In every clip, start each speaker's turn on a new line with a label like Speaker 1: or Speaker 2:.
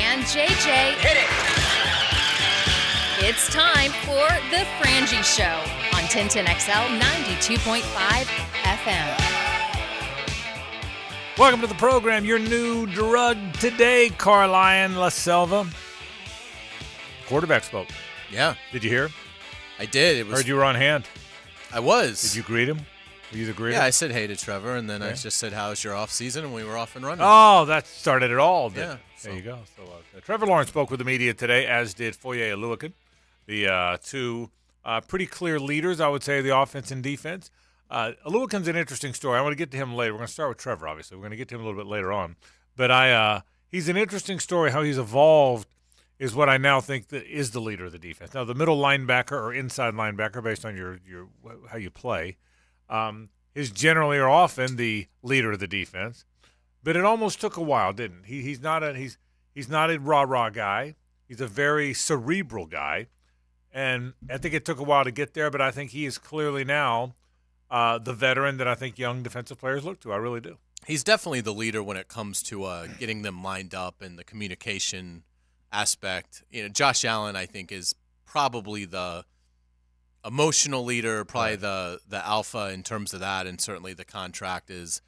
Speaker 1: and JJ.
Speaker 2: Hit it!
Speaker 1: It's time for The Frangie Show on 1010XL 92.5 FM.
Speaker 3: Welcome to the program. Your new drug today, Carlyon La Selva. Quarterback spoke.
Speaker 4: Yeah.
Speaker 3: Did you hear?
Speaker 4: I did.
Speaker 3: Heard you were on hand.
Speaker 4: I was.
Speaker 3: Did you greet him? Were you the greeter?
Speaker 4: Yeah, I said hey to Trevor, and then I just said, how's your off season? And we were off and running.
Speaker 3: Oh, that started it all.
Speaker 4: Yeah.
Speaker 3: There you go. So Trevor Lawrence spoke with the media today, as did Foye Oluokun, the two pretty clear leaders, I would say, of the offense and defense. Oluokun's an interesting story. I want to get to him later. We're going to start with Trevor, obviously. We're going to get to him a little bit later on. But he's an interesting story. How he's evolved is what I now think that is the leader of the defense. Now, the middle linebacker or inside linebacker, based on your how you play, is generally or often the leader of the defense. But it almost took a while, didn't it? He's not a rah-rah guy. He's a very cerebral guy. And I think it took a while to get there, but I think he is clearly now the veteran that I think young defensive players look to. I really do.
Speaker 4: He's definitely the leader when it comes to getting them lined up and the communication aspect. You know, Josh Allen, I think, is probably the emotional leader, probably the alpha in terms of that, and certainly the contract is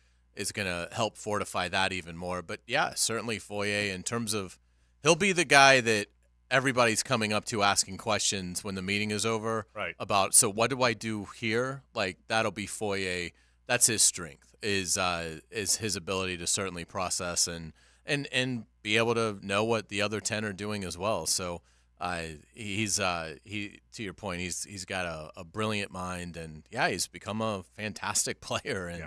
Speaker 4: going to help fortify that even more. But, yeah, certainly Foye in terms of he'll be the guy that everybody's coming up to asking questions when the meeting is over about, so what do I do here? Like, that'll be Foye. That's his strength, is his ability to certainly process and be able to know what the other 10 are doing as well. So he's to your point, he's got a brilliant mind, and he's become a fantastic player, and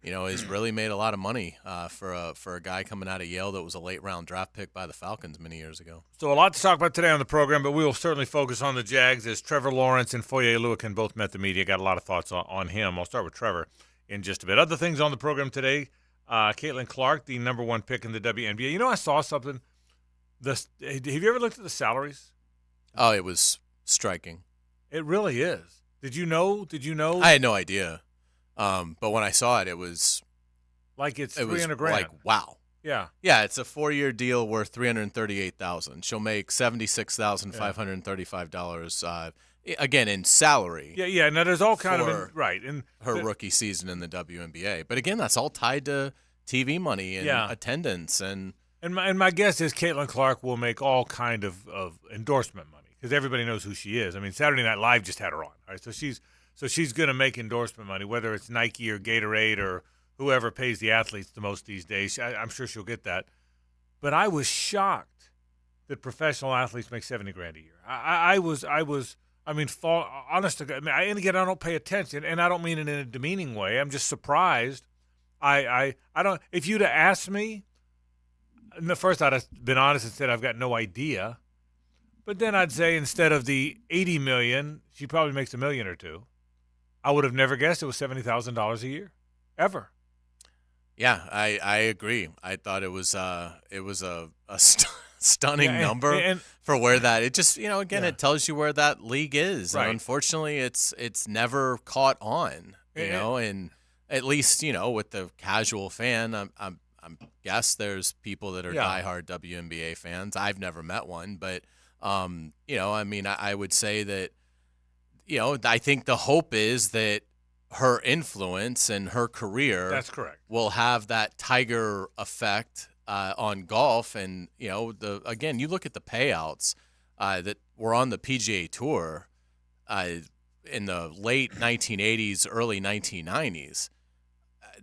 Speaker 4: he's really made a lot of money for a guy coming out of Yale that was a late round draft pick by the Falcons many years ago.
Speaker 3: So a lot to talk about today on the program, but we will certainly focus on the Jags as Trevor Lawrence and Foye Oluokun both met the media. Got a lot of thoughts on him. I'll start with Trevor in just a bit. Other things on the program today. Caitlin Clark, the number one pick in the WNBA. You know, I saw something. Have you ever looked at the salaries?
Speaker 4: Oh, it was striking.
Speaker 3: It really is. Did you know?
Speaker 4: I had no idea. But when I saw it, it was
Speaker 3: like it's $300,000.
Speaker 4: Like, wow.
Speaker 3: Yeah.
Speaker 4: Yeah, it's a 4-year deal worth $338,000. She'll make $76,535. Again, in salary.
Speaker 3: Yeah. Now there's all kind of in
Speaker 4: her rookie season in the WNBA. But again, that's all tied to TV money and attendance and
Speaker 3: my guess is Caitlin Clark will make all kind of endorsement money because everybody knows who she is. I mean, Saturday Night Live just had her on. All right, so she's going to make endorsement money, whether it's Nike or Gatorade or whoever pays the athletes the most these days. I'm sure she'll get that. But I was shocked that professional athletes make $70,000 a year. Honest to God, and again, I don't pay attention, and I don't mean it in a demeaning way. I'm just surprised. I don't. If you'd have asked me, first I'd have been honest and said I've got no idea. But then I'd say instead of the $80 million, she probably makes $1 million or $2 million. I would have never guessed it was $70,000 a year, ever.
Speaker 4: Yeah, I agree. I thought it was a stunning number and for where that it just it tells you where that league is.
Speaker 3: Right.
Speaker 4: And unfortunately, it's never caught on. And at least with the casual fan, I'm guess there's people that are diehard WNBA fans. I've never met one, but I would say that I think the hope is that her influence and her career
Speaker 3: that's correct
Speaker 4: will have that Tiger effect on golf. And you look at the payouts that were on the PGA Tour in the late 1980s, early 1990s.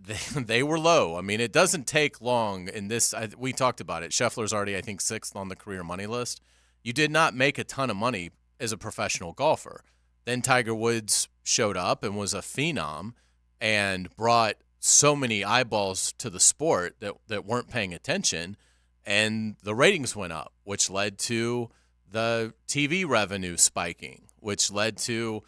Speaker 4: They were low. I mean, it doesn't take long in this. We talked about it. Scheffler's already, I think, 6th on the career money list. You did not make a ton of money as a professional golfer. Then Tiger Woods showed up and was a phenom and brought so many eyeballs to the sport that weren't paying attention, and the ratings went up, which led to the TV revenue spiking, which led to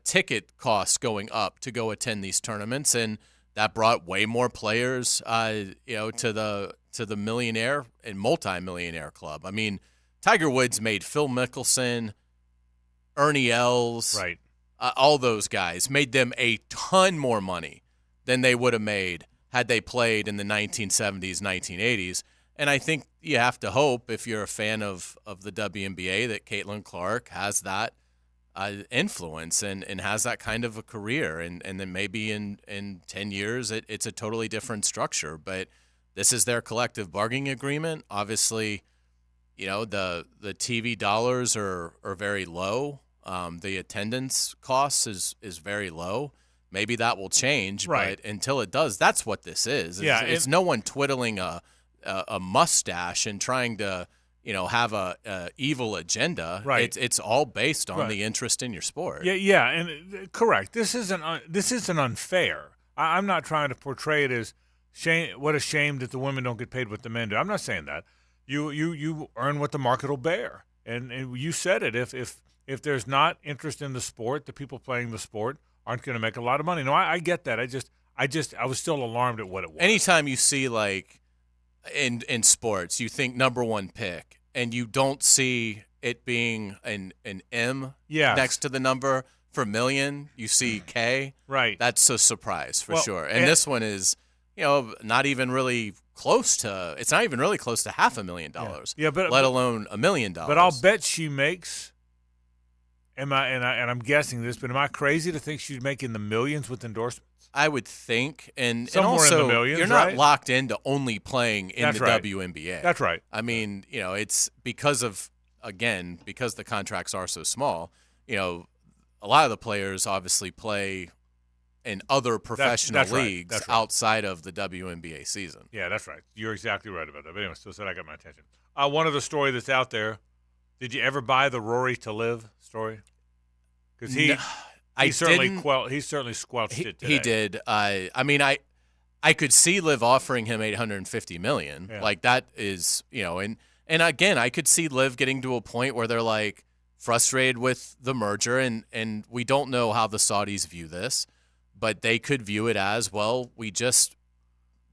Speaker 4: ticket costs going up to go attend these tournaments, and that brought way more players, to the millionaire and multi-millionaire club. I mean, Tiger Woods made Phil Mickelson, Ernie Els,
Speaker 3: right,
Speaker 4: all those guys made them a ton more money than they would have made had they played in the 1970s, 1980s. And I think you have to hope, if you're a fan of the WNBA, that Caitlin Clark has that influence and has that kind of a career. And then maybe in 10 years, it's a totally different structure. But this is their collective bargaining agreement. Obviously, the TV dollars are very low. The attendance costs is very low. Maybe that will change,
Speaker 3: right.
Speaker 4: But until it does, that's what this is. It's no one twiddling a mustache and trying to have a evil agenda.
Speaker 3: Right.
Speaker 4: It's all based on
Speaker 3: right.
Speaker 4: the interest in your sport.
Speaker 3: Yeah, and correct. This isn't unfair. I'm not trying to portray it as what a shame that the women don't get paid what the men do. I'm not saying that. You earn what the market will bear, and you said it. If there's not interest in the sport, the people playing the sport aren't going to make a lot of money. No, I get that. I was still alarmed at what it was.
Speaker 4: Anytime you see, like, in sports, you think number one pick, and you don't see it being an M next to the number for million, you see K.
Speaker 3: Right.
Speaker 4: That's a surprise for sure. And this one is, not even really close to. It's not even really close to $500,000.
Speaker 3: Yeah, but
Speaker 4: let alone $1 million.
Speaker 3: But I'll bet she makes. I'm guessing this, but am I crazy to think she's making the millions with endorsements?
Speaker 4: I would think, and
Speaker 3: Somewhere
Speaker 4: also
Speaker 3: in the millions,
Speaker 4: you're not
Speaker 3: right?
Speaker 4: locked into only playing in
Speaker 3: That's
Speaker 4: the
Speaker 3: right.
Speaker 4: WNBA.
Speaker 3: That's right.
Speaker 4: I mean, it's because the contracts are so small. A lot of the players obviously play in other professional leagues outside of the WNBA season.
Speaker 3: Yeah, that's right. You're exactly right about that. But anyway, still said I got my attention. One other story that's out there. Did you ever buy the Rory to Live story? Because he certainly squelched it today.
Speaker 4: He did. I could see Liv offering him $850 million.
Speaker 3: Yeah.
Speaker 4: Like, that is, and again, I could see Liv getting to a point where they're like frustrated with the merger, and we don't know how the Saudis view this, but they could view it as, well, we just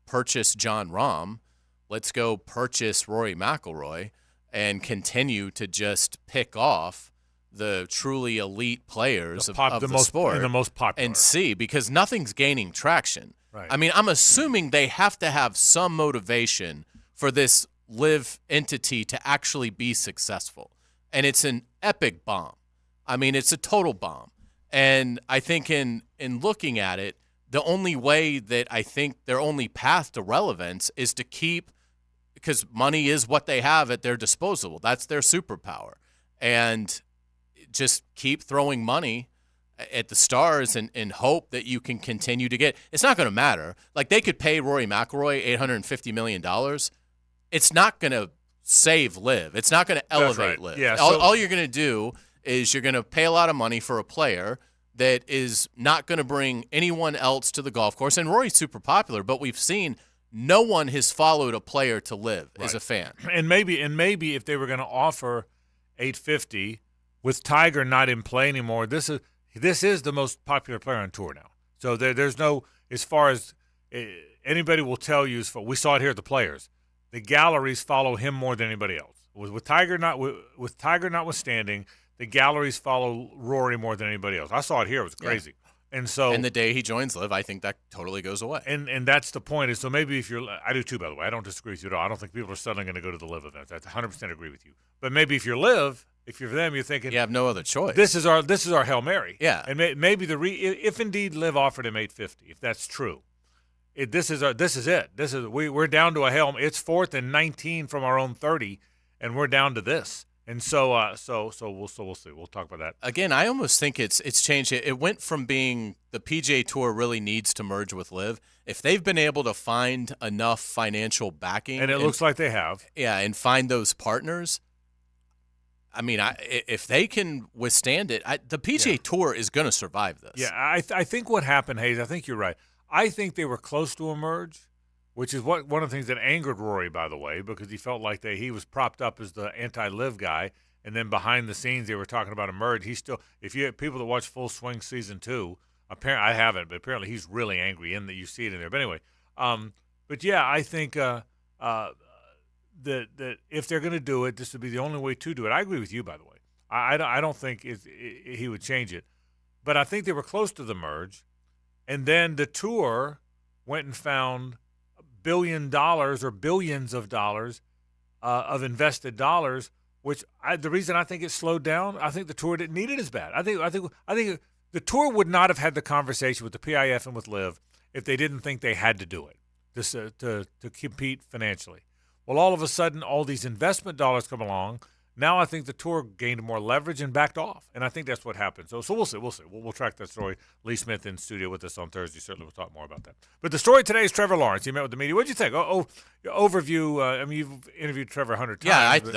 Speaker 4: purchased Jon Rahm. Let's go purchase Rory McIlroy and continue to just pick off the truly elite players of the sport
Speaker 3: and the most popular,
Speaker 4: and see, because nothing's gaining traction.
Speaker 3: Right.
Speaker 4: I mean, I'm assuming they have to have some motivation for this Live entity to actually be successful, and it's an epic bomb. I mean, it's a total bomb. And I think in looking at it, the only way that I think their only path to relevance is to keep, because money is what they have at their disposal. That's their superpower. And just keep throwing money at the stars and hope that you can continue to get. It's not going to matter. Like, they could pay Rory McIlroy $850 million. It's not going to save Liv. It's not going to elevate Liv.
Speaker 3: Yeah,
Speaker 4: all you're going to do is you're going to pay a lot of money for a player that is not going to bring anyone else to the golf course. And Rory's super popular, but we've seen no one has followed a player to Liv as a fan.
Speaker 3: And maybe if they were going to offer $850 with Tiger not in play anymore, this is the most popular player on tour now. So there's no, as far as anybody will tell you, we saw it here at the Players. The galleries follow him more than anybody else. With Tiger notwithstanding, the galleries follow Rory more than anybody else. I saw it here; it was crazy. Yeah. And
Speaker 4: the day he joins Liv, I think that totally goes away.
Speaker 3: And that's the point. Is so maybe if I do too, by the way. I don't disagree with you at all. I don't think people are suddenly going to go to the Liv events. I 100% agree with you. But maybe if you're Liv, if you're them, you're thinking
Speaker 4: you have no other choice.
Speaker 3: This is our Hail Mary.
Speaker 4: Yeah.
Speaker 3: And maybe if indeed Liv offered him $850, if that's true, this is it. We're down to a Hail. It's 4th and 19 from our own 30, and we're down to this. And so we'll see. We'll talk about that.
Speaker 4: Again, I almost think it's changed. It went from being the PGA Tour really needs to merge with Liv. If they've been able to find enough financial backing,
Speaker 3: and it looks like they have,
Speaker 4: and find those partners, I mean, if they can withstand it, the PGA Tour is going to survive this.
Speaker 3: Yeah, I think what happened, Hays, I think you're right. I think they were close to a merge, which is one of the things that angered Rory, by the way, because he felt like he was propped up as the anti-Liv guy, and then behind the scenes they were talking about a merge. He's still, if you have people that watch Full Swing season 2, apparently I haven't, but apparently he's really angry in that you see it in there. But anyway, but yeah, I think that if they're going to do it, this would be the only way to do it. I agree with you, by the way. I don't think he would change it, but I think they were close to the merge, and then the tour went and found billion dollars or billions of dollars of invested dollars. The reason I think it slowed down, I think the tour didn't need it as bad. I think the tour would not have had the conversation with the PIF and with Liv if they didn't think they had to do it to compete financially. Well, all of a sudden, all these investment dollars come along. Now I think the tour gained more leverage and backed off, and I think that's what happened. So we'll see. We'll track that story. Lee Smith in studio with us on Thursday. Certainly we'll talk more about that. But the story today is Trevor Lawrence. He met with the media. What did you think? Overview. I mean, you've interviewed Trevor 100 times.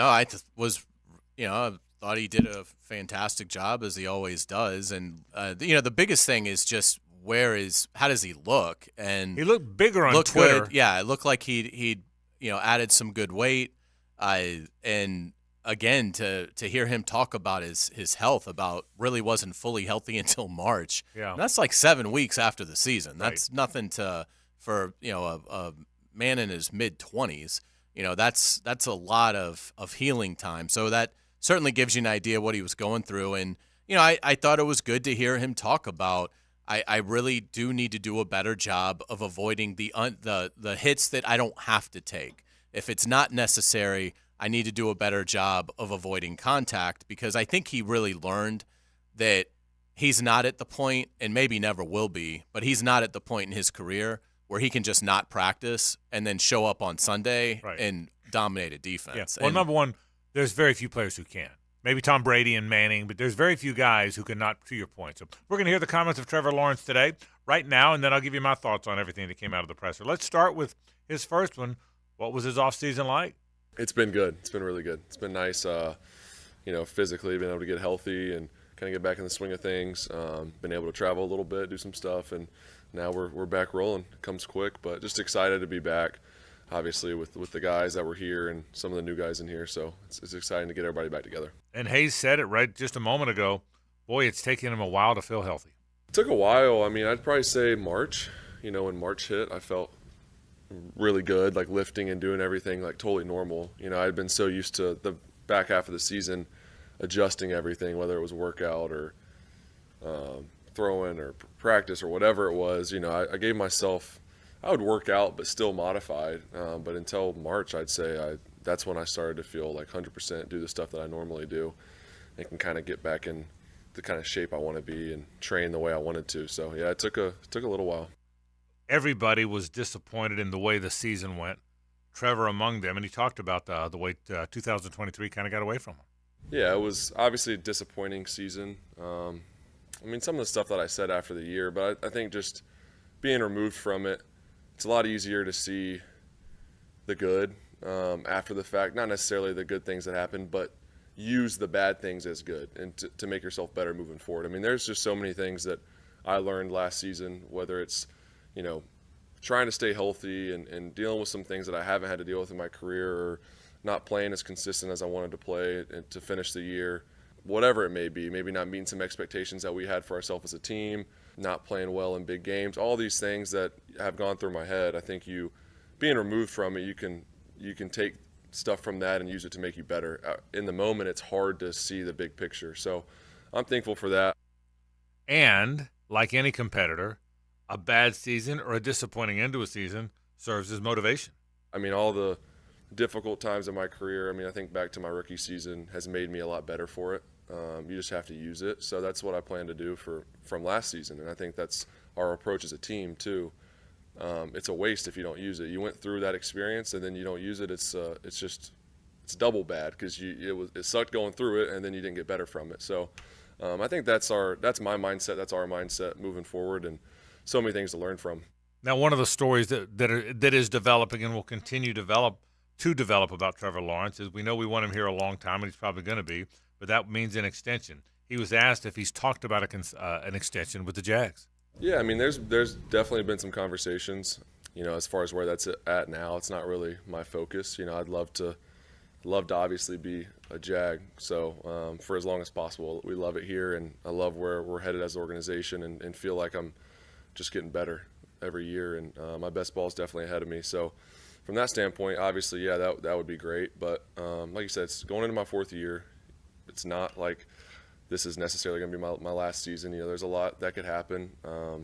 Speaker 4: Yeah, I thought he did a fantastic job, as he always does. And the biggest thing is just how does he look? And
Speaker 3: he looked bigger on
Speaker 4: looked
Speaker 3: Twitter.
Speaker 4: Good. Yeah, it looked like he'd added some good weight. And again, to hear him talk about his health, about really wasn't fully healthy until March.
Speaker 3: Yeah,
Speaker 4: and that's like 7 weeks after the season. That's
Speaker 3: right.
Speaker 4: Nothing for a man in his mid-20s. That's a lot of healing time. So that certainly gives you an idea what he was going through. And I thought it was good to hear him talk about. I really do need to do a better job of avoiding the hits that I don't have to take. If it's not necessary, I need to do a better job of avoiding contact, because I think he really learned that he's not at the point, and maybe never will be, but he's not at the point in his career where he can just not practice and then show up on Sunday and dominate a defense.
Speaker 3: Yeah. Well, number one, there's very few players who can. Maybe Tom Brady and Manning, but there's very few guys who cannot, to your point. So we're going to hear the comments of Trevor Lawrence today, right now, and then I'll give you my thoughts on everything that came out of the presser. Let's start with his first one. What was his offseason like?
Speaker 2: It's been good. It's been really good. It's been nice, physically being able to get healthy and kind of get back in the swing of things. Been able to travel a little bit, do some stuff, and now we're back rolling. It comes quick, but just excited to be back, obviously, with the guys that were here and some of the new guys in here. So it's exciting to get everybody back together.
Speaker 3: And Hays said it right just a moment ago. Boy, it's taken him a while to feel healthy.
Speaker 2: It took a while. I mean, I'd probably say March. When March hit, I felt really good, like lifting and doing everything like totally normal. I'd been so used to the back half of the season adjusting everything, whether it was workout or throwing or practice or whatever it was. I gave myself, I would work out but still modified, but until March, I'd say that's when I started to feel like 100% do the stuff that I normally do and can kind of get back in the kind of shape I want to be and train the way I wanted to. So yeah, it took a little while.
Speaker 3: Everybody was disappointed in the way the season went, Trevor among them, and he talked about the way 2023 kind of got away from him.
Speaker 2: Yeah, it was obviously a disappointing season. Some of the stuff that I said after the year, but I think just being removed from it, it's a lot easier to see the good after the fact. Not necessarily the good things that happened, but use the bad things as good and to make yourself better moving forward. There's just so many things that I learned last season, whether it's trying to stay healthy and dealing with some things that I haven't had to deal with in my career, or not playing as consistent as I wanted to play and to finish the year, whatever it may be, maybe not meeting some expectations that we had for ourselves as a team, not playing well in big games, all these things that have gone through my head. I think being removed from it, you can take stuff from that and use it to make you better. In the moment, it's hard to see the big picture. So I'm thankful for that.
Speaker 3: And like any competitor, a bad season or a disappointing end to a season serves as motivation.
Speaker 2: All the difficult times in my career, I think back to my rookie season has made me a lot better for it. You just have to use it. So that's what I plan to do from last season. And I think that's our approach as a team too. It's a waste if you don't use it. You went through that experience and then you don't use it. It's double bad, because it sucked going through it and then you didn't get better from it. So I think that's my mindset. That's our mindset moving forward, and so many things to learn from.
Speaker 3: Now, one of the stories that is developing and will continue to develop about Trevor Lawrence is we know we want him here a long time, and he's probably going to be, but that means an extension. He was asked if he's talked about an extension with the Jags.
Speaker 2: Yeah, there's definitely been some conversations. As far as where that's at now, it's not really my focus. I'd love to obviously be a Jag. So for as long as possible, we love it here, and I love where we're headed as an organization, and feel like I'm just getting better every year, and my best ball is definitely ahead of me. So from that standpoint, obviously, yeah, that would be great. But like you said, it's going into my fourth year. It's not like this is necessarily going to be my last season. There's a lot that could happen.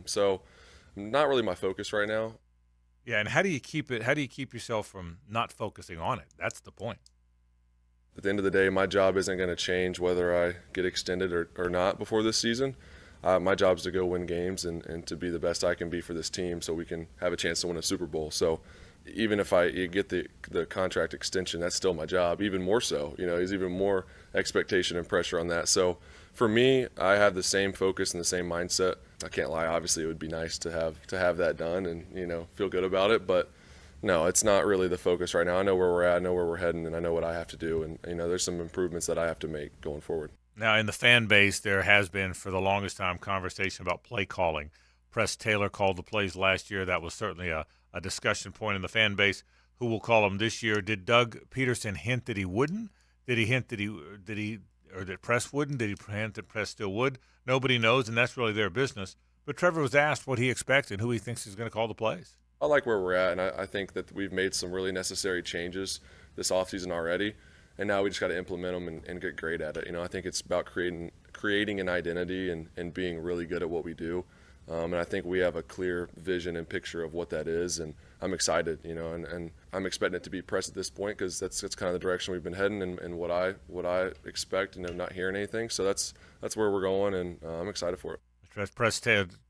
Speaker 2: So not really my focus right now.
Speaker 3: Yeah, and how do you keep it? How do you keep yourself from not focusing on it? That's the point.
Speaker 2: At the end of the day, my job isn't going to change whether I get extended or not before this season. My job is to go win games and to be the best I can be for this team so we can have a chance to win a Super Bowl. So even if I get the contract extension, that's still my job, even more so. There's even more expectation and pressure on that. So for me, I have the same focus and the same mindset. I can't lie. Obviously, it would be nice to have that done and, feel good about it. But no, it's not really the focus right now. I know where we're at, I know where we're heading, and I know what I have to do. And, there's some improvements that I have to make going forward.
Speaker 3: Now, in the fan base, there has been for the longest time conversation about play calling. Press Taylor called the plays last year. That was certainly a discussion point in the fan base. Who will call them this year? Did Doug Peterson hint that he wouldn't? Did he hint that or that Press wouldn't? Did he hint that Press still would? Nobody knows, and that's really their business. But Trevor was asked what he expects and who he thinks is going to call the plays.
Speaker 2: I like where we're at, and I think that we've made some really necessary changes this offseason already, and now we just got to implement them and get great at it. I think it's about creating an identity and being really good at what we do. And I think we have a clear vision and picture of what that is, and I'm excited, and I'm expecting it to be Press at this point because that's kind of the direction we've been heading and what I expect, not hearing anything. So that's where we're going, and I'm excited for it.
Speaker 3: Press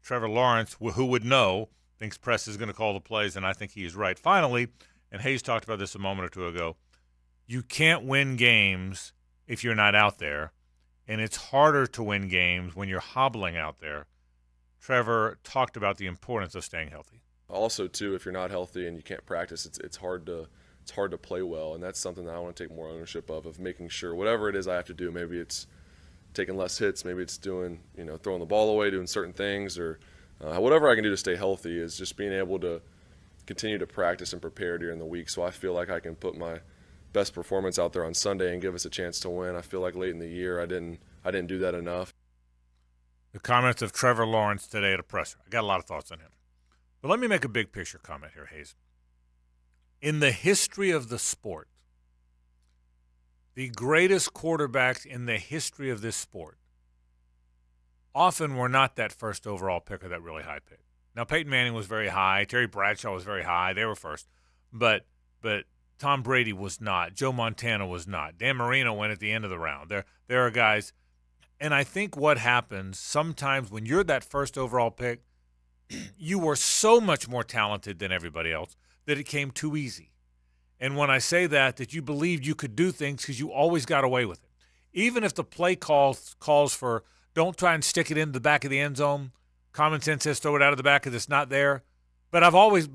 Speaker 3: Trevor Lawrence, who would know, thinks Press is going to call the plays, and I think he is right. Finally, and Hays talked about this a moment or two ago, you can't win games if you're not out there, and it's harder to win games when you're hobbling out there. Trevor talked about the importance of staying healthy.
Speaker 2: Also, too, if you're not healthy and you can't practice, it's hard to play well, and that's something that I want to take more ownership of making sure whatever it is I have to do, maybe it's taking less hits, maybe it's doing, throwing the ball away, doing certain things, or whatever I can do to stay healthy is just being able to continue to practice and prepare during the week so I feel like I can put my best performance out there on Sunday and give us a chance to win. I feel like late in the year I didn't do that enough.
Speaker 3: The comments of Trevor Lawrence today at a presser. I got a lot of thoughts on him. But let me make a big picture comment here, Hays. In the history of the sport, the greatest quarterbacks in the history of this sport often were not that first overall pick or that really high pick. Now, Peyton Manning was very high. Terry Bradshaw was very high. They were first. But Tom Brady was not. Joe Montana was not. Dan Marino went at the end of the round. There are guys. And I think what happens sometimes when you're that first overall pick, you were so much more talented than everybody else that it came too easy. And when I say that you believed you could do things because you always got away with it. Even if the play calls for don't try and stick it in the back of the end zone, common sense says throw it out of the back because it's not there. But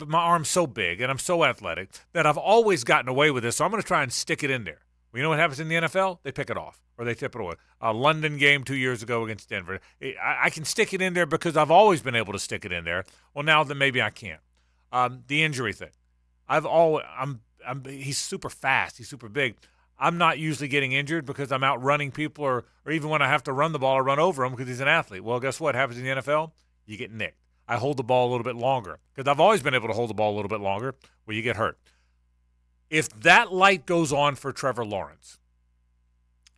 Speaker 3: my arm's so big and I'm so athletic that I've always gotten away with this, so I'm going to try and stick it in there. Well, you know what happens in the NFL? They pick it off or they tip it away. A London game 2 years ago against Denver. I can stick it in there because I've always been able to stick it in there. Well, now that maybe I can't. The injury thing. He's super fast. He's super big. I'm not usually getting injured because I'm out running people or even when I have to run the ball, I run over him because he's an athlete. Well, guess what happens in the NFL? You get nicked. I hold the ball a little bit longer because I've always been able to hold the ball a little bit longer. Well, you get hurt. If that light goes on for Trevor Lawrence,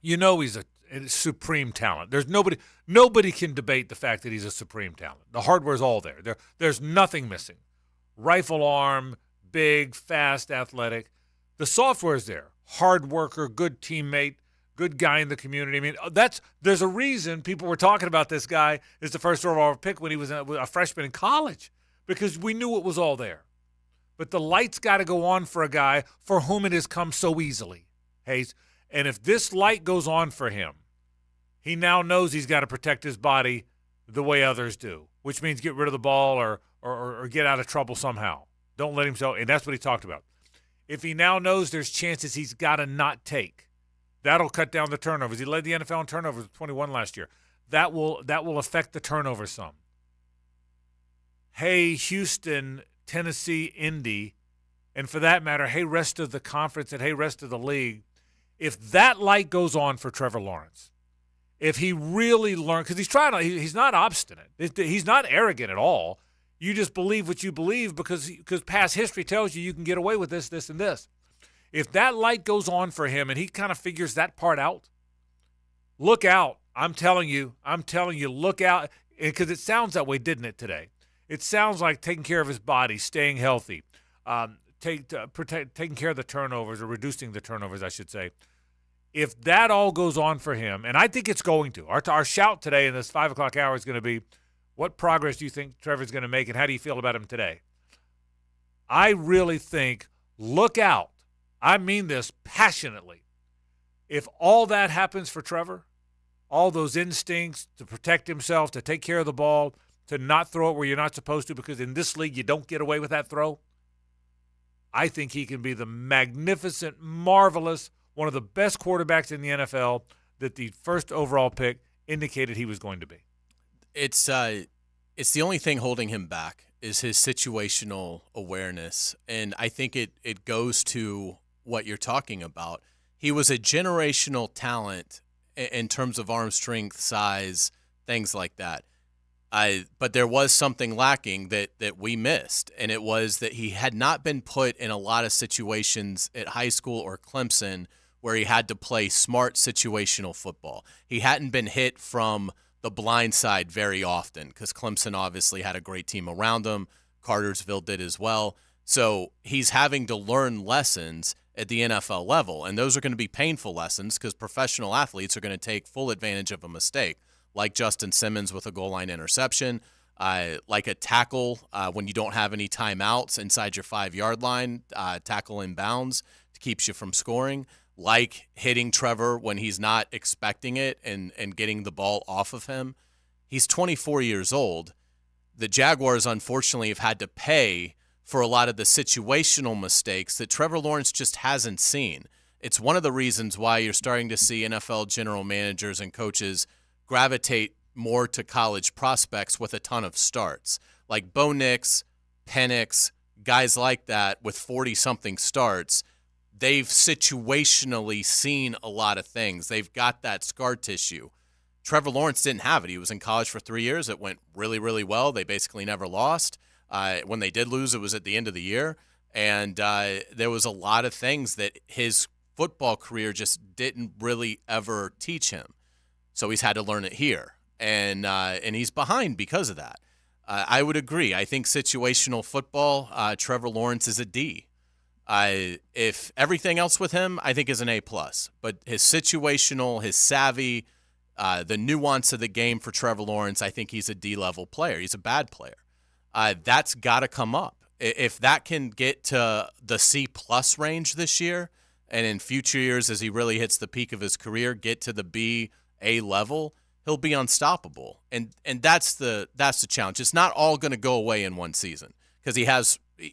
Speaker 3: he's a supreme talent. There's nobody can debate the fact that he's a supreme talent. The hardware's all there. There's nothing missing. Rifle arm, big, fast, athletic. The software's there. Hard worker, good teammate, good guy in the community. I mean, there's a reason people were talking about this guy as the first overall pick when he was a freshman in college because we knew it was all there. But the light's got to go on for a guy for whom it has come so easily, Hays. And if this light goes on for him, he now knows he's got to protect his body the way others do, which means get rid of the ball or get out of trouble somehow. Don't let him so. And that's what he talked about. If he now knows there's chances he's got to not take, that'll cut down the turnovers. He led the NFL in turnovers with 21 last year. That will affect the turnover some. Hey, Houston, Tennessee, Indy, and for that matter, hey, rest of the conference and hey, rest of the league, if that light goes on for Trevor Lawrence, if he really learns, because he's not obstinate. He's not arrogant at all. You just believe what you believe because past history tells you can get away with this, this, and this. If that light goes on for him and he kind of figures that part out, look out. I'm telling you, look out, because it sounds that way, didn't it, today? It sounds like taking care of his body, staying healthy, taking care of the turnovers, or reducing the turnovers, I should say. If that all goes on for him, and I think it's going to, our shout today in this 5 o'clock hour is going to be, what progress do you think Trevor's going to make, and how do you feel about him today? I really think, look out. I mean this passionately. If all that happens for Trevor, all those instincts to protect himself, to take care of the ball, to not throw it where you're not supposed to, because in this league you don't get away with that throw, I think he can be the magnificent, marvelous, one of the best quarterbacks in the NFL that the first overall pick indicated he was going to be.
Speaker 4: It's the only thing holding him back is his situational awareness, and I think it goes to what you're talking about. He was a generational talent in terms of arm strength, size, things like that. But there was something lacking that we missed, and it was that he had not been put in a lot of situations at high school or Clemson where he had to play smart situational football. He hadn't been hit from the blind side very often because Clemson obviously had a great team around him. Cartersville did as well. So he's having to learn lessons at the NFL level, and those are going to be painful lessons because professional athletes are going to take full advantage of a mistake, like Justin Simmons with a goal line interception, like a tackle when you don't have any timeouts inside your 5-yard line, tackle inbounds to keeps you from scoring, like hitting Trevor when he's not expecting it and getting the ball off of him. He's 24 years old. The Jaguars, unfortunately, have had to pay for a lot of the situational mistakes that Trevor Lawrence just hasn't seen. It's one of the reasons why you're starting to see NFL general managers and coaches gravitate more to college prospects with a ton of starts. Like Bo Nix, Penix, guys like that with 40-something starts, they've situationally seen a lot of things. They've got that scar tissue. Trevor Lawrence didn't have it. He was in college for 3 years. It went really, really well. They basically never lost. When they did lose, it was at the end of the year. And there was a lot of things that his football career just didn't really ever teach him. So he's had to learn it here. And he's behind because of that. I would agree. I think situational football, Trevor Lawrence is a D. If everything else with him, I think is an A+. But his situational, his savvy, the nuance of the game for Trevor Lawrence, I think he's a D-level player. He's a bad player. That's got to come up. If that can get to the C+ range this year, and in future years as he really hits the peak of his career, get to the B, A level, he'll be unstoppable. And that's the challenge. It's not all going to go away in one season because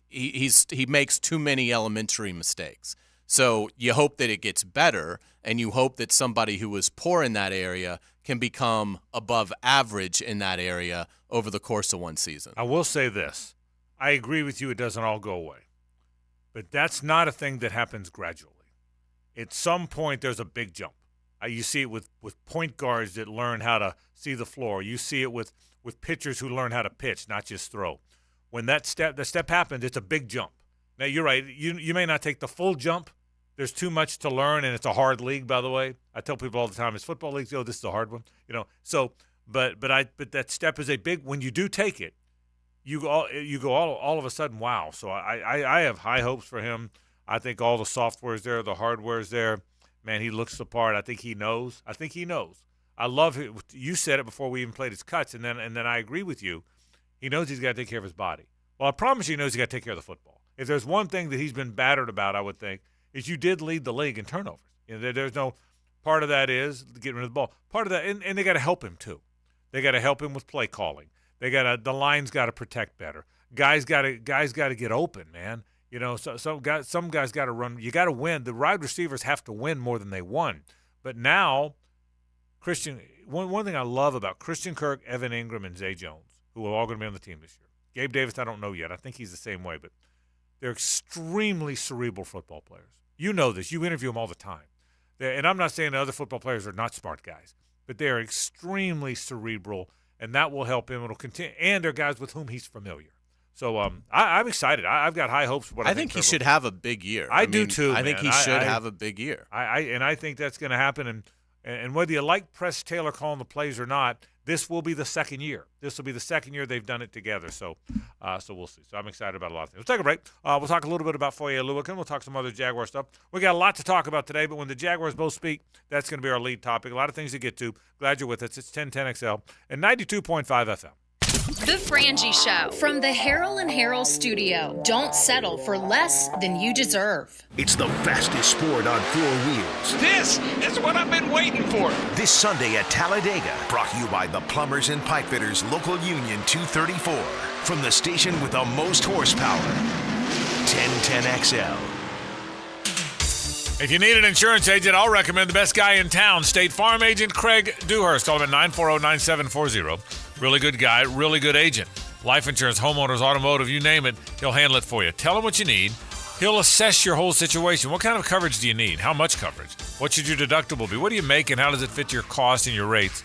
Speaker 4: he makes too many elementary mistakes. So you hope that it gets better, and you hope that somebody who was poor in that area can become above average in that area over the course of one season.
Speaker 3: I will say this. I agree with you, it doesn't all go away. But that's not a thing that happens gradually. At some point, there's a big jump. You see it with point guards that learn how to see the floor. You see it with pitchers who learn how to pitch, not just throw. When the step happens, it's a big jump. Now, you're right. You may not take the full jump. There's too much to learn, and it's a hard league, by the way. I tell people all the time, it's football leagues. Oh, this is a hard one. So, but that step is a big. When you do take it, you go all of a sudden, wow. So I have high hopes for him. I think all the software's there, the hardware's there. Man, he looks the part. I think he knows. I love it. You said it before we even played his cuts, and then I agree with you. He knows he's got to take care of his body. Well, I promise you he knows he's got to take care of the football. If there's one thing that he's been battered about, I would think, is you did lead the league in turnovers. There's no part of that is getting rid of the ball. Part of that, and they got to help him too. They got to help him with play calling. The line's got to protect better. Guys got to get open, man. Some guys got to run. You got to win. The wide receivers have to win more than they won. But now, one thing I love about Christian Kirk, Evan Ingram, and Zay Jones, who are all going to be on the team this year. Gabe Davis, I don't know yet. I think he's the same way, but they're extremely cerebral football players. You know this. You interview them all the time. And I'm not saying the other football players are not smart guys, but they are extremely cerebral, and that will help him. It'll continue, and they're guys with whom he's familiar. So I'm excited. I've got high hopes for what I think
Speaker 4: he should have a big year.
Speaker 3: I do too.
Speaker 4: I think he should have a big year.
Speaker 3: I think that's going to happen. And whether you like Press Taylor calling the plays or not, this will be the second year. This will be the second year they've done it together. So we'll see. So I'm excited about a lot of things. We'll take a break. We'll talk a little bit about Foye Oluokun. We'll talk some other Jaguar stuff. We got a lot to talk about today, but when the Jaguars both speak, that's going to be our lead topic. A lot of things to get to. Glad you're with us. It's 1010XL and 92.5 FM.
Speaker 1: The Frangie Show from the Harold and Harold studio. Don't settle for less than you deserve.
Speaker 5: It's the fastest sport on four wheels.
Speaker 6: This is what I've been waiting for.
Speaker 5: This Sunday at Talladega, brought to you by the Plumbers and Pipefitters Local Union 234. From the station with the most horsepower, 1010XL.
Speaker 3: If you need an insurance agent, I'll recommend the best guy in town, State Farm agent Craig Dewhurst. Call him at 940-9740. Really good guy, really good agent. Life insurance, homeowners, automotive, you name it, he'll handle it for you. Tell him what you need. He'll assess your whole situation. What kind of coverage do you need? How much coverage? What should your deductible be? What do you make and how does it fit your cost and your rates?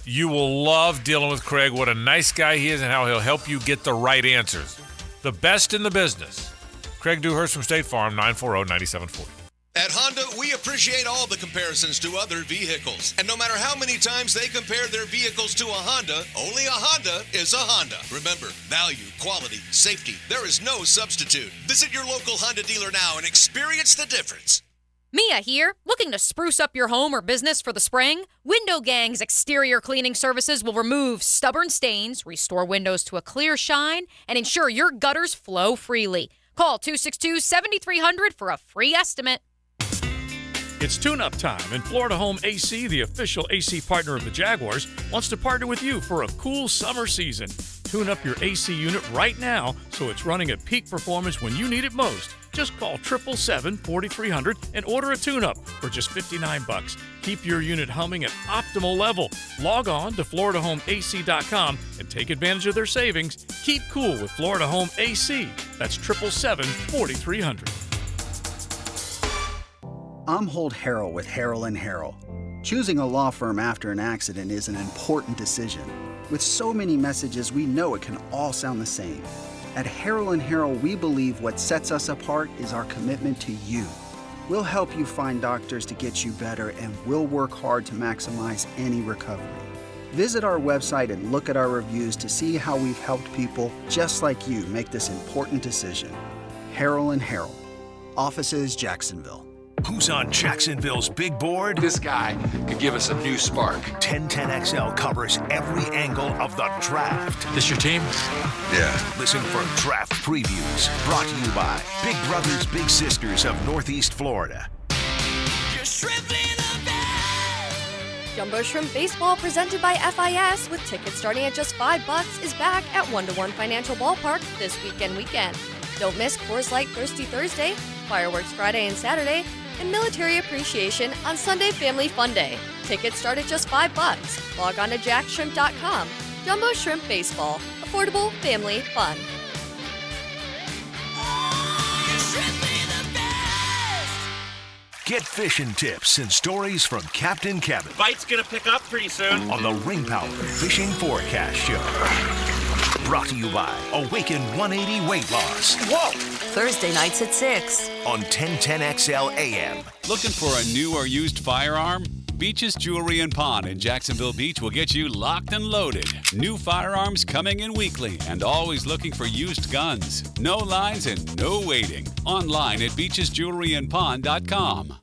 Speaker 3: You will love dealing with Craig. What a nice guy he is and how he'll help you get the right answers. The best in the business. Craig Dewhurst from State Farm, 940-9740.
Speaker 7: At Honda, we appreciate all the comparisons to other vehicles. And no matter how many times they compare their vehicles to a Honda, only a Honda is a Honda. Remember, value, quality, safety, there is no substitute. Visit your local Honda dealer now and experience the difference.
Speaker 8: Mia here. Looking to spruce up your home or business for the spring? Window Gang's exterior cleaning services will remove stubborn stains, restore windows to a clear shine, and ensure your gutters flow freely. Call 262-7300 for a free estimate.
Speaker 9: It's tune-up time, and Florida Home AC, the official AC partner of the Jaguars, wants to partner with you for a cool summer season. Tune up your AC unit right now so it's running at peak performance when you need it most. Just call 777-4300 and order a tune-up for just $59. Keep your unit humming at optimal level. Log on to FloridaHomeAC.com and take advantage of their savings. Keep cool with Florida Home AC. That's 777-4300.
Speaker 10: I'm Holt Harrell with Harrell & Harrell. Choosing a law firm after an accident is an important decision. With so many messages, we know it can all sound the same. At Harrell & Harrell, we believe what sets us apart is our commitment to you. We'll help you find doctors to get you better, and we'll work hard to maximize any recovery. Visit our website and look at our reviews to see how we've helped people just like you make this important decision. Harrell & Harrell. Offices, Jacksonville.
Speaker 5: Who's on Jacksonville's big board?
Speaker 6: This guy could give us a new spark.
Speaker 5: 1010XL covers every angle of the draft.
Speaker 6: This your team?
Speaker 5: Yeah. Listen for draft previews. Brought to you by Big Brothers Big Sisters of Northeast Florida.
Speaker 11: Jumbo Shrimp Baseball presented by FIS with tickets starting at just $5 is back at 1-to-1 Financial Ballpark this weekend. Don't miss Coors Light Thirsty Thursday, Fireworks Friday and Saturday, and Military Appreciation on Sunday Family Fun Day. Tickets start at just $5. Log on to jackshrimp.com. Jumbo Shrimp Baseball. Affordable, family, fun.
Speaker 5: Get fishing tips and stories from Captain Kevin.
Speaker 12: Bite's gonna pick up pretty soon.
Speaker 5: On the Ring Power Fishing Forecast Show. Brought to you by Awaken 180 Weight Loss.
Speaker 12: Whoa!
Speaker 13: Thursday nights at 6.
Speaker 5: On 1010XL AM.
Speaker 14: Looking for a new or used firearm? Beach's Jewelry and Pawn in Jacksonville Beach will get you locked and loaded. New firearms coming in weekly and always looking for used guns. No lines and no waiting. Online at beachesjewelryandpawn.com.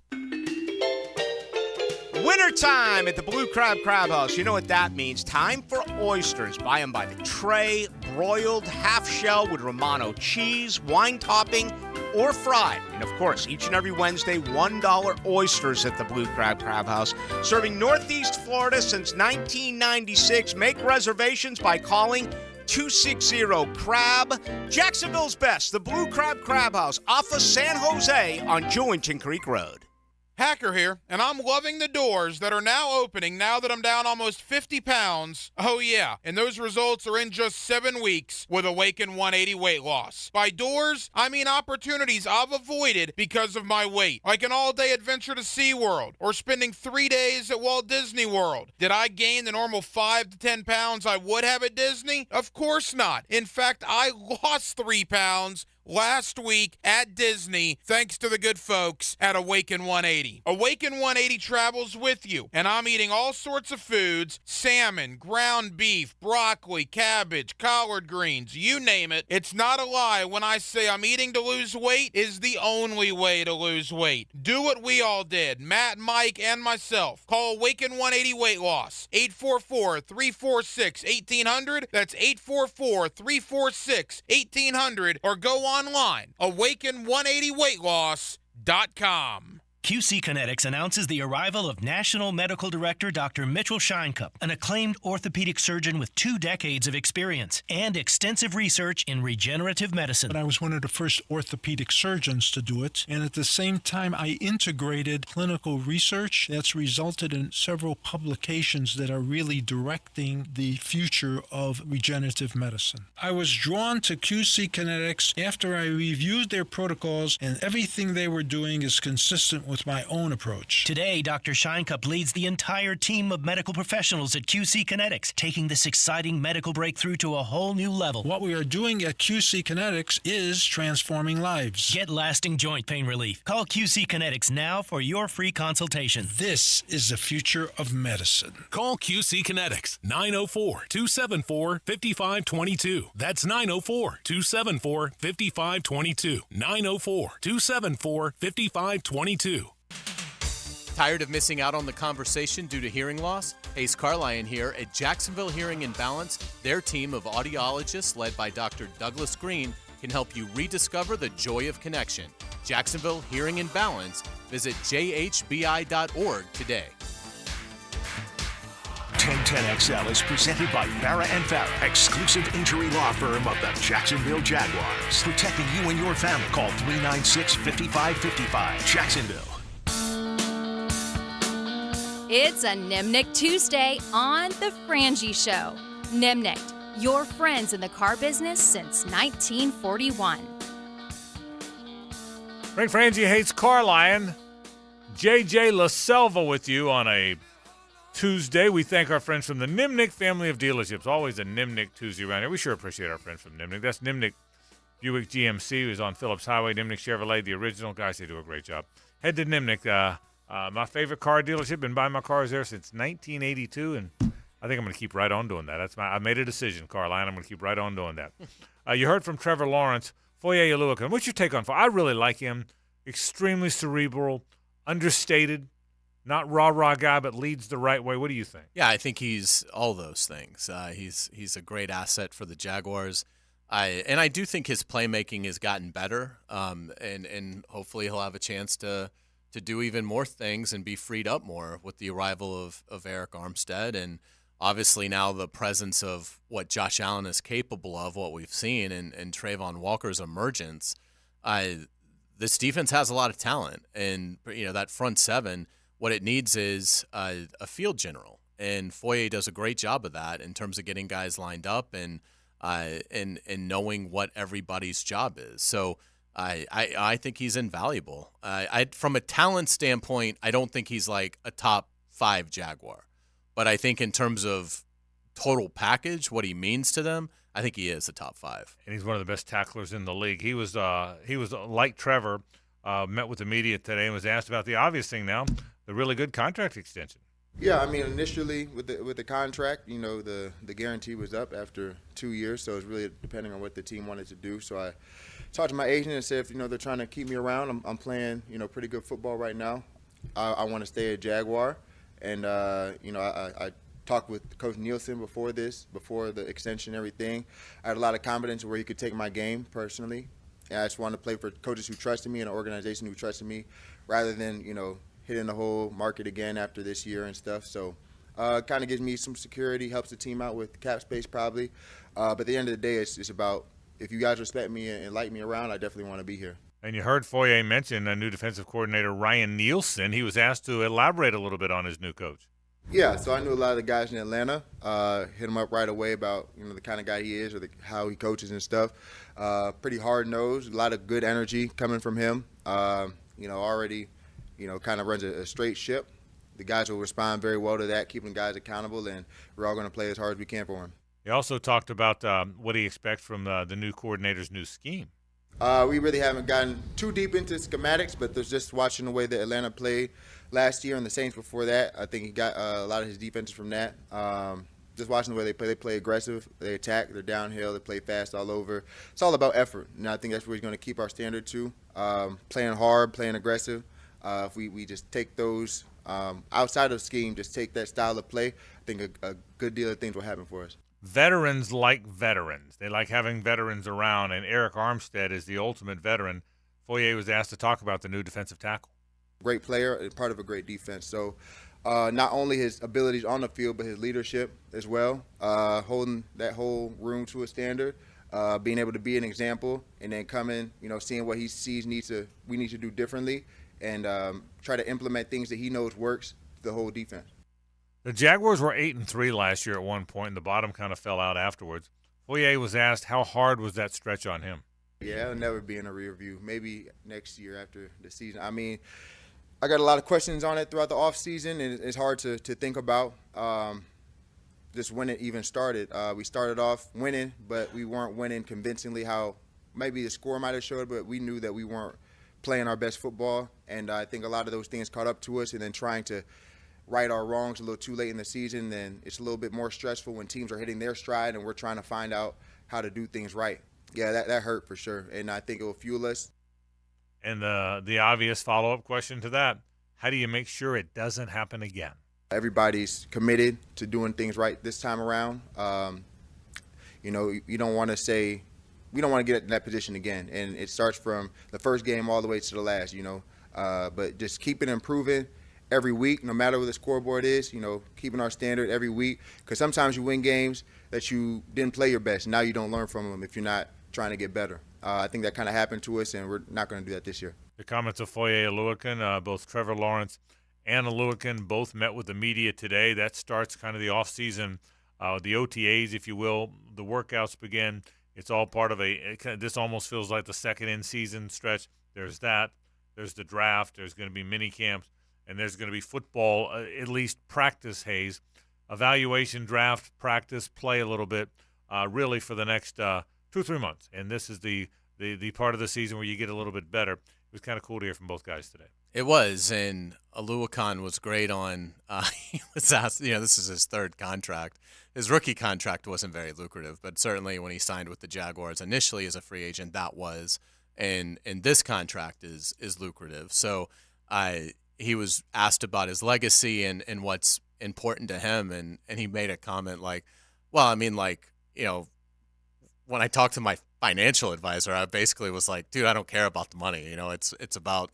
Speaker 15: Wintertime at the Blue Crab Crab House. You know what that means. Time for oysters. Buy them by the tray, broiled, half shell with Romano cheese, wine topping, or fried. And of course, each and every Wednesday, $1 oysters at the Blue Crab Crab House. Serving Northeast Florida since 1996. Make reservations by calling 260-CRAB. Jacksonville's best, the Blue Crab Crab House, off of San Jose on Jewington Creek Road.
Speaker 16: Hacker here, and I'm loving the doors that are now opening now that I'm down almost 50 pounds. Oh yeah, and those results are in just 7 weeks with Awaken 180 weight loss. By doors, I mean opportunities I've avoided because of my weight, like an all-day adventure to SeaWorld or spending 3 days at Walt Disney World. Did I gain the normal 5 to 10 pounds I would have at Disney? Of course not. In fact, I lost 3 pounds last week at Disney thanks to the good folks at Awaken 180. Awaken 180 travels with you, and I'm eating all sorts of foods: salmon, ground beef, broccoli, cabbage, collard greens, you name it. It's not a lie when I say I'm eating to lose weight is the only way to lose weight. Do what we all did, Matt, Mike, and myself. Call Awaken 180 Weight Loss, 844-346-1800. That's 844-346-1800, or go online, awaken180weightloss.com.
Speaker 17: QC Kinetics announces the arrival of National Medical Director Dr. Mitchell Scheinkup, an acclaimed orthopedic surgeon with 2 decades of experience and extensive research in regenerative medicine.
Speaker 18: I was one of the first orthopedic surgeons to do it, and at the same time I integrated clinical research that's resulted in several publications that are really directing the future of regenerative medicine. I was drawn to QC Kinetics after I reviewed their protocols, and everything they were doing is consistent with my own approach.
Speaker 17: Today, Dr. Scheinkup leads the entire team of medical professionals at QC Kinetics, taking this exciting medical breakthrough to a whole new level.
Speaker 18: What we are doing at QC Kinetics is transforming lives.
Speaker 17: Get lasting joint pain relief. Call QC Kinetics now for your free consultation.
Speaker 18: This is the future of medicine.
Speaker 19: Call QC Kinetics, 904-274-5522. That's 904-274-5522. 904-274-5522.
Speaker 4: Tired of missing out on the conversation due to hearing loss? Hays Carlyon here at Jacksonville Hearing and Balance. Their team of audiologists, led by Dr. Douglas Green, can help you rediscover the joy of connection. Jacksonville Hearing and Balance. Visit jhbi.org today.
Speaker 5: 1010XL is presented by Farah & Farah, exclusive injury law firm of the Jacksonville Jaguars. Protecting you and your family. Call 396-5555. Jacksonville.
Speaker 1: It's a Nimnicht Tuesday on The Frangie Show. Nimnicht, your friends in the car business since 1941.
Speaker 3: Frank Frangie, Hays Carlyon, JJ LaSelva with you on a Tuesday. We thank our friends from the Nimnicht family of dealerships. Always a Nimnicht Tuesday around here. We sure appreciate our friends from Nimnicht. That's Nimnicht Buick GMC, who's on Phillips Highway. Nimnicht Chevrolet, the original. Guys, they do a great job. Head to Nimnicht. My favorite car dealership. Been buying my cars there since 1982, and I think I'm going to keep right on doing that. I made a decision, Carlyon. I'm going to keep right on doing that. You heard from Trevor Lawrence, Foye Oluokun. What's your take on Foye? I really like him. Extremely cerebral, understated, not rah-rah guy, but leads the right way. What do you think?
Speaker 4: Yeah, I think he's all those things. He's a great asset for the Jaguars. I do think his playmaking has gotten better, and hopefully he'll have a chance to do even more things and be freed up more with the arrival of Eric Armstead, and obviously now the presence of what Josh Allen is capable of, what we've seen, and Trayvon Walker's emergence. This defense has a lot of talent, and that front seven, what it needs is a field general, and Foye does a great job of that in terms of getting guys lined up and knowing what everybody's job is. So I think he's invaluable. From a talent standpoint, I don't think he's like a top 5 Jaguar, but I think in terms of total package, what he means to them, I think he is a top 5.
Speaker 3: And he's one of the best tacklers in the league. He was like Trevor, met with the media today and was asked about the obvious thing now, the really good contract extension.
Speaker 20: Yeah, I mean, initially with the contract, the guarantee was up after 2 years, so it's really depending on what the team wanted to do. So I talked to my agent and said, if they're trying to keep me around, I'm playing pretty good football right now. I want to stay a Jaguar, and I talked with Coach Nielsen before the extension and everything. I had a lot of confidence where he could take my game personally, and I just wanted to play for coaches who trusted me and an organization who trusted me, rather than hitting the whole market again after this year and stuff. So kind of gives me some security, helps the team out with cap space probably. But at the end of the day, it's about, if you guys respect me and like me around, I definitely want to be here.
Speaker 3: And you heard Foye mention a new defensive coordinator, Ryan Nielsen. He was asked to elaborate a little bit on his new coach.
Speaker 20: Yeah, so I knew a lot of the guys in Atlanta. Hit him up right away about the kind of guy he is, or how he coaches and stuff. Pretty hard-nosed, a lot of good energy coming from him. Already kind of runs a straight ship. The guys will respond very well to that, keeping guys accountable, and we're all going to play as hard as we can for him.
Speaker 3: He also talked about what he expects from the new coordinator's new scheme.
Speaker 20: We really haven't gotten too deep into schematics, but there's just watching the way that Atlanta played last year and the Saints before that. I think he got a lot of his defenses from that. Just watching the way they play aggressive, they attack, they're downhill, they play fast all over. It's all about effort, and I think that's where he's going to keep our standard to. Playing hard, playing aggressive. If we just take those outside of scheme, just take that style of play, I think a good deal of things will happen for us.
Speaker 3: Veterans like veterans. They like having veterans around, and Eric Armstead is the ultimate veteran. Foye was asked to talk about the new defensive tackle.
Speaker 20: Great player and part of a great defense. So not only his abilities on the field, but his leadership as well, holding that whole room to a standard, being able to be an example, and then coming, seeing what he sees we need to do differently, and try to implement things that he knows works the whole defense.
Speaker 3: The Jaguars were 8-3 last year at one point, and the bottom kind of fell out afterwards. Foye was asked how hard was that stretch on him.
Speaker 20: Yeah, it'll never be in a rear view. Maybe next year after the season. I mean, I got a lot of questions on it throughout the offseason, and it's hard to think about just when it even started. We started off winning, but we weren't winning convincingly how maybe the score might have showed, but we knew that we weren't playing our best football, and I think a lot of those things caught up to us, and then trying to right our wrongs a little too late in the season, then it's a little bit more stressful when teams are hitting their stride and we're trying to find out how to do things right. Yeah, that hurt for sure, and I think it will fuel us.
Speaker 3: And the obvious follow-up question to that, how do you make sure it doesn't happen again?
Speaker 20: Everybody's committed to doing things right this time around. You don't want to say – we don't want to get in that position again, and it starts from the first game all the way to the last, but just keeping improving every week, no matter what the scoreboard is, keeping our standard every week, because sometimes you win games that you didn't play your best, and now you don't learn from them if you're not trying to get better. I think that kind of happened to us, and we're not going to do that this year.
Speaker 3: The comments of Foye Oluokun, both Trevor Lawrence and Oluokun both met with the media today. That starts kind of the offseason, the OTAs, if you will. The workouts begin. It's all part of this almost feels like the second in-season stretch. There's that. There's the draft. There's going to be mini camps. And there's going to be football, at least practice, Hays. Evaluation, draft, practice, play a little bit, really for the next 2 or 3 months. And this is the part of the season where you get a little bit better. It was kind of cool to hear from both guys today.
Speaker 4: It was, and Oluokun was great on he was asked, this is his third contract. His rookie contract wasn't very lucrative, but certainly when he signed with the Jaguars initially as a free agent, that was. And this contract is lucrative. So he was asked about his legacy and what's important to him, and he made a comment like, well, I mean, when I talked to my financial advisor, I basically was like, dude, I don't care about the money. It's about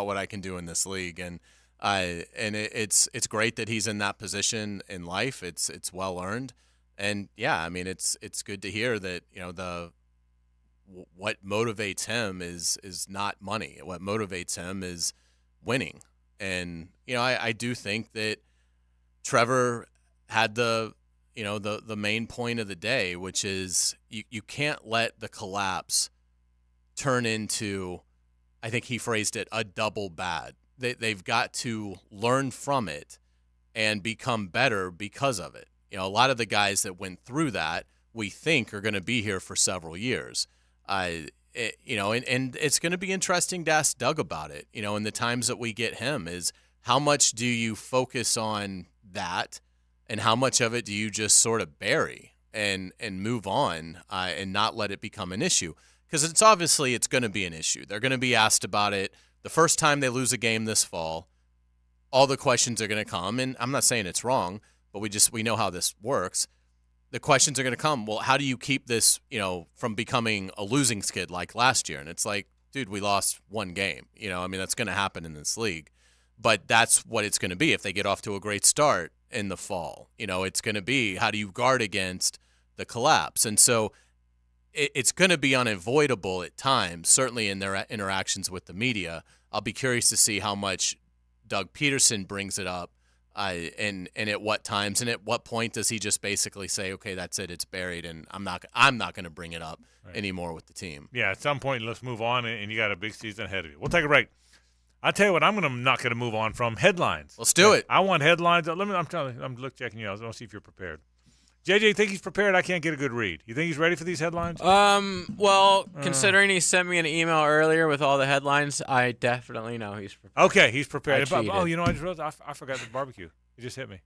Speaker 4: what I can do in this league, and it's great that he's in that position in life. It's well earned, and yeah, I mean, it's good to hear that what motivates him is not money. What motivates him is winning, and I do think that Trevor had the main point of the day, which is you can't let the collapse turn into, I think he phrased it, a double bad. They've got to learn from it and become better because of it. A lot of the guys that went through that we think are going to be here for several years. And it's going to be interesting to ask Doug about it. In the times that we get him, is how much do you focus on that, and how much of it do you just sort of bury and move on and not let it become an issue? Because it's going to be an issue. They're going to be asked about it the first time they lose a game this fall. All the questions are going to come, and I'm not saying it's wrong, but we know how this works. The questions are going to come, well, how do you keep this, from becoming a losing skid like last year? And it's like, dude, we lost one game. That's going to happen in this league. But that's what it's going to be if they get off to a great start in the fall. It's going to be, how do you guard against the collapse? And so it's going to be unavoidable at times, certainly in their interactions with the media. I'll be curious to see how much Doug Peterson brings it up. And at what times, and at what point does he just basically say, okay, that's it, it's buried, and I'm not going to bring it up anymore with the team.
Speaker 3: Yeah, at some point, let's move on, and you got a big season ahead of you. We'll take a break. I'll tell you what, I'm not going to move on from headlines.
Speaker 4: Let's do it.
Speaker 3: I want headlines. I'm checking you out. I want to see if you're prepared. JJ, you think he's prepared? I can't get a good read. You think he's ready for these headlines?
Speaker 21: Well, considering he sent me an email earlier with all the headlines, I definitely know he's prepared.
Speaker 3: Okay, he's prepared.
Speaker 21: I
Speaker 3: You know, I just realized I forgot the barbecue. It just hit me.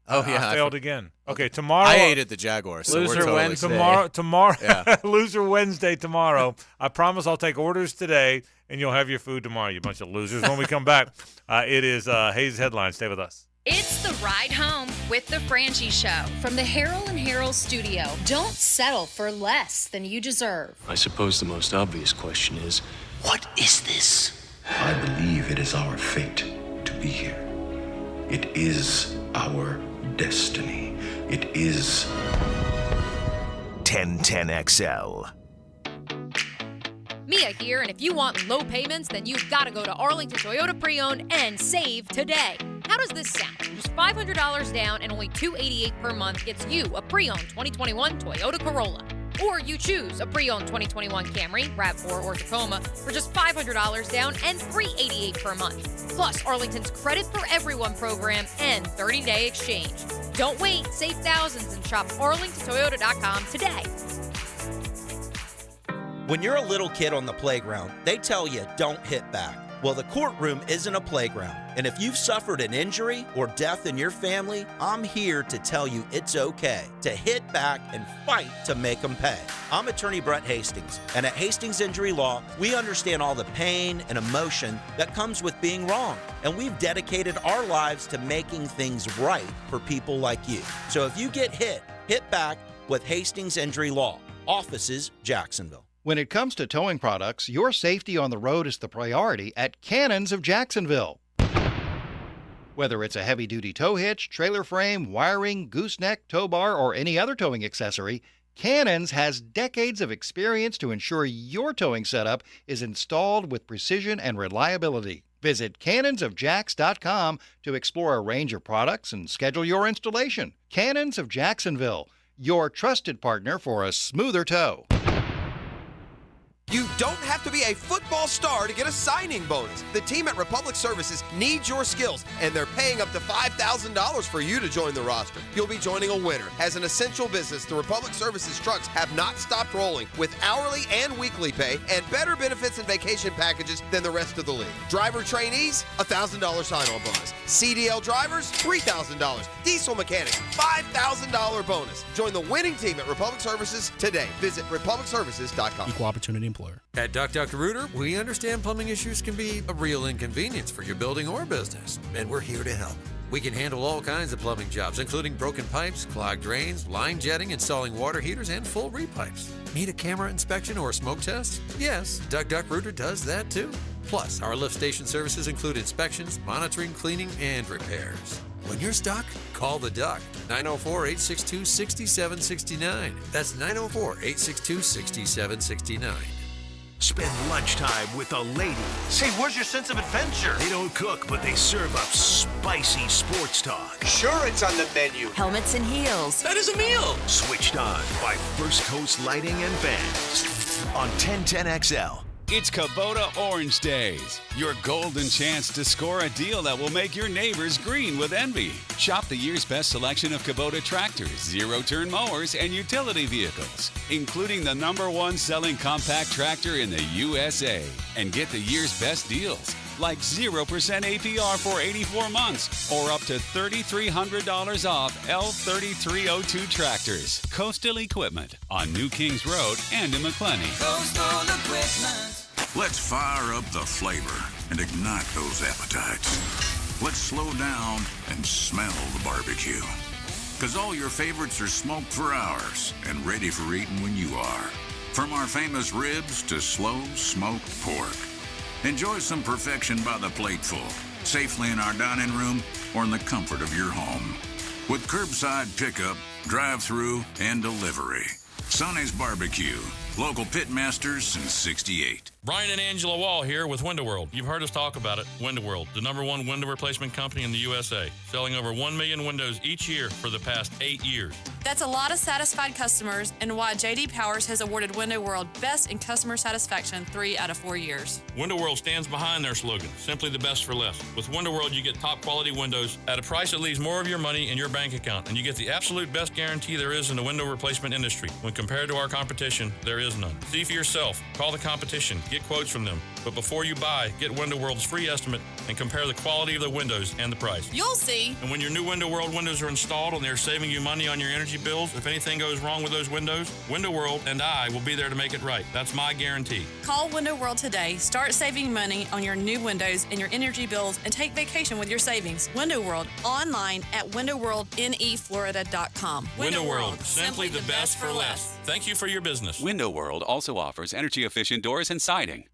Speaker 4: Oh, yeah.
Speaker 3: I failed again. Okay, tomorrow.
Speaker 4: I hated the Jaguars. So
Speaker 21: Loser Wednesday.
Speaker 3: Tomorrow.
Speaker 4: Yeah.
Speaker 3: Loser Wednesday tomorrow. I promise I'll take orders today, and you'll have your food tomorrow, you bunch of losers. When we come back, it is Hays Headlines. Stay with us.
Speaker 1: It's the ride home with the Frangie Show from the Harold and Harold studio. Don't settle for less than you deserve.
Speaker 6: I suppose the most obvious question is,
Speaker 5: What is this?
Speaker 22: I believe it is our fate to be here. It is our destiny. It is
Speaker 5: 1010XL.
Speaker 8: Mia here, and if you want low payments, then you've got to go to Arlington Toyota Pre-Owned and save today. How does this sound? Just $500 down and only $288 per month gets you a pre-owned 2021 Toyota Corolla. Or you choose a pre-owned 2021 Camry, RAV4, or Tacoma for just $500 down and $388 per month. Plus Arlington's Credit for Everyone program and 30-day exchange. Don't wait, save thousands and shop arlingtontoyota.com today.
Speaker 23: When you're a little kid on the playground, they tell you don't hit back. Well, the courtroom isn't a playground. And if you've suffered an injury or death in your family, I'm here to tell you it's okay to hit back and fight to make them pay. I'm attorney Brett Hastings, and at Hastings Injury Law, we understand all the pain and emotion that comes with being wrong. And we've dedicated our lives to making things right for people like you. So if you get hit back with Hastings Injury Law. Offices, Jacksonville.
Speaker 24: When it comes to towing products, your safety on the road is the priority at Cannons of Jacksonville. Whether it's a heavy-duty tow hitch, trailer frame, wiring, gooseneck, tow bar, or any other towing accessory, Cannons has decades of experience to ensure your towing setup is installed with precision and reliability. Visit cannonsofjax.com to explore a range of products and schedule your installation. Cannons of Jacksonville, your trusted partner for a smoother tow.
Speaker 25: You don't have to be a football star to get a signing bonus. The team at Republic Services needs your skills, and they're paying up to $5,000 for you to join the roster. You'll be joining a winner. As an essential business, the Republic Services trucks have not stopped rolling with hourly and weekly pay and better benefits and vacation packages than the rest of the league. Driver trainees, $1,000 sign-on bonus. CDL drivers, $3,000. Diesel mechanics, $5,000 bonus. Join the winning team at Republic Services today. Visit republicservices.com.
Speaker 26: Equal opportunity employer.
Speaker 27: At Dr. Rooter, we understand plumbing issues can be a real inconvenience for your building or business, and we're here to help. We can handle all kinds of plumbing jobs, including broken pipes, clogged drains, line jetting, installing water heaters, and full repipes. Need a camera inspection or a smoke test? Yes, Duck Rooter does that too. Plus, our lift station services include inspections, monitoring, cleaning, and repairs. When you're stuck, call the Duck, 904-862-6769. That's 904-862-6769.
Speaker 5: Spend lunchtime with the ladies.
Speaker 28: Hey, where's your sense of adventure?
Speaker 5: They don't cook, but they serve up spicy sports talk.
Speaker 28: Sure, it's on the menu.
Speaker 13: Helmets and heels.
Speaker 28: That is a meal.
Speaker 5: Switched on by First Coast Lighting and Fans on 1010XL.
Speaker 14: It's Kubota Orange Days, your golden chance to score a deal that will make your neighbors green with envy. Shop the year's best selection of Kubota tractors, zero-turn mowers, and utility vehicles, including the #1 selling compact tractor in the USA. And get the year's best deals, like 0% APR for 84 months, or up to $3,300 off L3302 tractors. Coastal Equipment on New Kings Road and in McClenny.
Speaker 29: Coastal Equipment.
Speaker 22: Let's fire up the flavor and ignite those appetites. Let's slow down and smell the barbecue. Because all your favorites are smoked for hours and ready for eating when you are. From our famous ribs to slow smoked pork. Enjoy some perfection by the plateful, safely in our dining room or in the comfort of your home. With curbside pickup, drive-through, and delivery. Sonny's Barbecue, local pitmasters since '68.
Speaker 2: Brian and Angela Wall here with Window World. You've heard us talk about it. Window World, the #1 window replacement company in the USA, selling over 1 million windows each year for the past 8 years.
Speaker 7: That's a lot of satisfied customers, and why J.D. Powers has awarded Window World Best in Customer Satisfaction 3 out of 4 years.
Speaker 2: Window World stands behind their slogan, simply the best for less. With Window World, you get top quality windows at a price that leaves more of your money in your bank account, and you get the absolute best guarantee there is in the window replacement industry. When compared to our competition, there is none. See for yourself. Call the competition. Get quotes from them. But before you buy, get Window World's free estimate and compare the quality of the windows and the price.
Speaker 7: You'll see.
Speaker 2: And when your new Window World windows are installed and they're saving you money on your energy bills, if anything goes wrong with those windows, Window World and I will be there to make it right. That's my guarantee.
Speaker 7: Call Window World today. Start saving money on your new windows and your energy bills, and take vacation with your savings. Window World, online at windowworldneflorida.com.
Speaker 2: Window World, simply the best for less. Thank you for your business.
Speaker 14: Window World also offers energy-efficient doors and siding.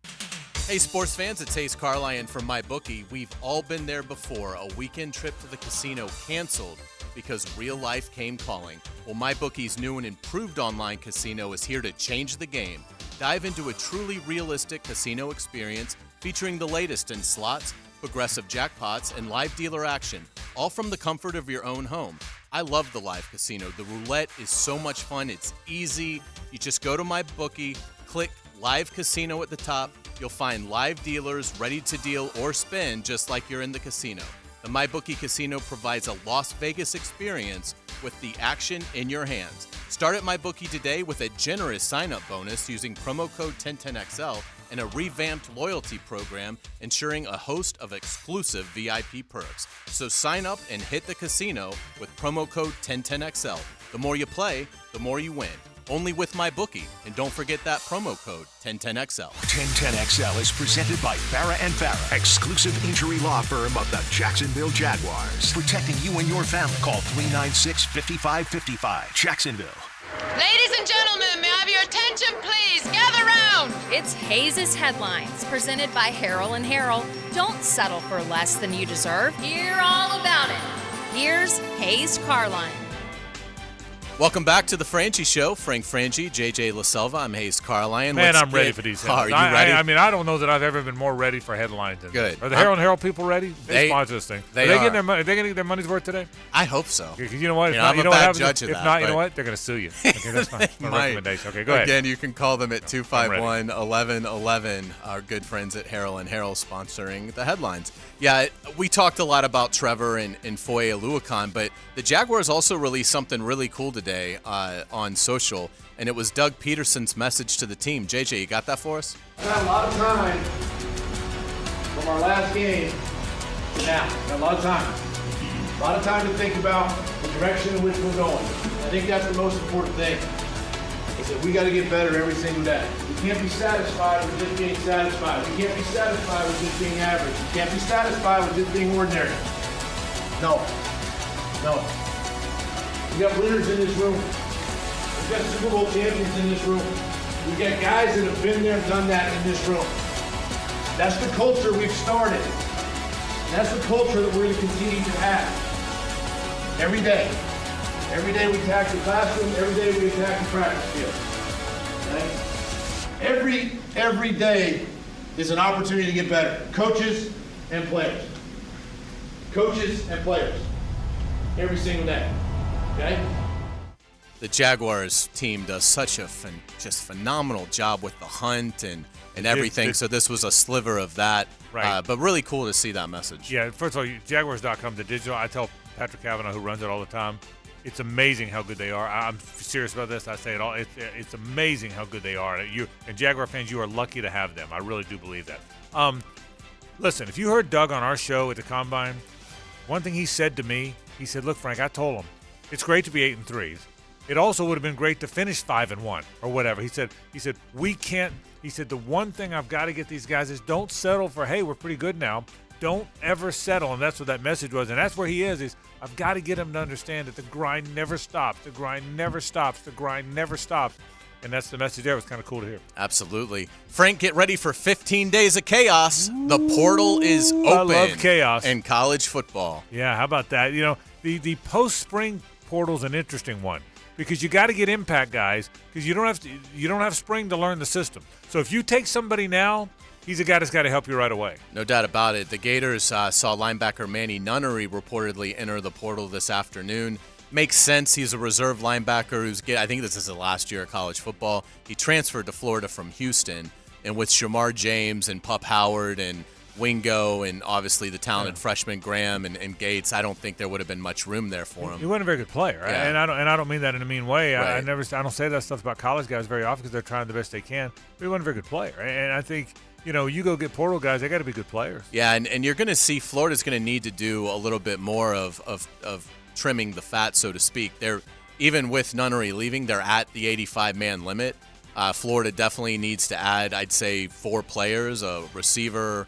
Speaker 4: Hey, sports fans, it's Hays Carlyon from MyBookie. We've all been there before. A weekend trip to the casino canceled because real life came calling. Well, MyBookie's new and improved online casino is here to change the game. Dive into a truly realistic casino experience featuring the latest in slots, progressive jackpots, and live dealer action, all from the comfort of your own home. I love the live casino. The roulette is so much fun. It's easy. You just go to MyBookie, click Live Casino at the top. You'll find live dealers ready to deal or spin just like you're in the casino. The MyBookie Casino provides a Las Vegas experience with the action in your hands. Start at MyBookie today with a generous sign-up bonus using promo code 1010XL and a revamped loyalty program ensuring a host of exclusive VIP perks. So sign up and hit the casino with promo code 1010XL. The more you play, the more you win. Only with MyBookie. And don't forget that promo code 1010XL.
Speaker 5: 1010XL is presented by Farrah & Farrah, exclusive injury law firm of the Jacksonville Jaguars. Protecting you and your family. Call 396-5555. Jacksonville.
Speaker 7: Ladies and gentlemen, may I have your attention, please? Gather round.
Speaker 1: It's Hays' Headlines, presented by Harrell & Harrell. Don't settle for less than you deserve. Hear all about it. Here's Hays Carlyon.
Speaker 4: Welcome back to the Frangie Show. Frank Frangie, JJ LaSelva. I'm Hays Carlyon.
Speaker 3: Man, I'm ready for these headlines.
Speaker 4: Are you ready?
Speaker 3: I mean, I don't know that I've ever been more ready for headlines. Than
Speaker 4: Good.
Speaker 3: Are the Harrell & Harrell people ready? They sponsor this thing.
Speaker 4: They
Speaker 3: are they
Speaker 4: are.
Speaker 3: getting their money? Are they going to get their money's worth today?
Speaker 4: I hope so.
Speaker 3: Because you know what?
Speaker 4: I'm a bad judge of that.
Speaker 3: If not, you know what? They're going to sue you. Okay, that's my recommendation. Okay, go ahead.
Speaker 4: Again, you can call them at 251-1111. Our good friends at Harrell & Harrell sponsoring the headlines. Yeah, we talked a lot about Trevor and Foye Oluokun, but the Jaguars also released something really cool today on social, and it was Doug Peterson's message to the team. JJ, you got that for us?
Speaker 9: Got a lot of time from our last game to now. Got a lot of time. A lot of time to think about the direction in which we're going. I think that's the most important thing, is that we got to get better every single day. We can't be satisfied with just being satisfied. We can't be satisfied with just being average. We can't be satisfied with just being ordinary. No. We got winners in this room. We've got Super Bowl champions in this room. We've got guys that have been there and done that in this room. That's the culture we've started. And that's the culture that we're going to continue to have. Every day. Every day we attack the classroom. Every day we attack the practice field. Okay? Every day is an opportunity to get better. Coaches and players. Coaches and players. Every single day. Okay?
Speaker 4: The Jaguars team does such a just phenomenal job with the hunt and everything. So this was a sliver of that.
Speaker 3: Right.
Speaker 4: But really cool to see that message.
Speaker 3: Yeah, first of all, Jaguars.com, the digital, I tell Patrick Cavanaugh, who runs it all the time, it's amazing how good they are. I'm serious about this. I say it all. It's amazing how good they are. And Jaguar fans, you are lucky to have them. I really do believe that. Listen, if you heard Doug on our show at the Combine, one thing he said to me, he said, look, Frank, I told him, it's great to be 8-3. It also would have been great to finish 5-1 or whatever. He said, we can't. He said, the one thing I've got to get these guys is don't settle for, hey, we're pretty good now. Don't ever settle. And that's what that message was. And that's where he is I've got to get him to understand that the grind never stops. The grind never stops. The grind never stops. And that's the message there. It was kind of cool to hear.
Speaker 4: Absolutely. Frank, get ready for 15 days of chaos. The portal is open.
Speaker 3: I love chaos.
Speaker 4: In college football.
Speaker 3: Yeah, how about that? You know, the post-spring portal's an interesting one. because you got to get impact guys because you don't have spring to learn the system. So if you take somebody now, he's a guy that's got to help you right away.
Speaker 4: No doubt about it. The Gators saw linebacker Manny Nunnery reportedly enter the portal this afternoon. Makes sense. He's a reserve linebacker I think this is the last year of college football. He transferred to Florida from Houston, and with Shamar James and Pup Howard and Wingo and obviously the talented freshman Graham and Gates, I don't think there would have been much room there for him.
Speaker 3: He wasn't a very good player,
Speaker 4: Yeah.
Speaker 3: and I don't mean that in a mean way.
Speaker 4: Right.
Speaker 3: I don't say that stuff about college guys very often because they're trying the best they can. But he wasn't a very good player, and I think you go get portal guys, they got to be good players.
Speaker 4: Yeah, and you're going to see Florida's going to need to do a little bit more of trimming the fat, so to speak. They're even with Nunnery leaving, they're at the 85-man limit. Florida definitely needs to add, I'd say, 4 players: a receiver,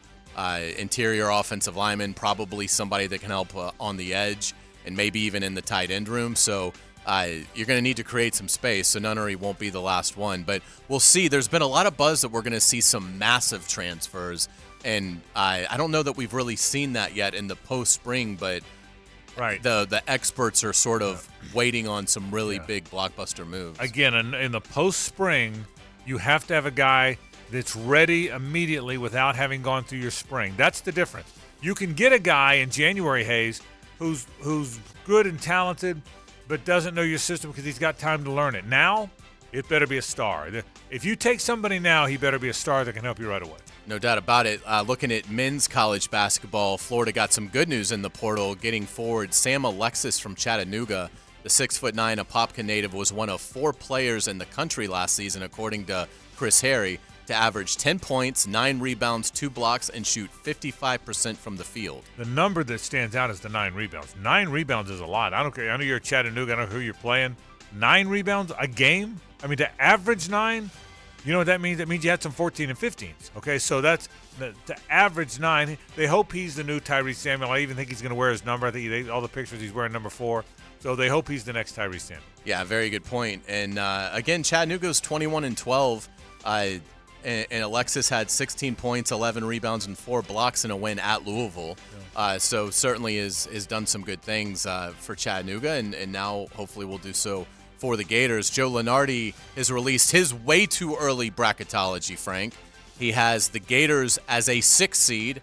Speaker 4: interior offensive lineman, probably somebody that can help on the edge, and maybe even in the tight end room. So you're going to need to create some space. So Nunnery won't be the last one, but we'll see. There's been a lot of buzz that we're going to see some massive transfers, and I don't know that we've really seen that yet in the post-spring, but
Speaker 3: right.
Speaker 4: The experts are sort of waiting on some really big blockbuster moves.
Speaker 3: Again, in the post-spring, you have to have a guy that's ready immediately without having gone through your spring. That's the difference. You can get a guy in January, Hays, who's good and talented, but doesn't know your system because he's got time to learn it. Now, it better be a star. If you take somebody now, he better be a star that can help you right away.
Speaker 4: No doubt about it. Looking at men's college basketball, Florida got some good news in the portal, getting forward Sam Alexis from Chattanooga. The 6'9" Apopka native was one of 4 players in the country last season, according to Chris Harry, to average 10 points, 9 rebounds, 2 blocks, and shoot 55% from the field.
Speaker 3: The number that stands out is the 9 rebounds. 9 rebounds is a lot. I don't care. I know you're at Chattanooga. I don't know who you're playing. 9 rebounds a game? I mean, to average 9, you know what that means? That means you had some 14 and 15s. Okay, so that's to average 9. They hope he's the new Tyrese Samuel. I even think he's going to wear his number. I think all the pictures he's wearing number 4. So they hope he's the next Tyrese Samuel.
Speaker 4: Yeah, very good point. And again, Chattanooga's 21-12. And Alexis had 16 points, 11 rebounds, and 4 blocks in a win at Louisville. So certainly has done some good things for Chattanooga, and now hopefully will do so for the Gators. Joe Lunardi has released his way too early bracketology, Frank. He has the Gators as a 6 seed,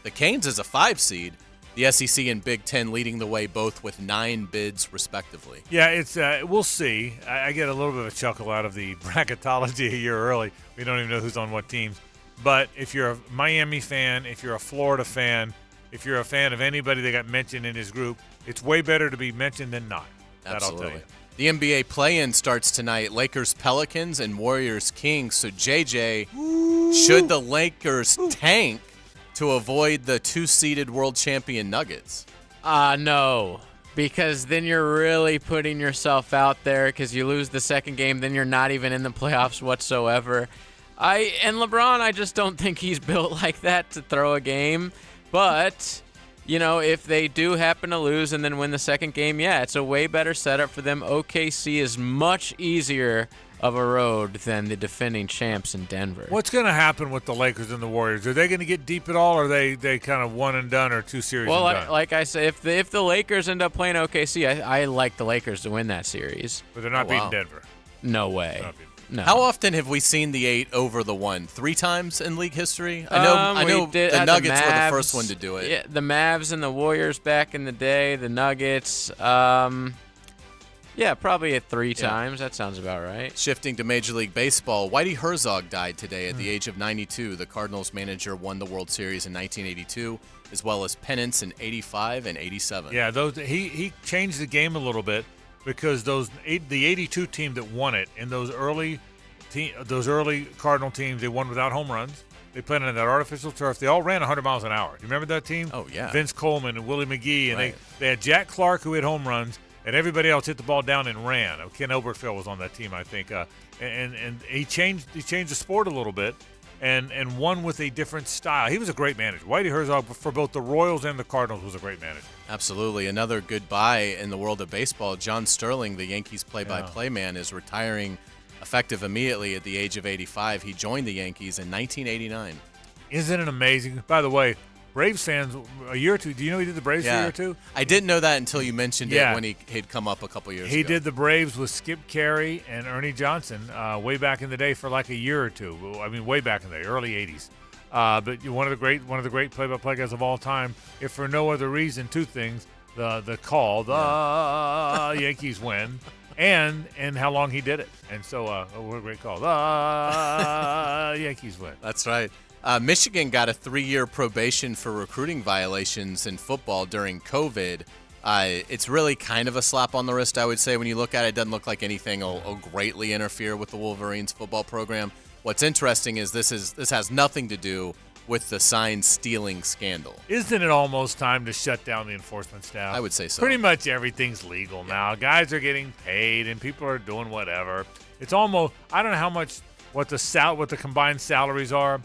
Speaker 4: the Canes as a 5 seed, the SEC and Big Ten leading the way, both with 9 bids respectively.
Speaker 3: Yeah, it's we'll see. I get a little bit of a chuckle out of the bracketology a year early. We don't even know who's on what teams. But if you're a Miami fan, if you're a Florida fan, if you're a fan of anybody that got mentioned in his group, it's way better to be mentioned than not.
Speaker 4: Absolutely.
Speaker 3: That I'll tell you.
Speaker 4: The NBA play-in starts tonight. Lakers, Pelicans, and Warriors, Kings. So, JJ, should the Lakers tank to avoid the 2-seeded world champion Nuggets?
Speaker 21: No, because then you're really putting yourself out there because you lose the second game, then you're not even in the playoffs whatsoever. And LeBron, I just don't think he's built like that to throw a game. But, if they do happen to lose and then win the second game, yeah, it's a way better setup for them. OKC is much easier of a road than the defending champs in Denver.
Speaker 3: What's going to happen with the Lakers and the Warriors? Are they going to get deep at all, or are they kind of one and done, or 2 series and done?
Speaker 21: Like I said, if the Lakers end up playing OKC, I like the Lakers to win that series.
Speaker 3: But they're not beating Denver.
Speaker 21: No way. No.
Speaker 4: How often have we seen the 8 over the 1? 3 times in league history? I know the Nuggets were the first one to do it.
Speaker 21: Yeah, the Mavs and the Warriors back in the day, the Nuggets. Yeah, probably 3 times. That sounds about right.
Speaker 4: Shifting to Major League Baseball, Whitey Herzog died today at the age of 92. The Cardinals manager won the World Series in 1982, as well as pennants in 85 and 87.
Speaker 3: Yeah, he changed the game a little bit because the 82 team that won it and those early Cardinal teams, they won without home runs. They played on that artificial turf. They all ran 100 miles an hour. You remember that team?
Speaker 4: Oh, yeah.
Speaker 3: Vince Coleman and Willie McGee, and
Speaker 4: right.
Speaker 3: they had Jack Clark who hit home runs. And everybody else hit the ball down and ran. Ken Oberfeld was on that team, I think. And he changed the sport a little bit and won with a different style. He was a great manager. Whitey Herzog, for both the Royals and the Cardinals, was a great manager.
Speaker 4: Absolutely. Another goodbye in the world of baseball. John Sterling, the Yankees play-by-play man, is retiring effective immediately at the age of 85. He joined the Yankees in 1989.
Speaker 3: Isn't it amazing? By the way, Braves fans a year or two. Do you know he did the Braves for a year or two?
Speaker 4: I didn't know that until you mentioned it when he'd come up a couple years ago.
Speaker 3: He did the Braves with Skip Carey and Ernie Johnson way back in the day for like a year or two. I mean, way back in the early 80s. But one of the great play-by-play guys of all time. If for no other reason, two things: the call, the Yankees win, and how long he did it. And so, what a great call, the Yankees win.
Speaker 4: That's right. Michigan got a 3-year probation for recruiting violations in football during COVID. It's really kind of a slap on the wrist, I would say. When you look at it, it doesn't look like anything will greatly interfere with the Wolverines football program. What's interesting is this has nothing to do with the sign stealing scandal.
Speaker 3: Isn't it almost time to shut down the enforcement staff?
Speaker 4: I would say so.
Speaker 3: Pretty much everything's legal now. Guys are getting paid and people are doing whatever. It's almost, I don't know what the combined salaries are,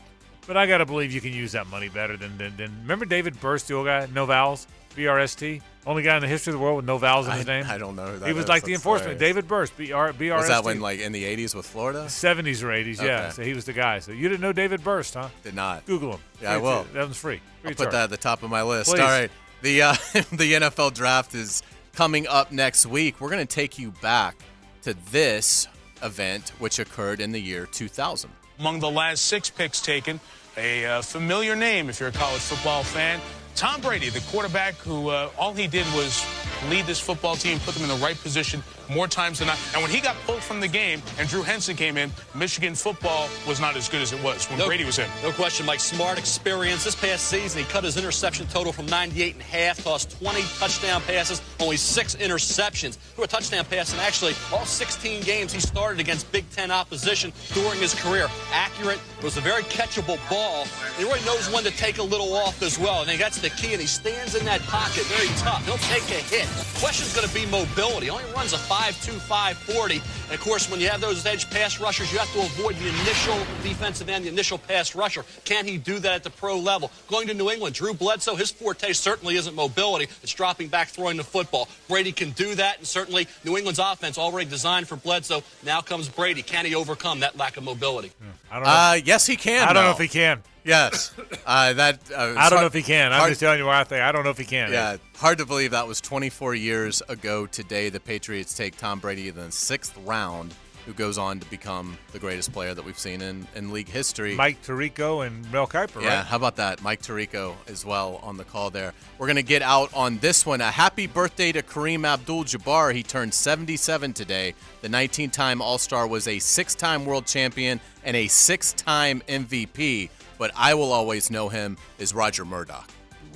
Speaker 3: but I got to believe you can use that money better than remember David Burst, the old guy, no vowels, B-R-S-T? Only guy in the history of the world with no vowels in his name.
Speaker 4: I don't know who that
Speaker 3: He was
Speaker 4: is.
Speaker 3: like the
Speaker 4: That's
Speaker 3: enforcement.
Speaker 4: hilarious.
Speaker 3: David Burst, B-R-S-T.
Speaker 4: Was that when, like, in the 80s with Florida?
Speaker 3: 70s or 80s, yeah.
Speaker 4: Okay.
Speaker 3: So he was the guy. So you didn't know David Burst, huh?
Speaker 4: Did not.
Speaker 3: Google him.
Speaker 4: Yeah, I will.
Speaker 3: That one's free.
Speaker 4: I'll put that at the top of my list.
Speaker 3: Please.
Speaker 4: All right. The NFL draft is coming up next week. We're going to take you back to this event, which occurred in the year 2000.
Speaker 10: Among the last 6 picks taken, a familiar name if you're a college football fan, Tom Brady, the quarterback who all he did was lead this football team, put them in the right position more times than not. And when he got pulled from the game and Drew Henson came in, Michigan football was not as good as it was when Brady was in.
Speaker 11: No question, Mike. Smart experience. This past season, he cut his interception total from 98.5, tossed 20 touchdown passes, only 6 interceptions. Threw a touchdown pass in actually all 16 games he started against Big Ten opposition during his career. Accurate. It was a very catchable ball. He really knows when to take a little off as well. I think that's the key, and he stands in that pocket very tough. He'll take a hit. Question's going to be mobility. He only runs a 5.2, 5.40. And, of course, when you have those edge pass rushers, you have to avoid the initial defensive end, the initial pass rusher. Can he do that at the pro level? Going to New England, Drew Bledsoe, his forte certainly isn't mobility. It's dropping back, throwing the football. Brady can do that, and certainly New England's offense already designed for Bledsoe. Now comes Brady. Can he overcome that lack of mobility?
Speaker 3: I don't know.
Speaker 4: Yes, he can.
Speaker 3: I don't know if he can.
Speaker 4: Yes.
Speaker 3: I don't know if he can. I'm just telling you what I think. I don't know if he can.
Speaker 4: Yeah, hard to believe that was 24 years ago today. The Patriots take Tom Brady in the 6th round, who goes on to become the greatest player that we've seen in league history.
Speaker 3: Mike Tirico and Mel Kiper,
Speaker 4: Yeah,
Speaker 3: right?
Speaker 4: how about that? Mike Tirico as well on the call there. We're going to get out on this one. A happy birthday to Kareem Abdul-Jabbar. He turned 77 today. The 19-time All-Star was a 6-time world champion and a 6-time MVP. But I will always know him as Roger Murdoch.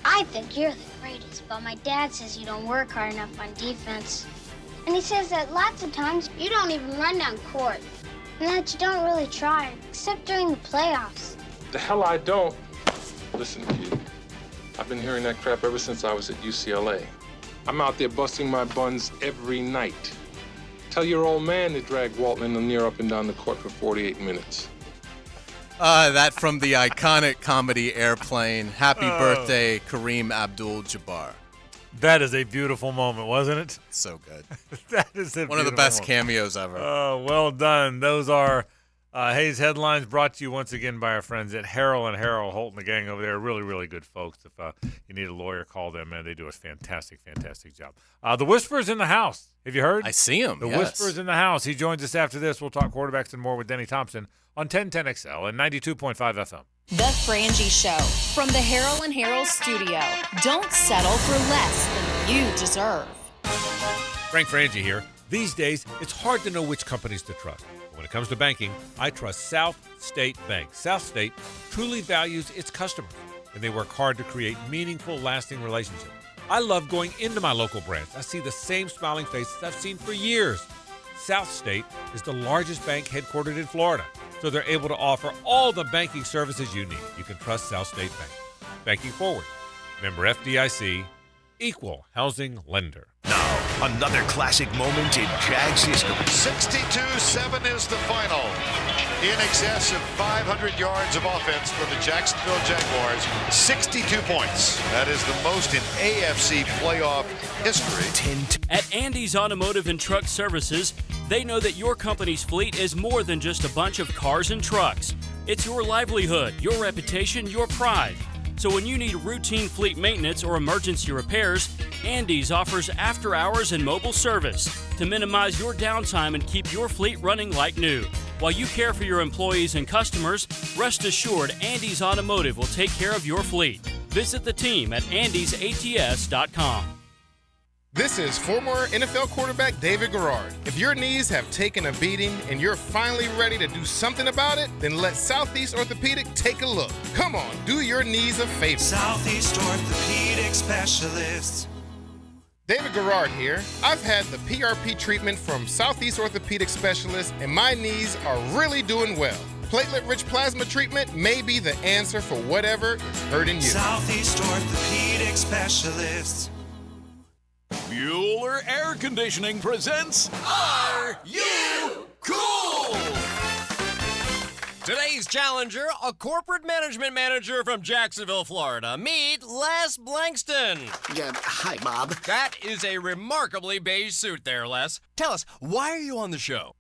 Speaker 12: I think you're the greatest, but my dad says you don't work hard enough on defense. And he says that lots of times you don't even run down court. And that you don't really try, except during the playoffs.
Speaker 15: The hell I don't. Listen, kid, I've been hearing that crap ever since I was at UCLA. I'm out there busting my buns every night. Tell your old man to drag Walton and Lanier up and down the court for 48 minutes.
Speaker 4: That from the iconic comedy Airplane. Happy birthday, Kareem Abdul-Jabbar.
Speaker 3: That is a beautiful moment, wasn't it?
Speaker 4: So good.
Speaker 3: That is
Speaker 4: one of the best cameos ever.
Speaker 3: Oh, well done. Those are Hays Headlines, brought to you once again by our friends at Harrell and Harrell, Holt and the gang over there. Really, really good folks. If you need a lawyer, call them, man. They do a fantastic, fantastic job. The Whisperer's in the house. Have you heard?
Speaker 4: I see him,
Speaker 3: The
Speaker 4: yes.
Speaker 3: Whisperer's in the house. He joins us after this. We'll talk quarterbacks and more with Denny Thompson on 1010XL and 92.5 FM.
Speaker 1: The Frangie Show from the Harold and Harold studio. Don't settle for less than you deserve.
Speaker 3: Frank Frangie here. These days, it's hard to know which companies to trust. But when it comes to banking, I trust South State Bank. South State truly values its customers, and they work hard to create meaningful, lasting relationships. I love going into my local branch. I see the same smiling faces I've seen for years. South State is the largest bank headquartered in Florida, so they're able to offer all the banking services you need. You can trust South State Bank. Banking forward. Member FDIC, equal housing lender.
Speaker 5: Now, another classic moment in Jags history.
Speaker 16: 62-7 is the final. In excess of 500 yards of offense for the Jacksonville Jaguars. 62 points. That is the most in AFC playoff history.
Speaker 17: At Andy's Automotive and Truck Services, they know that your company's fleet is more than just a bunch of cars and trucks. It's your livelihood, your reputation, your pride. So when you need routine fleet maintenance or emergency repairs, Andy's offers after-hours and mobile service to minimize your downtime and keep your fleet running like new. While you care for your employees and customers, rest assured Andy's Automotive will take care of your fleet. Visit the team at andysats.com.
Speaker 6: This is former NFL quarterback David Garrard. If your knees have taken a beating and you're finally ready to do something about it, then let Southeast Orthopedic take a look. Come on, do your knees a favor.
Speaker 8: Southeast Orthopedic Specialists.
Speaker 6: David Garrard here. I've had the PRP treatment from Southeast Orthopedic Specialists, and my knees are really doing well. Platelet-rich plasma treatment may be the answer for whatever is hurting you.
Speaker 8: Southeast Orthopedic Specialists.
Speaker 18: Bueller Air Conditioning presents Are You Cool?
Speaker 19: Today's challenger, a corporate management manager from Jacksonville, Florida. Meet Les Blankston.
Speaker 20: Hi, Bob.
Speaker 19: That is a remarkably beige suit there, Les. Tell us, why are you on the show?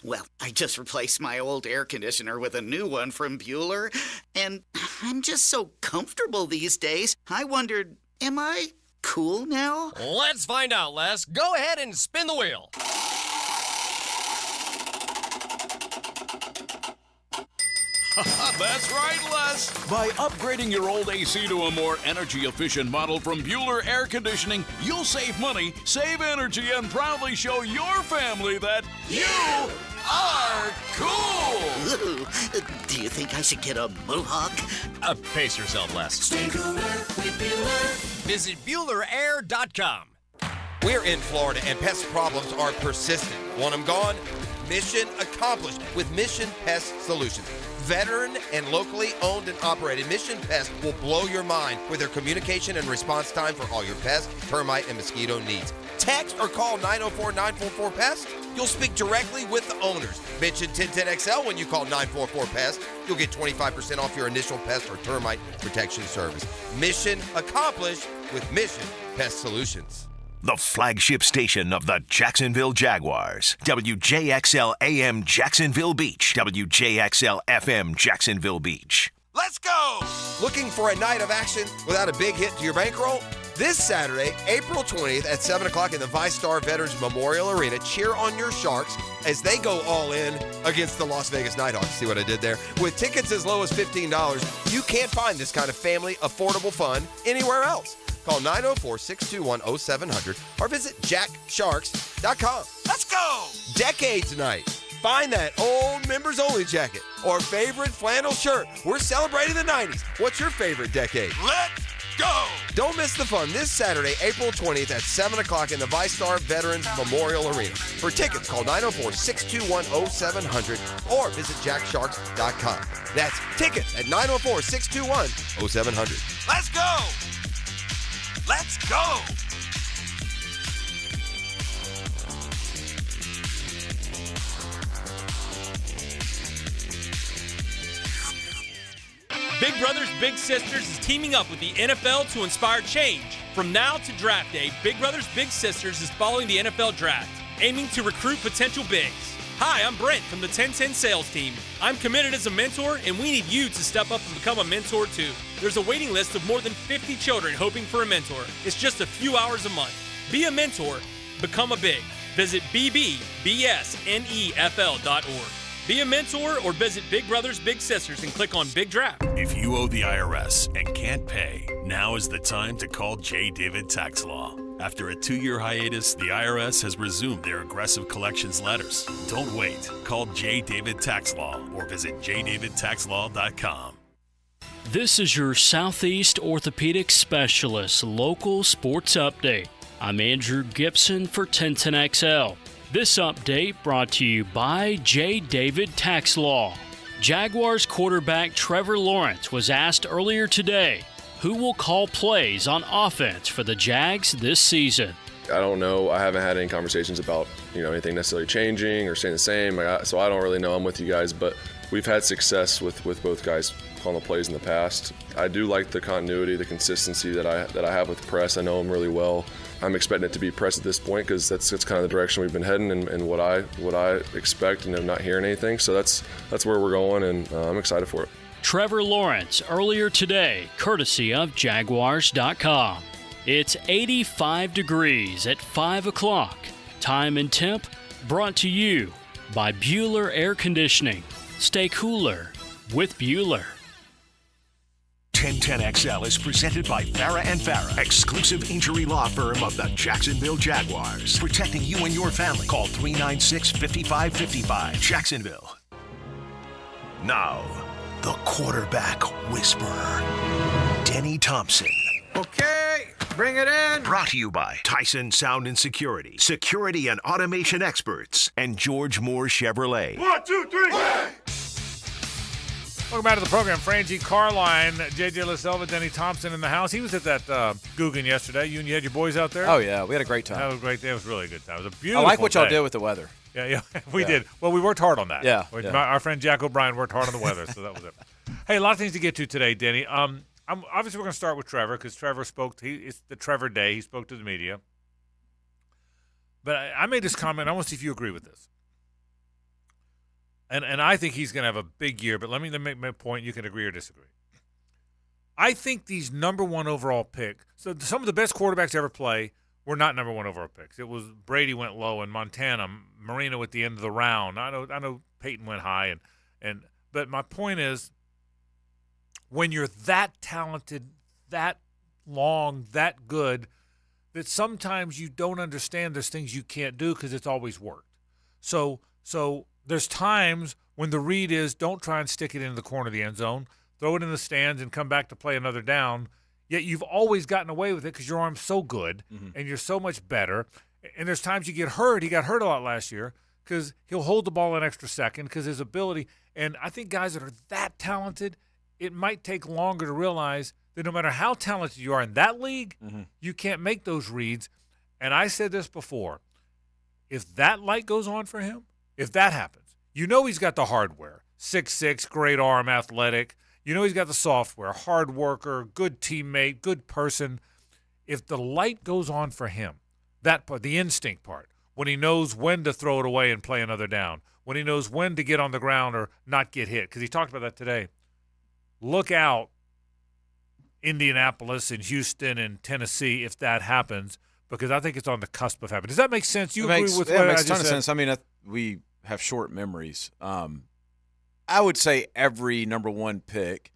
Speaker 20: Well, I just replaced my old air conditioner with a new one from Bueller, and I'm just so comfortable these days. I wondered, am I cool now?
Speaker 19: Let's find out, Les. Go ahead and spin the wheel.
Speaker 18: That's right, Les. By upgrading your old AC to a more energy-efficient model from Bueller Air Conditioning, you'll save money, save energy, and proudly show your family that you are cool.
Speaker 20: Ooh, do you think I should get a mohawk?
Speaker 19: Pace yourself, Les.
Speaker 8: Stay cooler with Bueller.
Speaker 19: Visit BuellerAir.com.
Speaker 28: We're in Florida, and pest problems are persistent. Want them gone? Mission accomplished with Mission Pest Solutions. Veteran and locally owned and operated, Mission Pest will blow your mind with their communication and response time for all your pest, termite, and mosquito needs. Text or call 904-944-PEST. You'll speak directly with the owners. Mention 1010XL when you call 944-PEST. You'll get 25% off your initial pest or termite protection service. Mission accomplished with Mission Pest Solutions.
Speaker 5: The flagship station of the Jacksonville Jaguars. WJXL AM Jacksonville Beach. WJXL FM Jacksonville Beach.
Speaker 28: Let's go! Looking for a night of action without a big hit to your bankroll? This Saturday, April 20th at 7 o'clock in the VyStar Veterans Memorial Arena, cheer on your Sharks as they go all in against the Las Vegas Nighthawks. See what I did there? With tickets as low as $15, you can't find this kind of family, affordable fun anywhere else. Call 904-621-0700 or visit jacksharks.com. Let's go! Decades Night. Find that old members-only jacket or favorite flannel shirt. We're celebrating the 90s. What's your favorite decade? Let's go! Don't miss the fun this Saturday, April 20th at 7 o'clock in the VyStar Veterans Memorial Arena. For tickets, call 904-621-0700 or visit jacksharks.com. That's tickets at 904-621-0700. Let's go! Let's go!
Speaker 23: Big Brothers Big Sisters is teaming up with the NFL to inspire change. From now to draft day, Big Brothers Big Sisters is following the NFL draft, aiming to recruit potential bigs. Hi, I'm Brent from the 1010 sales team. I'm committed as a mentor, and we need you to step up and become a mentor too. There's a waiting list of more than 50 children hoping for a mentor. It's just a few hours a month. Be a mentor, become a big. Visit bbsnefl.org. Be a mentor or visit Big Brothers Big Sisters and click on Big Draft.
Speaker 24: If you owe the IRS and can't pay, now is the time to call J. David Tax Law. After a 2-year hiatus, the IRS has resumed their aggressive collections letters. Don't wait. Call J. David Tax Law or visit jdavidtaxlaw.com.
Speaker 17: This is your Southeast Orthopedic Specialist local sports update. I'm Andrew Gibson for 1010XL. This update brought to you by J. David Tax Law. Jaguars quarterback Trevor Lawrence was asked earlier today who will call plays on offense for the Jags this season.
Speaker 25: I don't know. I haven't had any conversations about anything necessarily changing or staying the same. So I don't really know. I'm with you guys, but we've had success with both guys calling the plays in the past. I do like the continuity, the consistency that I have with Press. I know him really well. I'm expecting it to be Press at this point because that's kind of the direction we've been heading and what I expect, and I'm not hearing anything. So that's where we're going, and I'm excited for it.
Speaker 17: Trevor Lawrence earlier today, courtesy of Jaguars.com. It's 85 degrees at 5 o'clock. Time and temp brought to you by Bueller Air Conditioning. Stay cooler with Bueller.
Speaker 5: 1010XL is presented by Farah & Farah, exclusive injury law firm of the Jacksonville Jaguars. Protecting you and your family. Call 396-5555. Jacksonville. Now, the quarterback whisperer, Denny Thompson.
Speaker 2: Okay, bring it in.
Speaker 5: Brought to you by Tyson Sound and Security, security and automation experts, and George Moore Chevrolet.
Speaker 3: 1, 2, 3. Welcome back to the program. Frangie Carlyon, J.J. LaSelva, Denny Thompson in the house. He was at that Guggen yesterday. You had your boys out there?
Speaker 2: Oh, yeah. We had a great time.
Speaker 3: That was a great day. It was a really good time. It was a beautiful
Speaker 2: I like what y'all
Speaker 3: day.
Speaker 2: did with the weather.
Speaker 3: Yeah, we did. Well, we worked hard on that.
Speaker 2: Yeah.
Speaker 3: Our friend Jack O'Brien worked hard on the weather, so that was it. Hey, a lot of things to get to today, Denny. Obviously, we're going to start with Trevor because Trevor spoke. It's the Trevor Day. He spoke to the media. But I made this comment. I want to see if you agree with this. And I think he's going to have a big year, but let me make my point. You can agree or disagree. I think these number one overall picks, so some of the best quarterbacks to ever play were not number one overall picks. It was Brady went low and Montana, Marino at the end of the round. I know Peyton went high, but my point is when you're that talented, that long, that good, that sometimes you don't understand there's things you can't do because it's always worked. So there's times when the read is don't try and stick it into the corner of the end zone, throw it in the stands and come back to play another down, yet you've always gotten away with it because your arm's so good and you're so much better. And there's times you get hurt. He got hurt a lot last year because he'll hold the ball an extra second because his ability. And I think guys that are that talented, it might take longer to realize that no matter how talented you are in that league, you can't make those reads. And I said this before. If that light goes on for him, if that happens, you know he's got the hardware. 6'6", great arm, athletic. You know he's got the software, hard worker, good teammate, good person. If the light goes on for him, that part, the instinct part, when he knows when to throw it away and play another down, when he knows when to get on the ground or not get hit, because he talked about that today. Look out, Indianapolis and Houston and Tennessee, if that happens, because I think it's on the cusp of happening. Does that make sense? You agree with what I just said?
Speaker 2: It makes a ton of sense. I mean, we have short memories. I would say every number one pick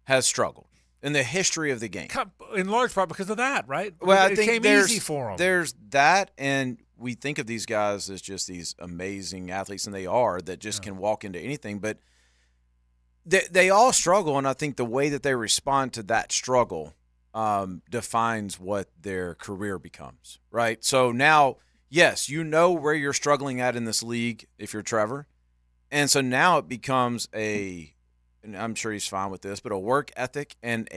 Speaker 2: has struggled in the history of the game.
Speaker 3: In large part because of that, right?
Speaker 2: Well, I
Speaker 3: it
Speaker 2: think
Speaker 3: came easy for them.
Speaker 2: There's that, and we think of these guys as just these amazing athletes, and they are, that just can walk into anything. But they all struggle, and I think the way that they respond to that struggle defines what their career becomes, right? So now, yes, you know where you're struggling at in this league if you're Trevor. And so now it becomes and I'm sure he's fine with this, but a work ethic and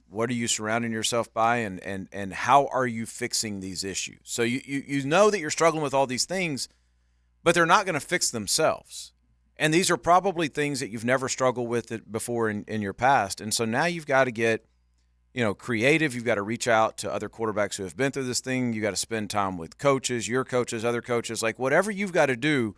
Speaker 2: what are you surrounding yourself by and how are you fixing these issues? So you know that you're struggling with all these things, but they're not going to fix themselves. And these are probably things that you've never struggled with it before in your past. And so now you've got to get, creative. You've got to reach out to other quarterbacks who have been through this thing. You got to spend time with coaches, your coaches, other coaches, like whatever you've got to do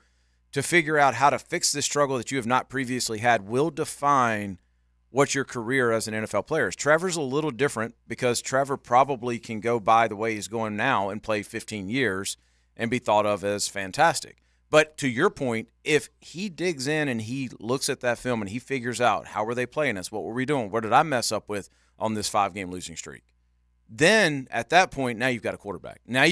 Speaker 2: to figure out how to fix this struggle that you have not previously had will define what your career as an NFL player is. Trevor's a little different because Trevor probably can go by the way he's going now and play 15 years and be thought of as fantastic. But to your point, if he digs in and he looks at that film and he figures out how were they playing us, what were we doing, what did I mess up with on this 5-game losing streak, then at that point, now you've got a quarterback. Now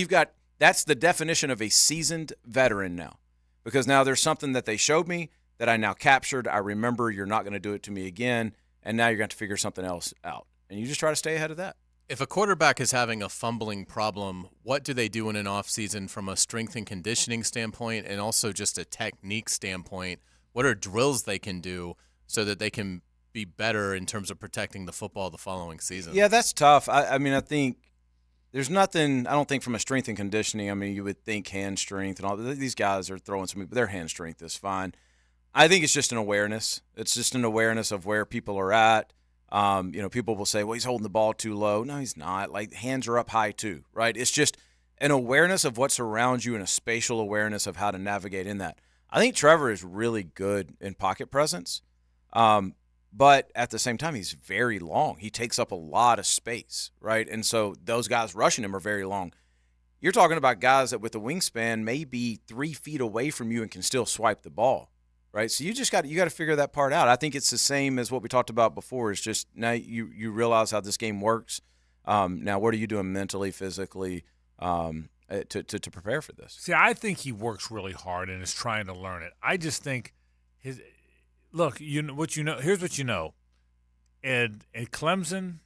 Speaker 2: that's the definition of a seasoned veteran now. Because now there's something that they showed me that I now captured. I remember you're not going to do it to me again, and now you're going to figure something else out. And you just try to stay ahead of that.
Speaker 4: If a quarterback is having a fumbling problem, what do they do in an offseason from a strength and conditioning standpoint and also just a technique standpoint? What are drills they can do so that they can be better in terms of protecting the football the following season?
Speaker 2: Yeah, that's tough. I mean, I think there's nothing, I don't think from a strength and conditioning, I mean, you would think hand strength and all. These guys are throwing something, but their hand strength is fine. I think it's just an awareness. It's just an awareness of where people are at. People will say, well, he's holding the ball too low. No, he's not. Like, hands are up high too, right? It's just an awareness of what's around you and a spatial awareness of how to navigate in that. I think Trevor is really good in pocket presence. But at the same time, he's very long. He takes up a lot of space, right? And so those guys rushing him are very long. You're talking about guys that with the wingspan may be 3 feet away from you and can still swipe the ball, right? So you got to figure that part out. I think it's the same as what we talked about before. It's just now you realize how this game works. Now, what are you doing mentally, physically to prepare for this?
Speaker 3: See, I think he works really hard and is trying to learn it. I just think here's what you know. And at Clemson,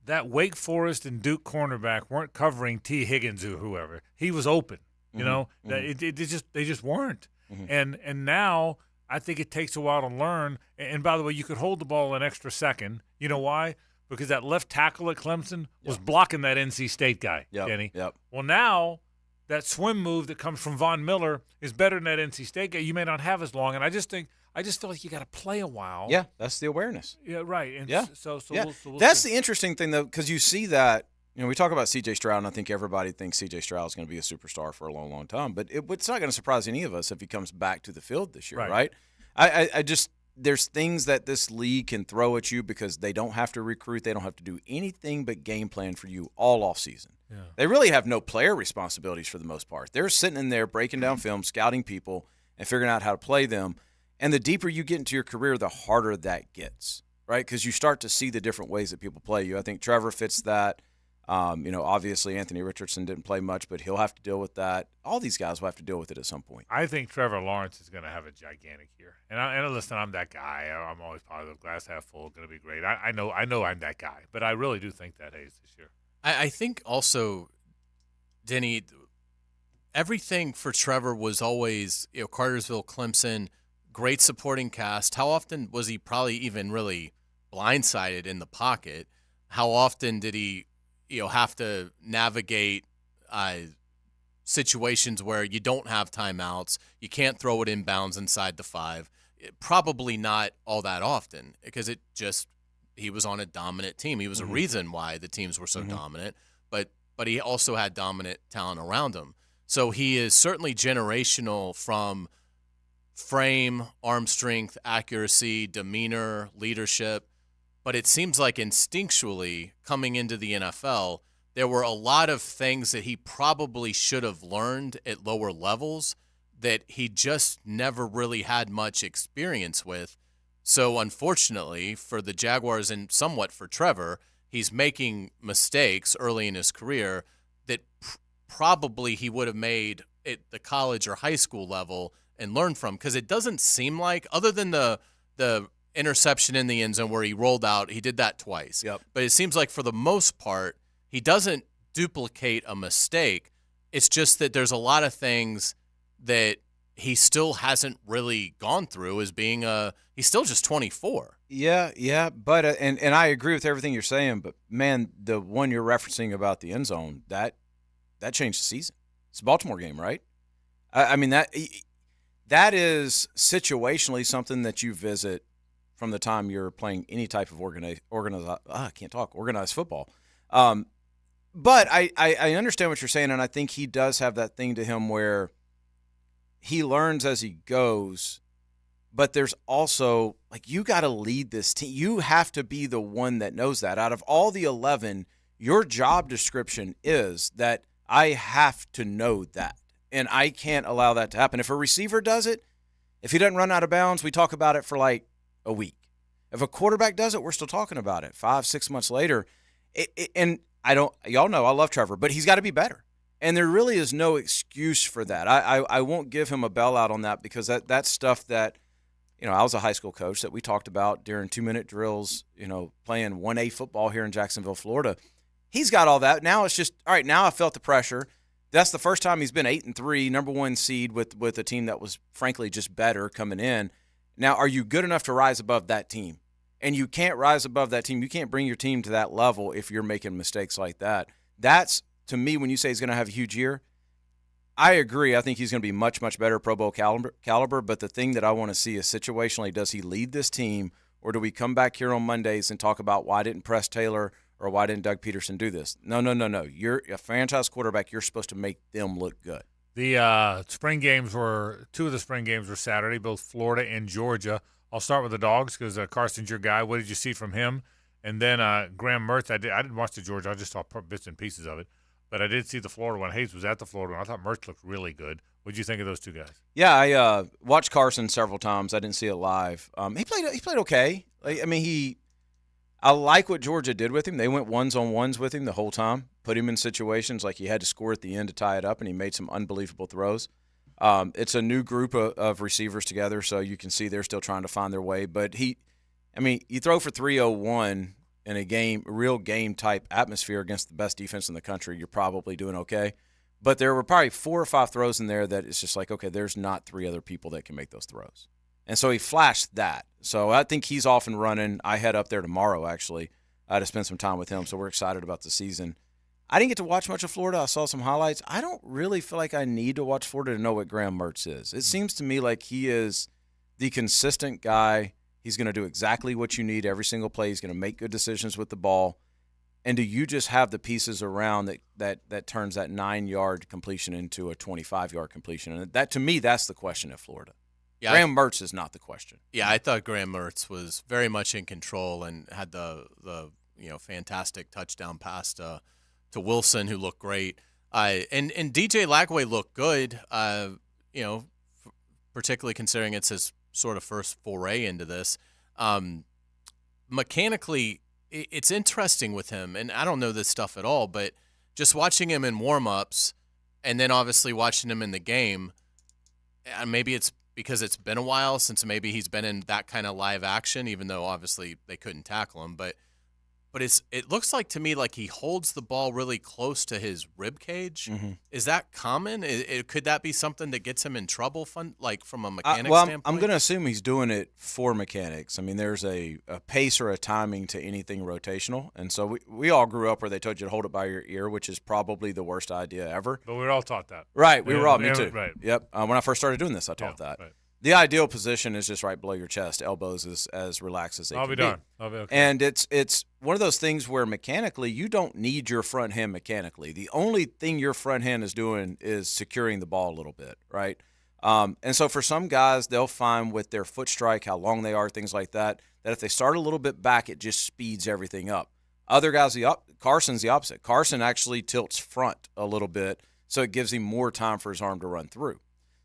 Speaker 3: that Wake Forest and Duke cornerback weren't covering T. Higgins or whoever. He was open. You know, they just weren't. And now I think it takes a while to learn. And by the way, you could hold the ball an extra second. You know why? Because that left tackle at Clemson was blocking that NC State guy, Kenny. Well, now that swim move that comes from Von Miller is better than that NC State guy. You may not have as long. And I just feel like you got to play a while.
Speaker 2: Yeah, that's the awareness.
Speaker 3: Yeah, right. And so we'll
Speaker 2: that's
Speaker 3: see.
Speaker 2: the interesting thing, though, because you see that. You know, we talk about C.J. Stroud, and I think everybody thinks C.J. Stroud is going to be a superstar for a long, long time. But it's not going to surprise any of us if he comes back to the field this year, right? I just there's things that this league can throw at you because they don't have to recruit. They don't have to do anything but game plan for you all off season. Yeah. They really have no player responsibilities for the most part. They're sitting in there breaking down film, scouting people, and figuring out how to play them. And the deeper you get into your career, the harder that gets, right? Because you start to see the different ways that people play you. I think Trevor fits that. Obviously Anthony Richardson didn't play much, but he'll have to deal with that. All these guys will have to deal with it at some point.
Speaker 3: I think Trevor Lawrence is going to have a gigantic year. And listen, I'm that guy. I'm always positive, glass half full, going to be great. I know I'm that guy, but I really do think that Hays this year.
Speaker 4: I think also, Denny, everything for Trevor was always, Cartersville, Clemson, great supporting cast. How often was he probably even really blindsided in the pocket? How often did he have to navigate situations where you don't have timeouts, you can't throw it inbounds inside the 5? Probably not all that often because he was on a dominant team. He was a reason why the teams were so dominant, but he also had dominant talent around him. So he is certainly generational from frame, arm strength, accuracy, demeanor, leadership. But it seems like instinctually coming into the NFL, there were a lot of things that he probably should have learned at lower levels that he just never really had much experience with. So unfortunately for the Jaguars and somewhat for Trevor, he's making mistakes early in his career that probably he would have made at the college or high school level and learned from. Because it doesn't seem like, other than the interception in the end zone where he rolled out, he did that twice. But it seems like for the most part, he doesn't duplicate a mistake. It's just that there's a lot of things that he still hasn't really gone through as being he's still just 24.
Speaker 2: Yeah, but and I agree with everything you're saying, but man, the one you're referencing about the end zone, that changed the season. It's a Baltimore game, right? I mean, that is situationally something that you visit from the time you're playing any type of organized football. But I understand what you're saying, and I think he does have that thing to him where he learns as he goes, but there's also, you got to lead this team. You have to be the one that knows that. Out of all the 11, your job description is that I have to know that, and I can't allow that to happen. If a receiver does it, if he doesn't run out of bounds, we talk about it for a week. If a quarterback does it, we're still talking about it 5-6 months later. And y'all know I love Trevor, but he's got to be better. And there really is no excuse for that. I won't give him a bailout on that because that's stuff that, I was a high school coach that we talked about during 2-minute drills, playing 1A football here in Jacksonville, Florida. He's got all that. Now it's just, all right, now I felt the pressure. That's the first time he's been 8-3, number 1 seed with a team that was frankly just better coming in. Now, are you good enough to rise above that team? And you can't rise above that team. You can't bring your team to that level if you're making mistakes like that. That's, to me, when you say he's going to have a huge year, I agree. I think he's going to be much, much better Pro Bowl caliber. But the thing that I want to see is situationally, does he lead this team, or do we come back here on Mondays and talk about why didn't Press Taylor or why didn't Doug Peterson do this? No. You're a franchise quarterback. You're supposed to make them look good.
Speaker 3: The two of the spring games were Saturday, both Florida and Georgia. I'll start with the Dogs because Carson's your guy. What did you see from him? And then Graham Mertz. I didn't watch the Georgia. I just saw bits and pieces of it. But I did see the Florida one. Hays was at the Florida one. I thought Mertz looked really good. What did you think of those two guys?
Speaker 2: Yeah, I watched Carson several times. I didn't see it live. He played okay. I like what Georgia did with him. They went ones-on-ones with him the whole time, put him in situations like he had to score at the end to tie it up, and he made some unbelievable throws. It's a new group of receivers together, so you can see they're still trying to find their way. But you throw for 301 in a real game-type atmosphere against the best defense in the country, you're probably doing okay. But there were probably 4 or 5 throws in there that it's just like, okay, there's not 3 other people that can make those throws. And so he flashed that. So I think he's off and running. I head up there tomorrow, actually, to spend some time with him. So we're excited about the season. I didn't get to watch much of Florida. I saw some highlights. I don't really feel like I need to watch Florida to know what Graham Mertz is. It seems to me like he is the consistent guy. He's going to do exactly what you need every single play. He's going to make good decisions with the ball. And do you just have the pieces around that turns that 9-yard completion into a 25-yard completion? And that, to me, that's the question at Florida. Yeah, Graham Mertz is not the question.
Speaker 4: Yeah, I thought Graham Mertz was very much in control and had the fantastic touchdown pass to Wilson, who looked great. And DJ Lagway looked good. Particularly considering it's his sort of first foray into this. Mechanically, it's interesting with him, and I don't know this stuff at all, but just watching him in warm-ups and then obviously watching him in the game, maybe it's because it's been a while since maybe he's been in that kind of live action, even though obviously they couldn't tackle him. But it looks like to me like he holds the ball really close to his rib cage. Mm-hmm. Is that common? Could that be something that gets him in trouble, from a mechanics standpoint?
Speaker 2: I'm going to assume he's doing it for mechanics. I mean, there's a pace or a timing to anything rotational. And so we all grew up where they told you to hold it by your ear, which is probably the worst idea ever.
Speaker 3: But we were all taught that.
Speaker 2: Right. We were all, me too.
Speaker 3: Right.
Speaker 2: Yep. When I first started doing this, I taught that. Right. The ideal position is just right below your chest, elbows as relaxed as they can be.
Speaker 3: I'll be okay.
Speaker 2: And it's one of those things where mechanically you don't need your front hand mechanically. The only thing your front hand is doing is securing the ball a little bit, right? And so for some guys, they'll find with their foot strike, how long they are, things like that if they start a little bit back, it just speeds everything up. Other guys, Carson's the opposite. Carson actually tilts front a little bit, so it gives him more time for his arm to run through.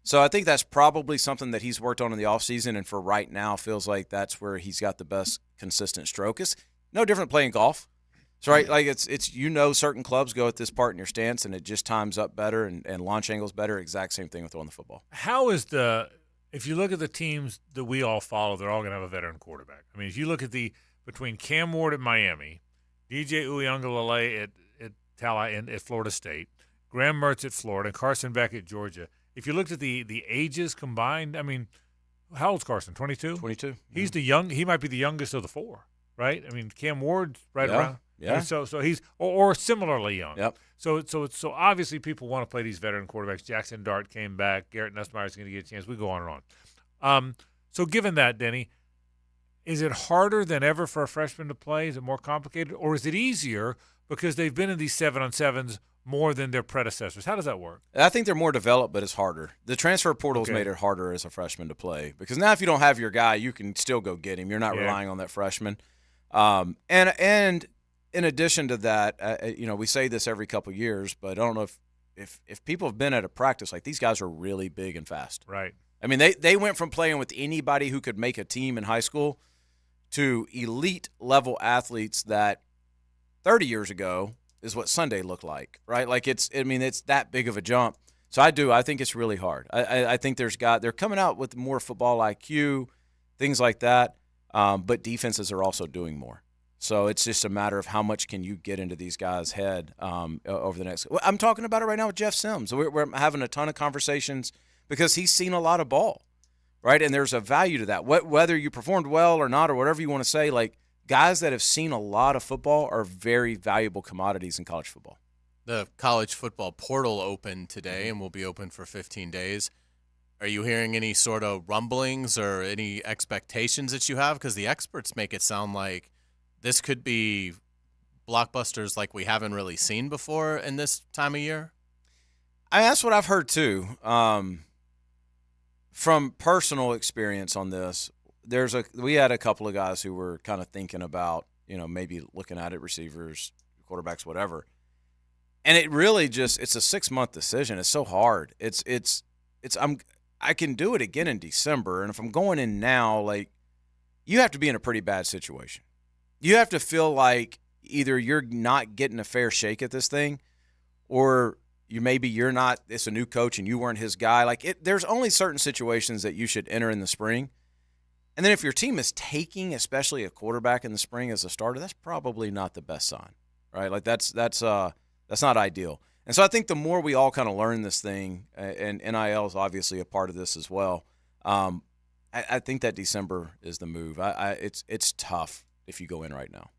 Speaker 2: So I think that's probably something that he's worked on in the offseason, and for right now feels like that's where he's got the best consistent stroke. It's no different playing golf. So right, like it's certain clubs go at this part in your stance, and it just times up better and launch angles better. Exact same thing with throwing the football.
Speaker 3: How is if you look at the teams that we all follow, they're all going to have a veteran quarterback. I mean, if you look at between Cam Ward at Miami, DJ Uiagalelei at Florida State, Graham Mertz at Florida, and Carson Beck at Georgia. If you looked at the ages combined, I mean, how old's Carson? 22?
Speaker 2: 22.
Speaker 3: He's he might be the youngest of the 4, right? I mean, Cam Ward's right around.
Speaker 2: Yeah.
Speaker 3: So he's or similarly young.
Speaker 2: Yep.
Speaker 3: So obviously people want to play these veteran quarterbacks. Jackson Dart came back. Garrett Nussmeier's going to get a chance. We go on and on. So given that, Denny, is it harder than ever for a freshman to play? Is it more complicated, or is it easier because they've been in these 7-on-7s more than their predecessors? How does that work?
Speaker 2: I think they're more developed, but it's harder. The transfer portal's made it harder as a freshman to play because now if you don't have your guy, you can still go get him. You're not relying on that freshman. And in addition to that, we say this every couple of years, but I don't know if people have been at a practice, like these guys are really big and fast.
Speaker 3: Right.
Speaker 2: I mean, they went from playing with anybody who could make a team in high school to elite level athletes that 30 years ago is what Sunday looked like, right? Like it's that big of a jump. So I think it's really hard. I think they're coming out with more football IQ, things like that, but defenses are also doing more. So it's just a matter of how much can you get into these guys' head over the next. I'm talking about it right now with Jeff Sims. We're having a ton of conversations because he's seen a lot of ball, right? And there's a value to that. Whether you performed well or not or whatever you want to say, like guys that have seen a lot of football are very valuable commodities in college football.
Speaker 4: The college football portal opened today and will be open for 15 days. Are you hearing any sort of rumblings or any expectations that you have? Because the experts make it sound like this could be blockbusters like we haven't really seen before in this time of year.
Speaker 2: That's what I've heard too. From personal experience on this, we had a couple of guys who were kind of thinking about, maybe looking at it, receivers, quarterbacks, whatever. And it really it's a 6-month decision. It's so hard. I can do it again in December. And if I'm going in now, like, you have to be in a pretty bad situation. You have to feel like either you're not getting a fair shake at this thing, or you're not, it's a new coach and you weren't his guy. Like, there's only certain situations that you should enter in the spring. And then if your team is taking, especially a quarterback in the spring as a starter, that's probably not the best sign, right? Like, that's not ideal. And so I think the more we all kind of learn this thing, and NIL is obviously a part of this as well, I think that December is the move. It's tough if you go in right now.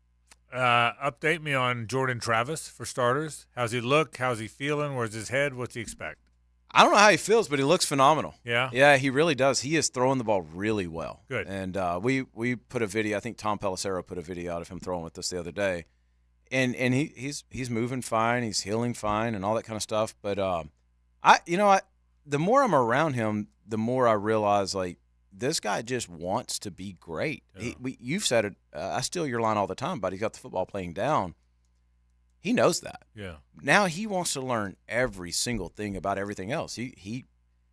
Speaker 3: Update me on Jordan Travis, for starters. How's he look? How's he feeling? Where's his head? What's he expect?
Speaker 2: I don't know how he feels, but he looks phenomenal.
Speaker 3: Yeah?
Speaker 2: Yeah, he really does. He is throwing the ball really well.
Speaker 3: Good.
Speaker 2: And we put a video, I think Tom Pelissero put a video out of him throwing with us the other day. And he's moving fine, he's healing fine, and all that kind of stuff. But the more I'm around him, the more I realize, like, this guy just wants to be great. Yeah. You've said it. I steal your line all the time, but he's got the football playing down. He knows that.
Speaker 3: Yeah.
Speaker 2: Now he wants to learn every single thing about everything else. He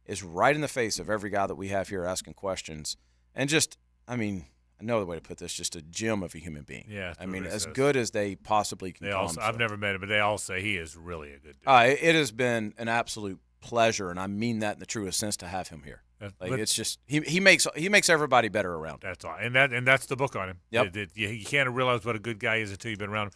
Speaker 2: is right in the face of every guy that we have here asking questions, and just, another way to put this, just a gem of a human being.
Speaker 3: Yeah,
Speaker 2: as good as they possibly can come.
Speaker 3: I've never met him, but they all say he is really a good dude.
Speaker 2: It has been an absolute pleasure, and I mean that in the truest sense, to have him here. It's just he makes everybody better around him.
Speaker 3: That's all, and that's the book on him.
Speaker 2: Yep.
Speaker 3: You can't realize what a good guy is until you've been around him.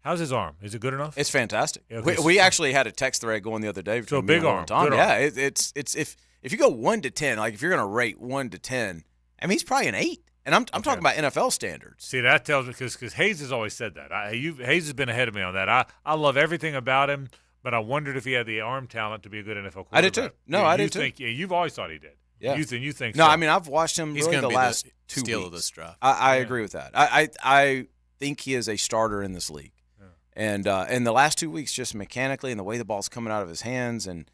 Speaker 3: How's his arm? Is it good enough?
Speaker 2: It's fantastic.
Speaker 3: Yeah,
Speaker 2: we actually had a text thread going the other day.
Speaker 3: So big arm.
Speaker 2: Tom. Yeah, it's if you go 1 to 10, like if you're going to rate 1 to 10, he's probably an 8. And I'm talking about NFL standards.
Speaker 3: See, that tells me, because Hays has always said that. Hays has been ahead of me on that. I love everything about him, but I wondered if he had the arm talent to be a good NFL quarterback.
Speaker 2: I did too. No, I did too.
Speaker 3: You've always thought he did.
Speaker 2: Yeah.
Speaker 3: You think
Speaker 2: no,
Speaker 3: so.
Speaker 2: I've watched him
Speaker 4: He's
Speaker 2: really
Speaker 4: the
Speaker 2: last
Speaker 4: the
Speaker 2: 2
Speaker 4: steal
Speaker 2: weeks.
Speaker 4: Of this draft.
Speaker 2: I agree with that. I think he is a starter in this league. Yeah. And in the last 2 weeks, just mechanically and the way the ball's coming out of his hands, and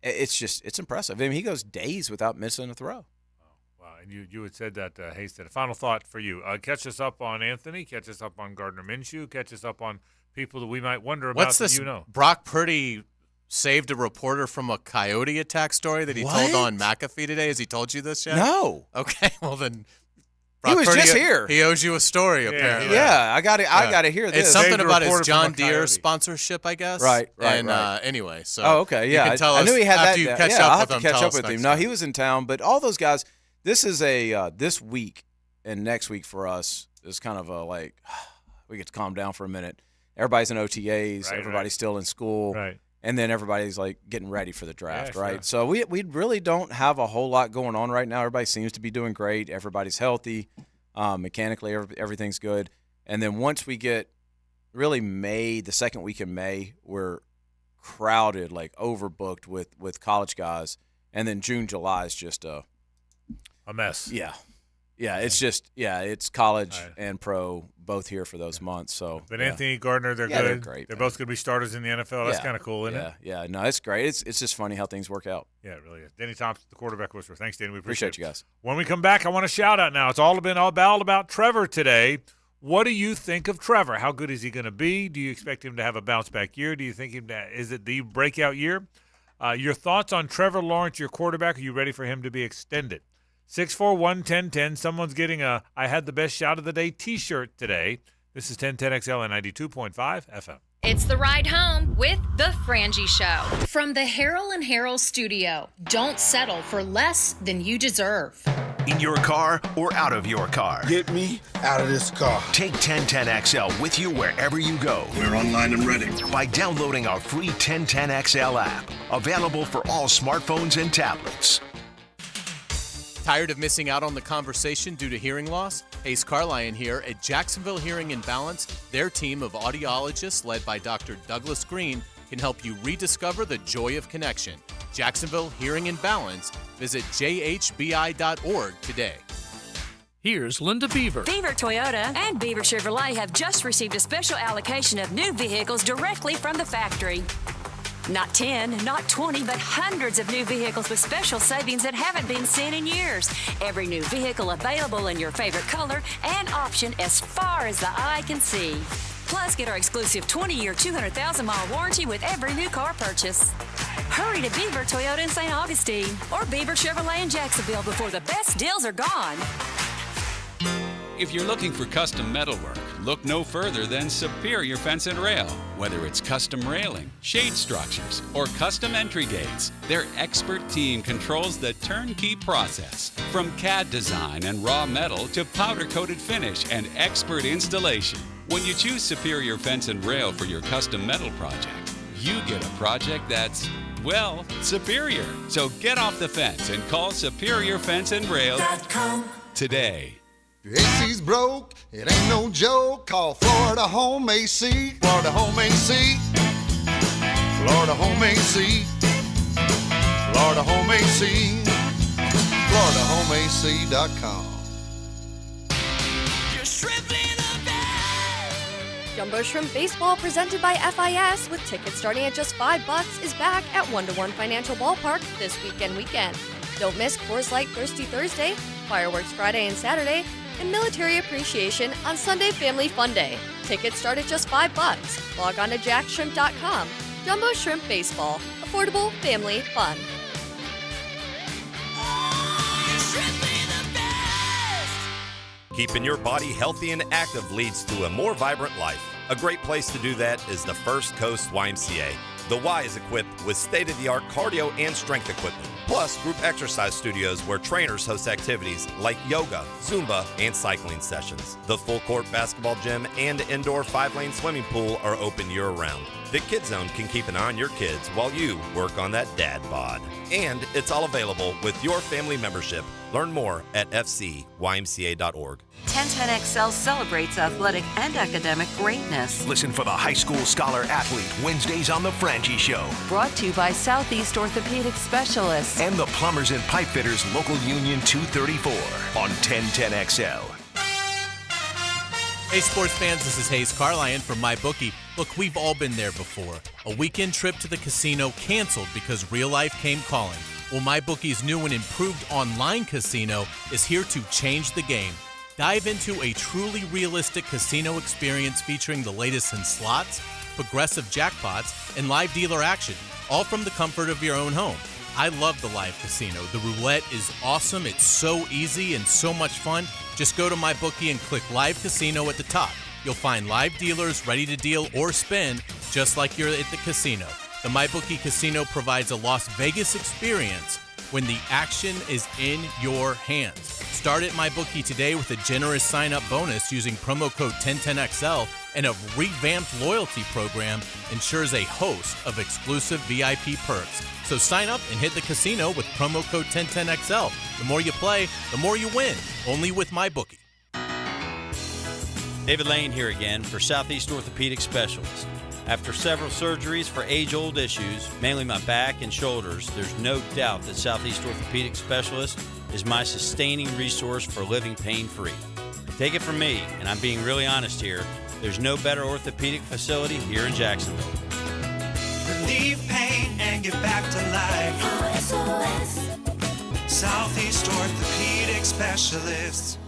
Speaker 2: it's impressive. He goes days without missing a throw.
Speaker 3: And you had said that, Hays said. A final thought for you. Catch us up on Anthony. Catch us up on Gardner Minshew. Catch us up on people that we might wonder about.
Speaker 4: What's this? Brock Purdy saved a reporter from a coyote attack story that he told on McAfee today. Has he told you this yet?
Speaker 2: No.
Speaker 4: Okay, well then.
Speaker 2: Brock
Speaker 4: He was
Speaker 2: Purdy,
Speaker 4: just here. He owes you a story, apparently.
Speaker 2: Yeah, I got to hear this.
Speaker 4: It's something about his John Deere sponsorship, I guess.
Speaker 2: Right.
Speaker 4: And anyway, so.
Speaker 2: Oh, okay, yeah.
Speaker 4: You can tell us
Speaker 2: I knew he had
Speaker 4: after
Speaker 2: that.
Speaker 4: You catch
Speaker 2: yeah,
Speaker 4: up
Speaker 2: I'll have
Speaker 4: with
Speaker 2: to
Speaker 4: him,
Speaker 2: catch
Speaker 4: tell
Speaker 2: up with
Speaker 4: us
Speaker 2: him.
Speaker 4: next
Speaker 2: No,
Speaker 4: time.
Speaker 2: he was in town, but all those guys. This is this week and next week for us is kind of we get to calm down for a minute. Everybody's in OTAs. Everybody's still in school.
Speaker 3: Right.
Speaker 2: And then everybody's getting ready for the draft,
Speaker 3: Yeah,
Speaker 2: right?
Speaker 3: sure.
Speaker 2: So we really don't have a whole lot going on right now. Everybody seems to be doing great. Everybody's healthy. Mechanically, everything's good. And then once we get really May, the second week in May, we're crowded, overbooked with college guys. And then June, July is just a
Speaker 3: mess.
Speaker 2: Yeah. Yeah, it's just it's college and pro both here for those months. So,
Speaker 3: but Anthony Gardner, they're good.
Speaker 2: They're great.
Speaker 3: They're both going to be starters in the NFL. That's kind of cool, isn't it?
Speaker 2: Yeah. No, it's great. It's just funny how things work out.
Speaker 3: Yeah, it really is. Danny Thompson, the quarterback whisperer. Thanks, Danny. We
Speaker 2: Appreciate you guys.
Speaker 3: When we come back, I want to shout out now. It's all been about Trevor today. What do you think of Trevor? How good is he going to be? Do you expect him to have a bounce back year? Do you think is it the breakout year? Your thoughts on Trevor Lawrence, your quarterback? Are you ready for him to be extended? 641-1010. Someone's getting a I Had the Best Shot of the Day t-shirt today. This is 1010XL and 92.5 FM.
Speaker 1: It's the ride home with the Frangie Show. From the Harrell and Harrell studio. Don't settle for less than you deserve.
Speaker 5: In your car or out of your car.
Speaker 7: Get me out of this car.
Speaker 5: Take 1010XL with you wherever you go.
Speaker 7: We're online and ready.
Speaker 5: By downloading our free 1010XL app. Available for all smartphones and tablets.
Speaker 4: Tired of missing out on the conversation due to hearing loss? Hays Carlyon here at Jacksonville Hearing and Balance. Their team of audiologists, led by Dr. Douglas Green, can help you rediscover the joy of connection. Jacksonville Hearing and Balance. Visit jhbi.org today.
Speaker 17: Here's Linda Beaver.
Speaker 9: Beaver Toyota and Beaver Chevrolet have just received a special allocation of new vehicles directly from the factory. Not 10, not 20, but hundreds of new vehicles with special savings that haven't been seen in years. Every new vehicle available in your favorite color and option as far as the eye can see. Plus, get our exclusive 20-year, 200,000-mile warranty with every new car purchase. Hurry to Beaver Toyota in St. Augustine or Beaver Chevrolet in Jacksonville before the best deals are gone.
Speaker 10: If you're looking for custom metalwork, look no further than Superior Fence and Rail. Whether it's custom railing, shade structures, or custom entry gates, their expert team controls the turnkey process. From CAD design and raw metal to powder-coated finish and expert installation. When you choose Superior Fence and Rail for your custom metal project, you get a project that's, well, superior. So get off the fence and call Superior Fence and Rail today.
Speaker 13: Your AC's broke, it ain't no joke. Call Florida Home AC. Florida Home AC. Florida Home AC. Florida Home AC. FloridaHomeAC.com.
Speaker 14: Jumbo Shrimp Baseball presented by FIS with tickets starting at just $5 is back at 1-to-1 Financial Ballpark this weekend. Don't miss Coors Light Thirsty Thursday, Fireworks Friday and Saturday, and Military Appreciation on Sunday Family Fun Day. Tickets start at just $5. Log on to jackshrimp.com. Jumbo Shrimp Baseball. Affordable, family, fun.
Speaker 21: Keeping your body healthy and active leads to a more vibrant life. A great place to do that is the First Coast YMCA. The Y is equipped with state-of-the-art cardio and strength equipment, plus group exercise studios where trainers host activities like yoga, Zumba, and cycling sessions. The full-court basketball gym and indoor 5-lane swimming pool are open year-round. The Kids Zone can keep an eye on your kids while you work on that dad bod. And it's all available with your family membership. Learn more at fcymca.org.
Speaker 22: 1010XL celebrates athletic and academic greatness.
Speaker 5: Listen for the High School Scholar Athlete Wednesdays on The Frangie Show.
Speaker 22: Brought to you by Southeast Orthopedic Specialists.
Speaker 5: And the Plumbers and Pipe Fitters Local Union 234 on 1010XL.
Speaker 4: Hey sports fans, this is Hays Carlyon from MyBookie. Look, we've all been there before. A weekend trip to the casino canceled because real life came calling. Well, MyBookie's new and improved online casino is here to change the game. Dive into a truly realistic casino experience featuring the latest in slots, progressive jackpots, and live dealer action, all from the comfort of your own home. I love the live casino. The roulette is awesome. It's so easy and so much fun. Just go to MyBookie and click Live Casino at the top. You'll find live dealers ready to deal or spin just like you're at the casino. The MyBookie Casino provides a Las Vegas experience when the action is in your hands. Start at MyBookie today with a generous sign-up bonus using promo code 1010XL, and a revamped loyalty program ensures a host of exclusive VIP perks. So sign up and hit the casino with promo code 1010XL. The more you play, the more you win. Only with MyBookie.
Speaker 26: David Lane here again for Southeast Orthopedic Specialists. After several surgeries for age-old issues, mainly my back and shoulders, there's no doubt that Southeast Orthopedic Specialist is my sustaining resource for living pain-free. Take it from me, and I'm being really honest here, there's no better orthopedic facility here in Jacksonville.
Speaker 8: Relieve pain and get back to life. SOS. Southeast Orthopedic Specialists.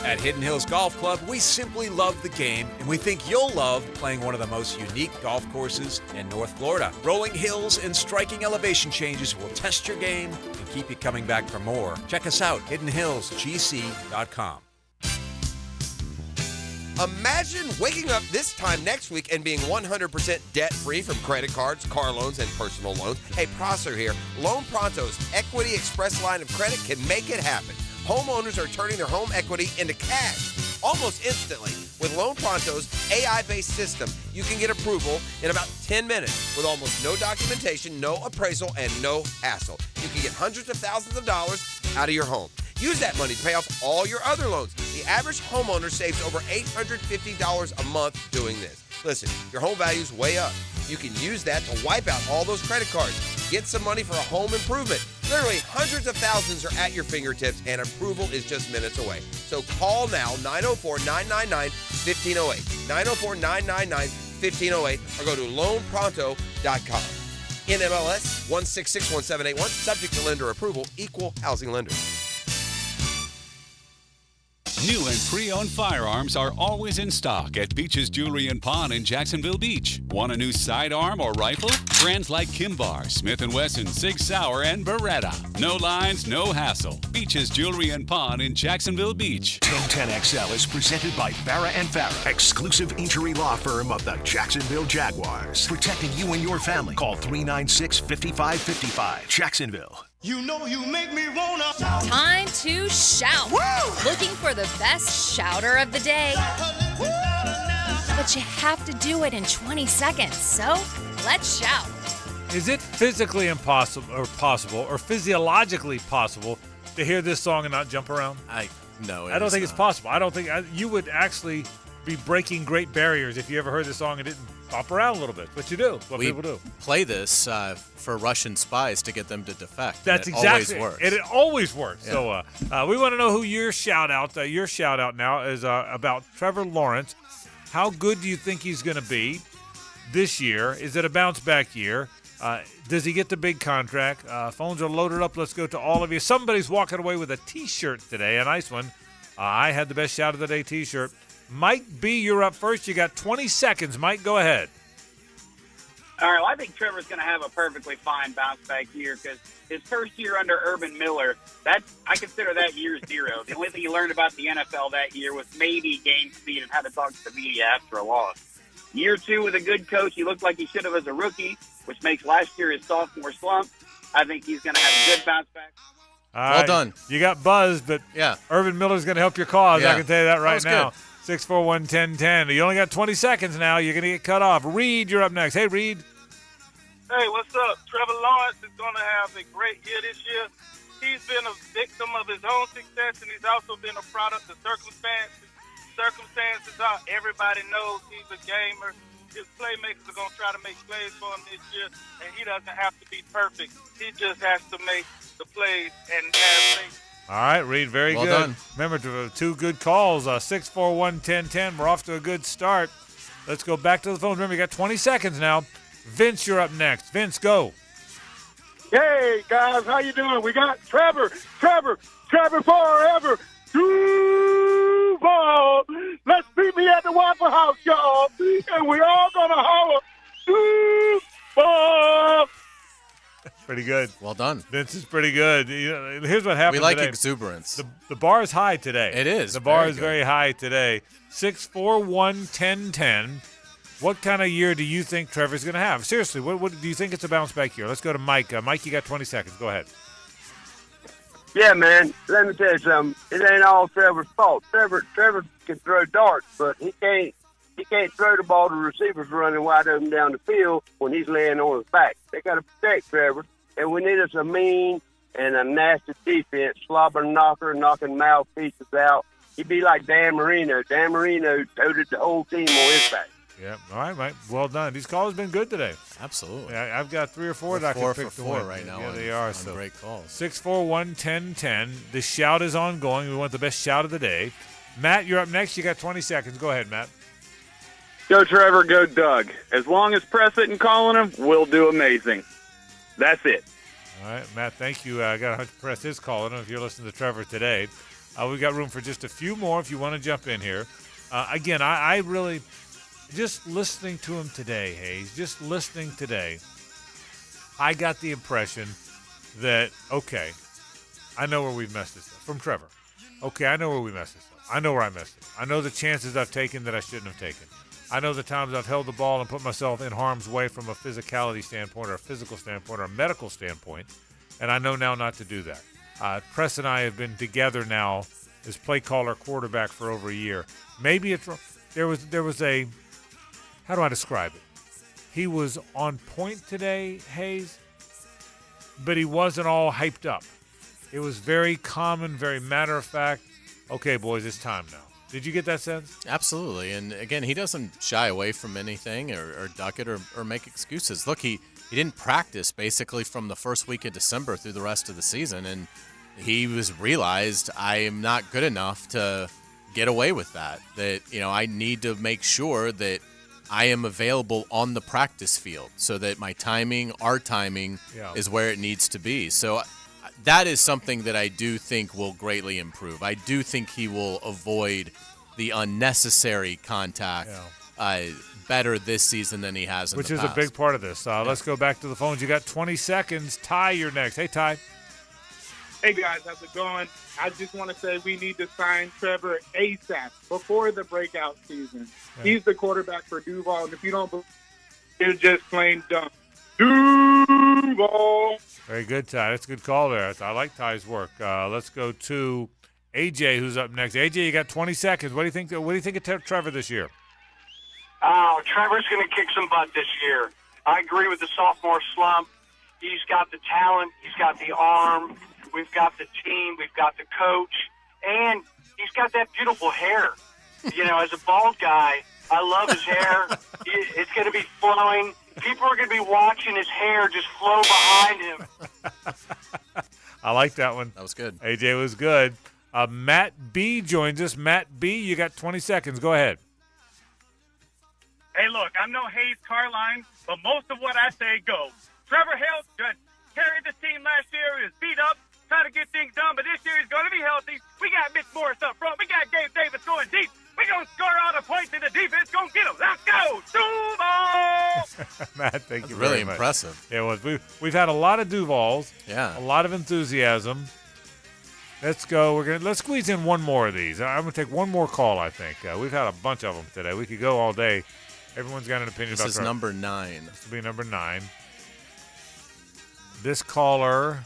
Speaker 27: At Hidden Hills Golf Club, we simply love the game, and we think you'll love playing one of the most unique golf courses in North Florida. Rolling hills and striking elevation changes will test your game and keep you coming back for more. Check us out, hiddenhillsgc.com.
Speaker 28: Imagine waking up this time next week and being 100% debt-free from credit cards, car loans, and personal loans. Hey, Prosser here. Loan Pronto's Equity Express line of credit can make it happen. Homeowners are turning their home equity into cash almost instantly. With Loan Pronto's AI-based system, you can get approval in about 10 minutes with almost no documentation, no appraisal, and no hassle. You can get hundreds of thousands of dollars out of your home. Use that money to pay off all your other loans. The average homeowner saves over $850 a month doing this. Listen, your home value's way up. You can use that to wipe out all those credit cards. Get some money for a home improvement. Literally hundreds of thousands are at your fingertips, and approval is just minutes away. So call now, 904-999-1508. 1508 or go to loanpronto.com. NMLS 1661781, subject to lender approval, equal housing lender.
Speaker 10: New and pre-owned firearms are always in stock at Beach's Jewelry and Pawn in Jacksonville Beach. Want a new sidearm or rifle? Brands like Kimbar, Smith & Wesson, Sig Sauer, and Beretta. No lines, no hassle. Beach's Jewelry and Pawn in Jacksonville Beach.
Speaker 5: 1010XL is presented by Farah & Farah, exclusive injury law firm of the Jacksonville Jaguars. Protecting you and your family. Call 396-5555. Jacksonville.
Speaker 8: You know you make me wanna.
Speaker 1: Time to shout. Woo! Looking for the best shouter of the day. Woo! But you have to do it in 20 seconds, so let's shout.
Speaker 3: Is it physically impossible or possible or physiologically possible to hear this song and not jump around?
Speaker 4: No,
Speaker 3: I don't think it's possible. I don't think you would actually be breaking great barriers if you ever heard this song and didn't bop around a little bit. What you do, what people do.
Speaker 4: Play this for Russian spies to get them to defect.
Speaker 3: That's
Speaker 4: it
Speaker 3: exactly.
Speaker 4: Always works.
Speaker 3: It always works.
Speaker 4: Yeah.
Speaker 3: So we want to know who your shout out now is about Trevor Lawrence. How good do you think he's going to be this year? Is it a bounce back year? Does he get the big contract? Phones are loaded up. Let's go to all of you. Somebody's walking away with a T-shirt today, a nice one. I had the best shout of the day T-shirt. Mike B., you're up first. You got 20 seconds. Mike, go ahead.
Speaker 6: All right, well, I think Trevor's going to have a perfectly fine bounce-back year because his first year under Urban Miller, I consider that year zero. The only thing he learned about the NFL that year was maybe game speed and how to talk to the media after a loss. Year two with a good coach, he looked like he should have as a rookie, which makes last year his sophomore slump. I think he's going to have a good bounce-back.
Speaker 3: Well
Speaker 4: done.
Speaker 3: You got buzzed, but Urban Miller's going to help your cause.
Speaker 4: Yeah.
Speaker 3: I can tell you that right now.
Speaker 4: Good.
Speaker 3: 641-1010. You only got 20 seconds now. You're going to get cut off. Reed, you're up next. Hey, Reed.
Speaker 11: Hey, what's up? Trevor Lawrence is going to have a great year this year. He's been a victim of his own success, and he's also been a product of circumstances. Circumstances are everybody knows he's a gamer. His playmakers are going to try to make plays for him this year, and he doesn't have to be perfect. He just has to make the plays and have faith.
Speaker 3: All right, Reed, very
Speaker 4: Well
Speaker 3: good.
Speaker 4: done.
Speaker 3: Remember, two good calls, 641-1010. We're off to a good start. Let's go back to the phone. Remember, you got 20 seconds now. Vince, you're up next. Vince, go.
Speaker 11: Hey, guys, how you doing? We got Trevor forever. Duval. Let's meet me at the Waffle House, y'all. And we all going to holler, Duval.
Speaker 3: Pretty good.
Speaker 4: Well done.
Speaker 3: Vince is pretty good. Here's what happened
Speaker 4: We like
Speaker 3: today.
Speaker 4: exuberance.
Speaker 3: The bar is high today.
Speaker 4: It is.
Speaker 3: The bar
Speaker 4: Very
Speaker 3: is
Speaker 4: good.
Speaker 3: very high today. 641-1010. What kind of year do you think Trevor's going to have? Seriously, what do you think it's a bounce-back year? Let's go to Mike. Mike, you got 20 seconds. Go ahead.
Speaker 11: Yeah, man. Let me tell you something. It ain't all Trevor's fault. Trevor can throw darts, but he can't throw the ball to receivers running wide open down the field when he's laying on his back. They got to protect Trevor, and we need us a mean and a nasty defense, slobber knocker, knocking mouthpieces out. He'd be like Dan Marino. Dan Marino toted the whole team on his back.
Speaker 3: Yeah. All right, Mike. Well done. These calls have been good today.
Speaker 4: Absolutely.
Speaker 3: I've got 3 or 4
Speaker 4: We're
Speaker 3: that I
Speaker 4: 4
Speaker 3: can pick
Speaker 4: for
Speaker 3: to
Speaker 4: 4
Speaker 3: win.
Speaker 4: right now.
Speaker 3: Yeah,
Speaker 4: on,
Speaker 3: they are.
Speaker 4: on
Speaker 3: So
Speaker 4: great calls.
Speaker 3: 641-1010. The shout is ongoing. We want the best shout of the day. Matt, you're up next. You got 20 seconds. Go ahead, Matt.
Speaker 11: Go Trevor, go Doug. As long as Prescott and calling him, we'll do amazing. That's it.
Speaker 3: All right, Matt, thank you. I got to press his call. I don't know if you're listening to Trevor today. We've got room for just a few more if you want to jump in here. Again, I really, just listening to him today, Hays, just listening today, I got the impression that, okay, I know where we've messed this up. From Trevor. Okay, I know where we messed this up. I know where I messed it. I know the chances I've taken that I shouldn't have taken. I know the times I've held the ball and put myself in harm's way from a physicality standpoint or a physical standpoint or a medical standpoint, and I know now not to do that. Press and I have been together now as play caller quarterback for over a year. Maybe it's there was a, how do I describe it? He was on point today, Hays, but he wasn't all hyped up. It was very common, very matter of fact. Okay, boys, it's time now. Did you get that sense?
Speaker 4: Absolutely. And, again, he doesn't shy away from anything or duck it or make excuses. Look, he didn't practice basically from the first week of December through the rest of the season, and he realized I am not good enough to get away with that. That, I need to make sure that I am available on the practice field so that our timing is where it needs to be. So that is something that I do think will greatly improve. I do think he will avoid the unnecessary contact better this season than he has in the past.
Speaker 3: Which is a big part of this. Let's go back to the phones. You got 20 seconds. Ty, you're next. Hey, Ty.
Speaker 12: Hey, guys. How's it going? I just want to say we need to sign Trevor ASAP before the breakout season. Yeah. He's the quarterback for Duval, and if you don't believe it's just plain dumb. Duval.
Speaker 3: Very good, Ty. That's a good call there. I like Ty's work. Let's go to AJ, who's up next. AJ, you got 20 seconds. What do you think? What do you think of Trevor this year?
Speaker 15: Oh, Trevor's going to kick some butt this year. I agree with the sophomore slump. He's got the talent. He's got the arm. We've got the team. We've got the coach. And he's got that beautiful hair. You know, as a bald guy, I love his hair. It's going to be flowing. People are going to be watching his hair just flow behind him.
Speaker 3: I like that one.
Speaker 4: That was good.
Speaker 3: AJ was good. Matt B joins us. Matt B, you got 20 seconds. Go ahead.
Speaker 16: Hey, look, I'm no Hays Carlyon, but most of what I say goes. Trevor Held carried the team last year. He was beat up, trying to get things done, but this year he's going to be healthy. We got Mitch Morris up front. We got Gabe Davis going deep. We're going to score all the points in the defense. Going to get them. Let's go. Duval!
Speaker 3: Matt, thank you
Speaker 4: really
Speaker 3: very much.
Speaker 4: Impressive.
Speaker 3: Yeah, well, we've had a lot of Duvals.
Speaker 4: Yeah.
Speaker 3: A lot of enthusiasm. Let's go. Let's squeeze in one more of these. I'm going to take one more call, I think. We've had a bunch of them today. We could go all day. Everyone's got an opinion about
Speaker 4: This is number 9.
Speaker 3: This will be number 9. This caller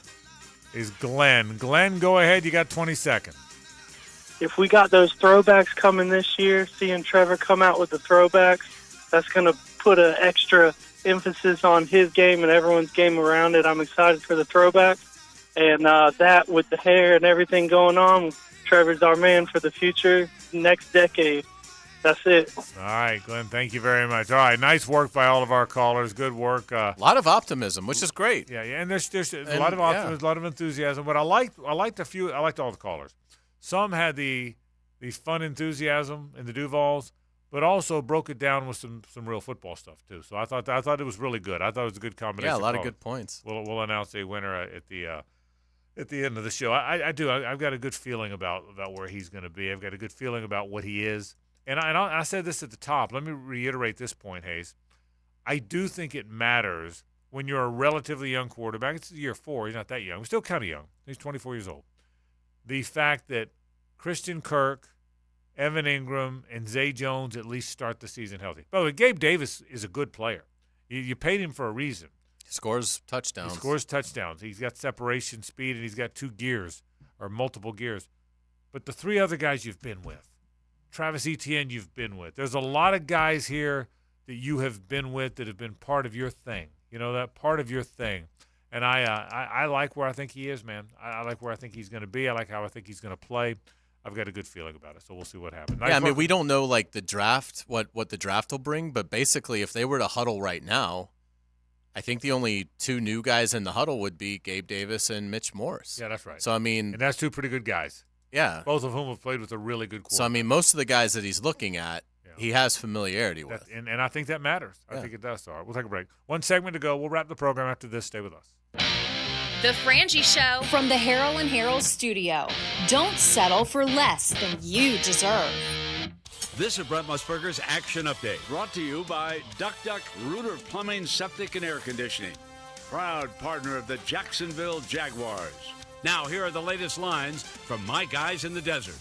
Speaker 3: is Glenn. Glenn, go ahead. You got 20 seconds.
Speaker 16: If we got those throwbacks coming this year, seeing Trevor come out with the throwbacks, that's going to put an extra emphasis on his game and everyone's game around it. I'm excited for the throwbacks. And that with the hair and everything going on, Trevor's our man for the future, next decade. That's it.
Speaker 3: All right, Glenn, thank you very much. All right, nice work by all of our callers. Good work.
Speaker 4: A lot of optimism, which is great.
Speaker 3: Yeah, and there's a lot of optimism, a lot of enthusiasm. But I liked all the callers. Some had the fun enthusiasm in the Duvals, but also broke it down with some real football stuff too. So I thought it was really good. I thought it was a good combination.
Speaker 4: Yeah, a lot of good points.
Speaker 3: We'll announce a winner at the end of the show. I do. I've got a good feeling about where he's going to be. I've got a good feeling about what he is. And I said this at the top. Let me reiterate this point, Hays. I do think it matters when you're a relatively young quarterback. It's year 4. He's not that young. He's still kind of young. He's 24 years old. The fact that Christian Kirk, Evan Ingram, and Zay Jones at least start the season healthy. By the way, Gabe Davis is a good player. You paid him for a reason.
Speaker 4: He scores touchdowns.
Speaker 3: He's got separation speed, and he's got 2 gears or multiple gears. But the 3 other guys you've been with, Travis Etienne you've been with. There's a lot of guys here that you have been with that have been part of your thing. You know, that part of your thing. And I like where I think he is, man. I like where I think he's going to be. I like how I think he's going to play. I've got a good feeling about it, so we'll see what happens.
Speaker 4: Yeah, I mean, we don't know, like, the draft, what the draft will bring, but basically if they were to huddle right now, I think the only 2 new guys in the huddle would be Gabe Davis and Mitch Morris.
Speaker 3: Yeah, that's right.
Speaker 4: So, I mean.
Speaker 3: And that's 2 pretty good guys.
Speaker 4: Yeah.
Speaker 3: Both of whom have played with a really good quarterback.
Speaker 4: So, I mean, most of the guys that he's looking at, he has familiarity with.
Speaker 3: And I think that matters. I think it does. All right, we'll take a break. One segment to go. We'll wrap the program after this. Stay with us.
Speaker 1: The Frangie Show
Speaker 18: from the Harrell and Harrell studio. Don't settle for less than you deserve.
Speaker 19: This is Brent Musburger's Action Update, brought to you by Duck Duck Rooter Plumbing, Septic, and Air Conditioning, proud partner of the Jacksonville Jaguars. Now, here are the latest lines from my guys in the desert.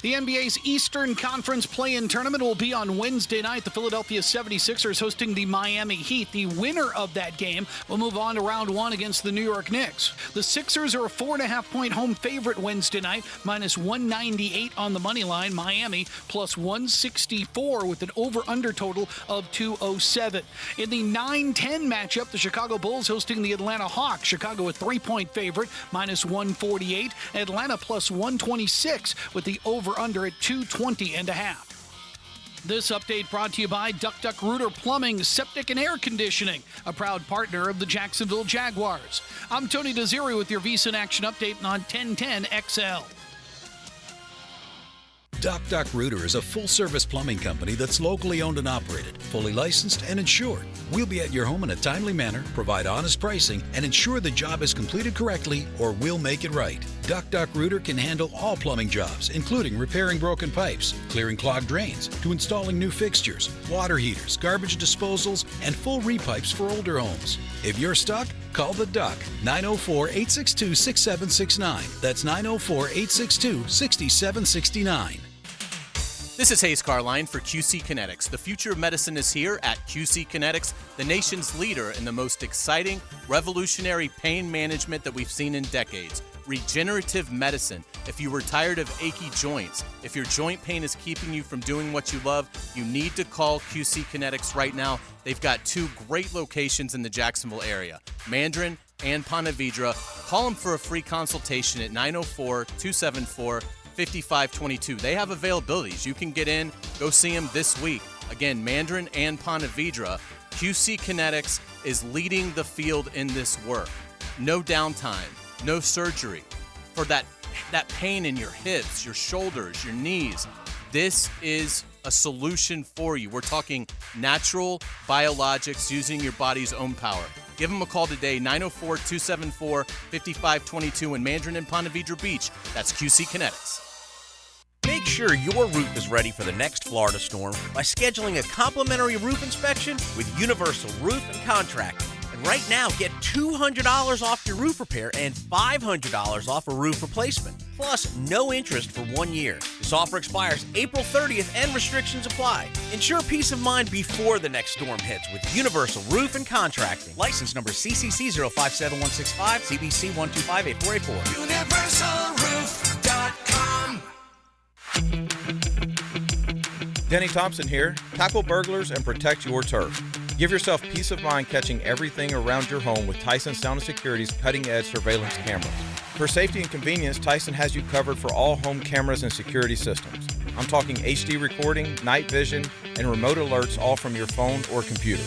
Speaker 20: The NBA's Eastern Conference play-in tournament will be on Wednesday night. The Philadelphia 76ers hosting the Miami Heat. The winner of that game will move on to round 1 against the New York Knicks. The Sixers are a 4.5-point home favorite Wednesday night, minus 198 on the money line. Miami plus 164 with an over-under total of 207. In the 9-10 matchup, the Chicago Bulls hosting the Atlanta Hawks. Chicago a 3-point favorite, minus 148. Atlanta plus 126 with the over-under at 220.5. This update brought to you by Duck Duck Rooter Plumbing, Septic, and Air Conditioning, a proud partner of the Jacksonville Jaguars. I'm Tony Desiri with your VSiN Action Update on 1010 XL.
Speaker 2: Duck Rooter is a full-service plumbing company that's locally owned and operated, fully licensed and insured. We'll be at your home in a timely manner, provide honest pricing, and ensure the job is completed correctly, or we'll make it right. Duck Rooter can handle all plumbing jobs, including repairing broken pipes, clearing clogged drains, to installing new fixtures, water heaters, garbage disposals, and full repipes for older homes. If you're stuck, call the Duck, 904-862-6769. That's 904-862-6769.
Speaker 4: This is Hays Carlyon for QC Kinetics. The future of medicine is here at QC Kinetics, the nation's leader in the most exciting, revolutionary pain management that we've seen in decades. Regenerative medicine. If you were tired of achy joints, if your joint pain is keeping you from doing what you love, you need to call QC Kinetics right now. They've got 2 great locations in the Jacksonville area, Mandarin and Ponte Vedra. Call them for a free consultation at 904-274-5522. They have availabilities. You can get in, go see them this week. Again, Mandarin and Ponte Vedra. QC Kinetics is leading the field in this work. No downtime, no surgery. For that pain in your hips, your shoulders, your knees, this is a solution for you. We're talking natural biologics using your body's own power. Give them a call today, 904-274-5522 in Mandarin and Ponte Vedra Beach. That's QC Kinetics.
Speaker 7: Make sure your roof is ready for the next Florida storm by scheduling a complimentary roof inspection with Universal Roof and Contracting. And right now, get $200 off your roof repair and $500 off a roof replacement, plus no interest for 1 year. This offer expires April 30th and restrictions apply. Ensure peace of mind before the next storm hits with Universal Roof and Contracting. License number CCC 057165, CBC 1258484.
Speaker 8: UniversalRoof.com.
Speaker 9: Denny Thompson here. Tackle burglars and protect your turf. Give yourself peace of mind catching everything around your home with Tyson Sound & Security's cutting-edge surveillance cameras. For safety and convenience, Tyson has you covered for all home cameras and security systems. I'm talking HD recording, night vision, and remote alerts all from your phone or computer.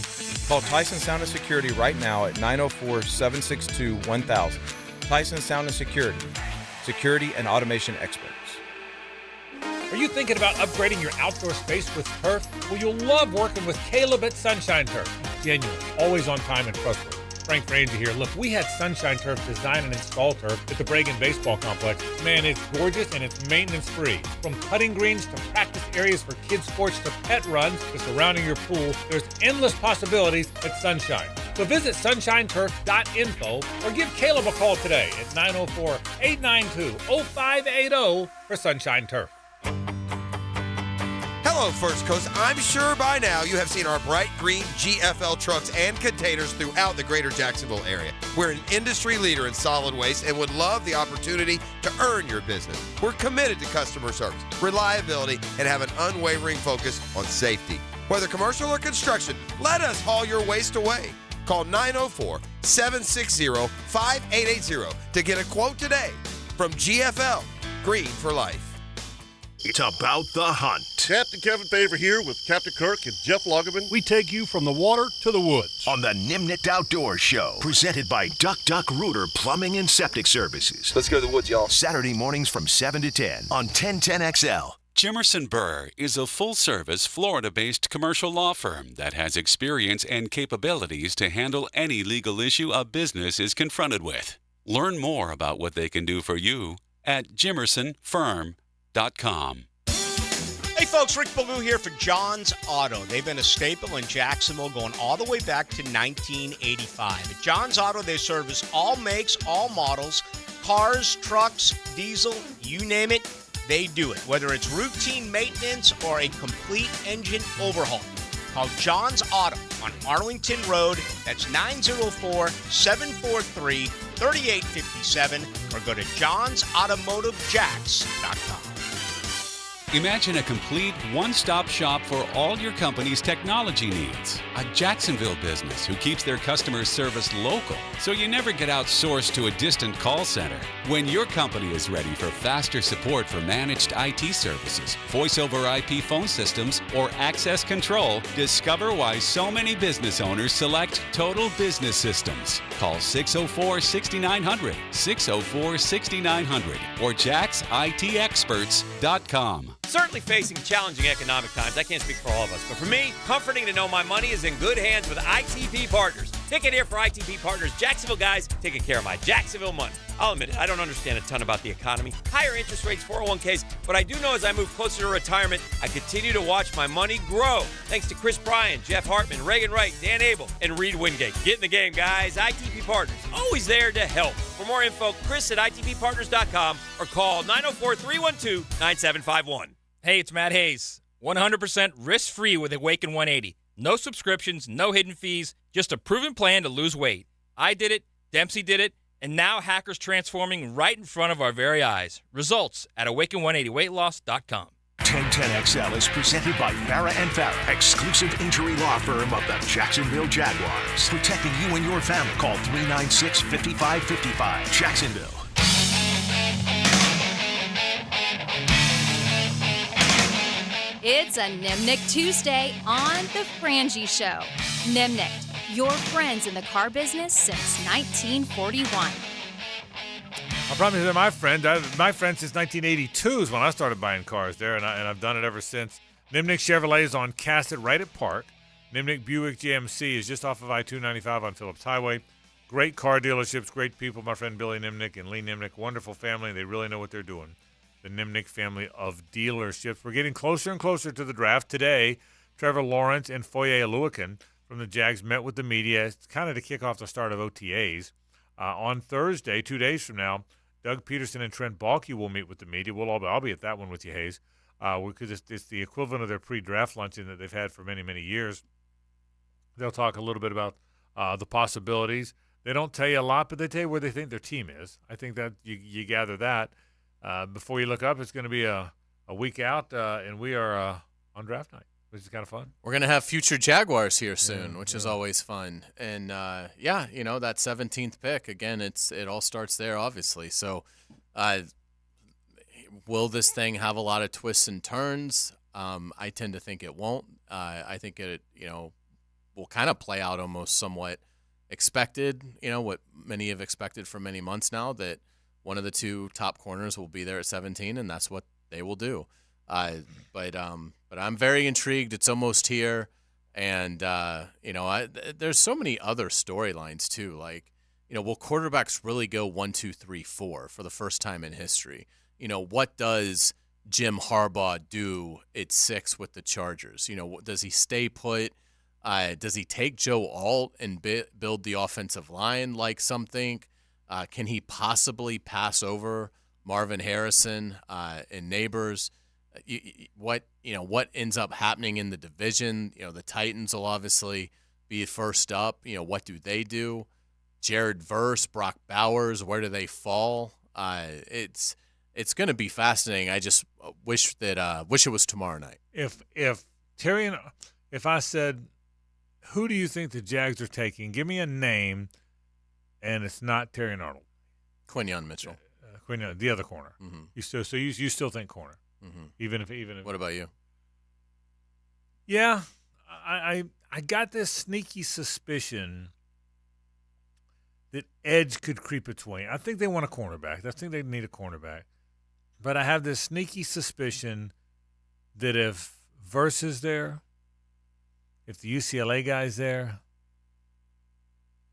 Speaker 9: Call Tyson Sound & Security right now at 904-762-1000. Tyson Sound & Security. Security and automation experts.
Speaker 3: Are you thinking about upgrading your outdoor space with turf? Well, you'll love working with Caleb at Sunshine Turf. Genuine, always on time and trustworthy. Frank Frangie here. Look, we had Sunshine Turf design and install turf at the Bragan Baseball Complex. Man, it's gorgeous and it's maintenance-free. From putting greens to practice areas for kids' sports to pet runs to surrounding your pool, there's endless possibilities at Sunshine. So visit sunshineturf.info or give Caleb a call today at 904-892-0580 for Sunshine Turf.
Speaker 28: Hello, First Coast. I'm sure by now you have seen our bright green GFL trucks and containers throughout the greater Jacksonville area. We're an industry leader in solid waste and would love the opportunity to earn your business. We're committed to customer service, reliability, and have an unwavering focus on safety. Whether commercial or construction, let us haul your waste away. Call 904-760-5880 to get a quote today from GFL, Green for Life.
Speaker 5: It's about the hunt.
Speaker 13: Captain Kevin Favor here with Captain Kirk and Jeff Lagerman. We take you from the water to the woods.
Speaker 5: On the Nimnit Outdoors Show, presented by Duck Rooter Plumbing and Septic Services.
Speaker 28: Let's go to the woods, y'all.
Speaker 5: Saturday mornings from 7 to 10 on 1010XL.
Speaker 10: Jimerson Burr is a full-service, Florida-based commercial law firm that has experience and capabilities to handle any legal issue a business is confronted with. Learn more about what they can do for you at jimersonfirm.com.
Speaker 17: Hey folks, Rick Ballou here for John's Auto. They've been a staple in Jacksonville going all the way back to 1985. At John's Auto, they service all makes, all models, cars, trucks, diesel, you name it, they do it. Whether it's routine maintenance or a complete engine overhaul. Call John's Auto on Arlington Road. That's 904-743-3857 or go to johnsautomotivejacks.com.
Speaker 10: Imagine a complete one-stop shop for all your company's technology needs. A Jacksonville business who keeps their customer service local, so you never get outsourced to a distant call center. When your company is ready for faster support for managed IT services, voice-over IP phone systems, or access control, discover why so many business owners select Total Business Systems. Call 604-6900, 604-6900, or jacksitexperts.com.
Speaker 7: certainly facing challenging economic times. I can't speak for all of us, but for me, comforting to know my money is in good hands with ITP Partners. Ticket here for ITP Partners, Jacksonville guys taking care of my Jacksonville money. I'll admit it, I don't understand a ton about the economy, higher interest rates, 401ks, but I do know as I move closer to retirement, I continue to watch my money grow. Thanks to Chris Bryan, Jeff Hartman, Reagan Wright, Dan Abel, and Reed Wingate. Get in the game, guys. ITP Partners, always there to help. For more info, Chris at ITPPartners.com or call 904-312-9751.
Speaker 14: Hey, it's Matt Hays. 100% risk-free with Awaken 180. No subscriptions, no hidden fees, just a proven plan to lose weight. I did it, Dempsey did it, and now hackers transforming right in front of our very eyes. Results at awaken180weightloss.com.
Speaker 5: 1010XL is presented by Farah and Farah, exclusive injury law firm of the Jacksonville Jaguars. Protecting you and your family. Call 396-5555. Jacksonville.
Speaker 1: It's a Nimnick Tuesday on The Frangie Show. Nimnick, your friends in the car business since 1941.
Speaker 3: I promise they're my friend. My friend since 1982 is when I started buying cars there, and I've done it ever since. Nimnick Chevrolet is on Cassett right at Park. Nimnick Buick GMC is just off of I-295 on Phillips Highway. Great car dealerships, great people. My friend Billy Nimnick and Lee Nimnick, wonderful family. They really know what they're doing. The Nimnick family of dealerships. We're getting closer and closer to the draft. Today, Trevor Lawrence and Foye Oluokun from the Jags met with the media. It's kind of to kick off the start of OTAs. On Thursday, 2 days from now, Doug Peterson and Trent Baalke will meet with the media. I'll be at that one with you, Hayes, because it's the equivalent of their pre-draft luncheon that they've had for many, many years. They'll talk a little bit about the possibilities. They don't tell you a lot, but they tell you where they think their team is. I think that you gather that. Before you look up, it's going to be a week out, and we are on draft night, which is kind of fun.
Speaker 4: We're going to have future Jaguars here soon, which is always fun. And, that 17th pick, again, it all starts there, obviously. So will this thing have a lot of twists and turns? I tend to think it won't. I think it, will kind of play out almost somewhat expected, what many have expected for many months now, that one of the two top corners will be there at 17, and that's what they will do. But I'm very intrigued. It's almost here, and there's so many other storylines too. Like, will quarterbacks really go 1, 2, 3, 4 for the first time in history? What does Jim Harbaugh do at 6 with the Chargers? Does he stay put? Does he take Joe Alt and build the offensive line like something? Can he possibly pass over Marvin Harrison and Neighbors? What ends up happening in the division? The Titans will obviously be first up. What do they do? Jared Verse, Brock Bowers, where do they fall? It's going to be fascinating. I just wish it was tomorrow night.
Speaker 3: If I said, who do you think the Jags are taking? Give me a name. And it's not Terrion Arnold.
Speaker 4: Quinyon Mitchell.
Speaker 3: Quinyon, the other corner.
Speaker 4: Mm-hmm.
Speaker 3: You still think corner,
Speaker 4: mm-hmm.
Speaker 3: even if.
Speaker 4: What about you?
Speaker 3: Yeah, I got this sneaky suspicion that edge could creep between. I think they want a cornerback. I think they need a cornerback, but I have this sneaky suspicion that if Verse is there, if the UCLA guy's there,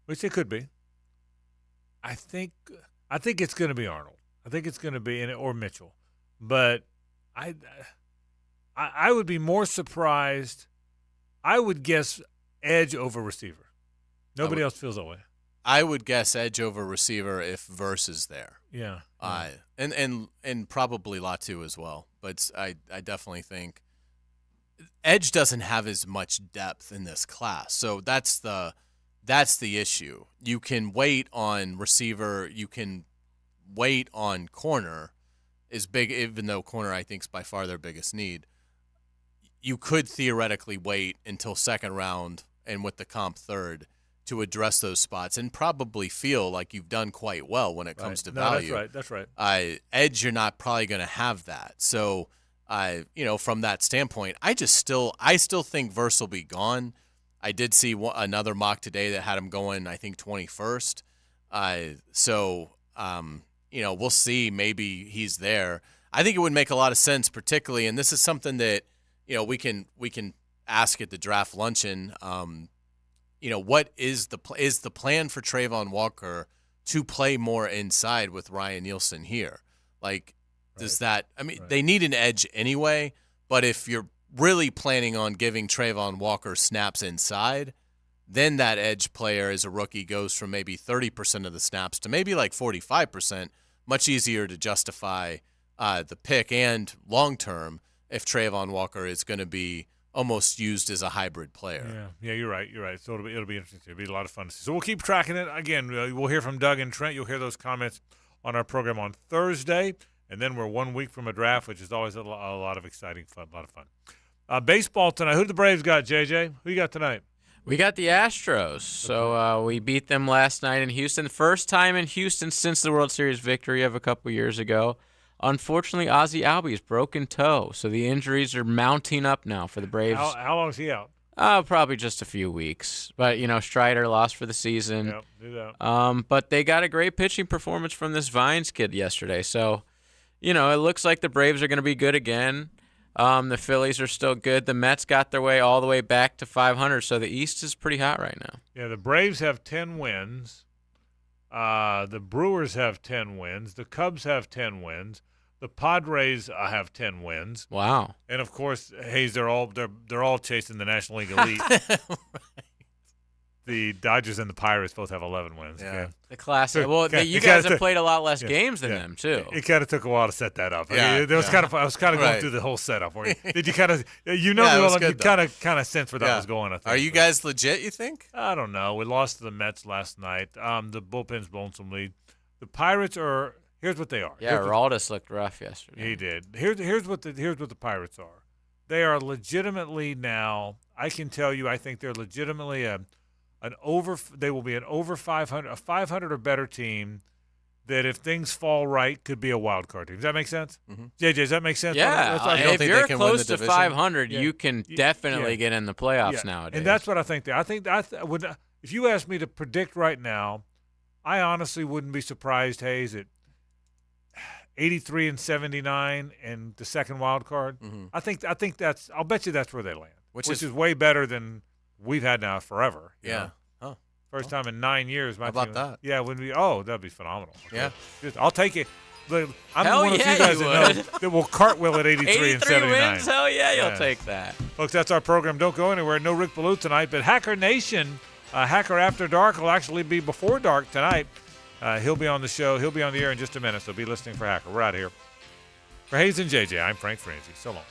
Speaker 3: which it could be. I think it's going to be Arnold. I think it's going to be or Mitchell, but I would be more surprised. I would guess edge over receiver. Nobody else feels that way.
Speaker 4: I would guess edge over receiver if Verse is there.
Speaker 3: Yeah.
Speaker 4: And probably Latu as well. But I definitely think edge doesn't have as much depth in this class, so that's the issue. You can wait on receiver. You can wait on corner is big, even though corner I think is by far their biggest need. You could theoretically wait until second round and with the comp third to address those spots and probably feel like you've done quite well when it comes to value.
Speaker 3: That's right.
Speaker 4: Edge, you're not probably going to have that. So, from that standpoint, I still think Verse will be gone. I did see another mock today that had him going, I think, 21st. We'll see. Maybe he's there. I think it would make a lot of sense, particularly, and this is something that we can ask at the draft luncheon. What is the plan for Trayvon Walker to play more inside with Ryan Nielsen here? Like, does that? I mean, they need an edge anyway. But if you're really planning on giving Trayvon Walker snaps inside, then that edge player as a rookie goes from maybe 30% of the snaps to maybe like 45%. Much easier to justify the pick and long term if Trayvon Walker is going to be almost used as a hybrid player.
Speaker 3: Yeah, you're right. So it'll be interesting. It'll be a lot of fun to see. So we'll keep tracking it. Again, we'll hear from Doug and Trent. You'll hear those comments on our program on Thursday, and then we're 1 week from a draft, which is always a lot of exciting fun. A lot of fun. Baseball tonight. Who do the Braves got, JJ? Who you got tonight?
Speaker 6: We got the Astros. So we beat them last night in Houston. First time in Houston since the World Series victory of a couple years ago. Unfortunately, Ozzie Albies broken toe, so the injuries are mounting up now for the Braves.
Speaker 3: How long is he out?
Speaker 6: Probably just a few weeks. But, Strider lost for the season.
Speaker 3: Yep, do that.
Speaker 6: But they got a great pitching performance from this Vines kid yesterday. So, it looks like the Braves are going to be good again. The Phillies are still good. The Mets got their way all the way back to 500, so the East is pretty hot right now.
Speaker 3: Yeah, the Braves have 10 wins. The Brewers have 10 wins. The Cubs have 10 wins. The Padres have 10 wins.
Speaker 6: Wow!
Speaker 3: And of course, Hayes, they're all chasing the National League elite. Right. The Dodgers and the Pirates both have 11 wins.
Speaker 6: Yeah,
Speaker 3: okay?
Speaker 6: The classic. Well, you guys have played a lot less games than them too.
Speaker 3: It kind of took a while to set that up. I mean, I was kind of going through the whole setup. Did you kind of you kind of sense where that was going? I think.
Speaker 4: Are you guys legit? You think?
Speaker 3: I don't know. We lost to the Mets last night. The bullpen's blown some lead. The Pirates are. Here's what they are.
Speaker 6: Yeah, Raldis looked rough yesterday.
Speaker 3: He did. Here's what the Pirates are. They are legitimately now. I can tell you. I think they're legitimately They will be an over 500, a 500 or better team. That if things fall right, could be a wild card team. Does that make sense?
Speaker 6: Mm-hmm.
Speaker 3: JJ, does that make sense?
Speaker 6: Yeah. If you're close to 500, you can definitely get in the playoffs nowadays.
Speaker 3: And that's what I think. If you ask me to predict right now, I honestly wouldn't be surprised, Hayes, at 83 and 79 and the second wild card.
Speaker 4: Mm-hmm.
Speaker 3: I think that's. I'll bet you that's where they land, which is way better than we've had now forever.
Speaker 4: Yeah.
Speaker 3: Know? First time in 9 years.
Speaker 4: How about that?
Speaker 3: Yeah, that'd be phenomenal.
Speaker 4: Yeah,
Speaker 3: I'll take it. I'm
Speaker 6: Hell
Speaker 3: one of
Speaker 6: yeah,
Speaker 3: you guys
Speaker 6: you
Speaker 3: that will cartwheel at 83 and 79.
Speaker 6: Wins? Hell yeah, you'll take that.
Speaker 3: Folks, that's our program. Don't go anywhere. No Rick Ballou tonight, but Hacker Nation, Hacker After Dark will actually be before dark tonight. He'll be on the show. He'll be on the air in just a minute, so be listening for Hacker. We're out of here. For Hayes and JJ, I'm Frank Frangie. So long.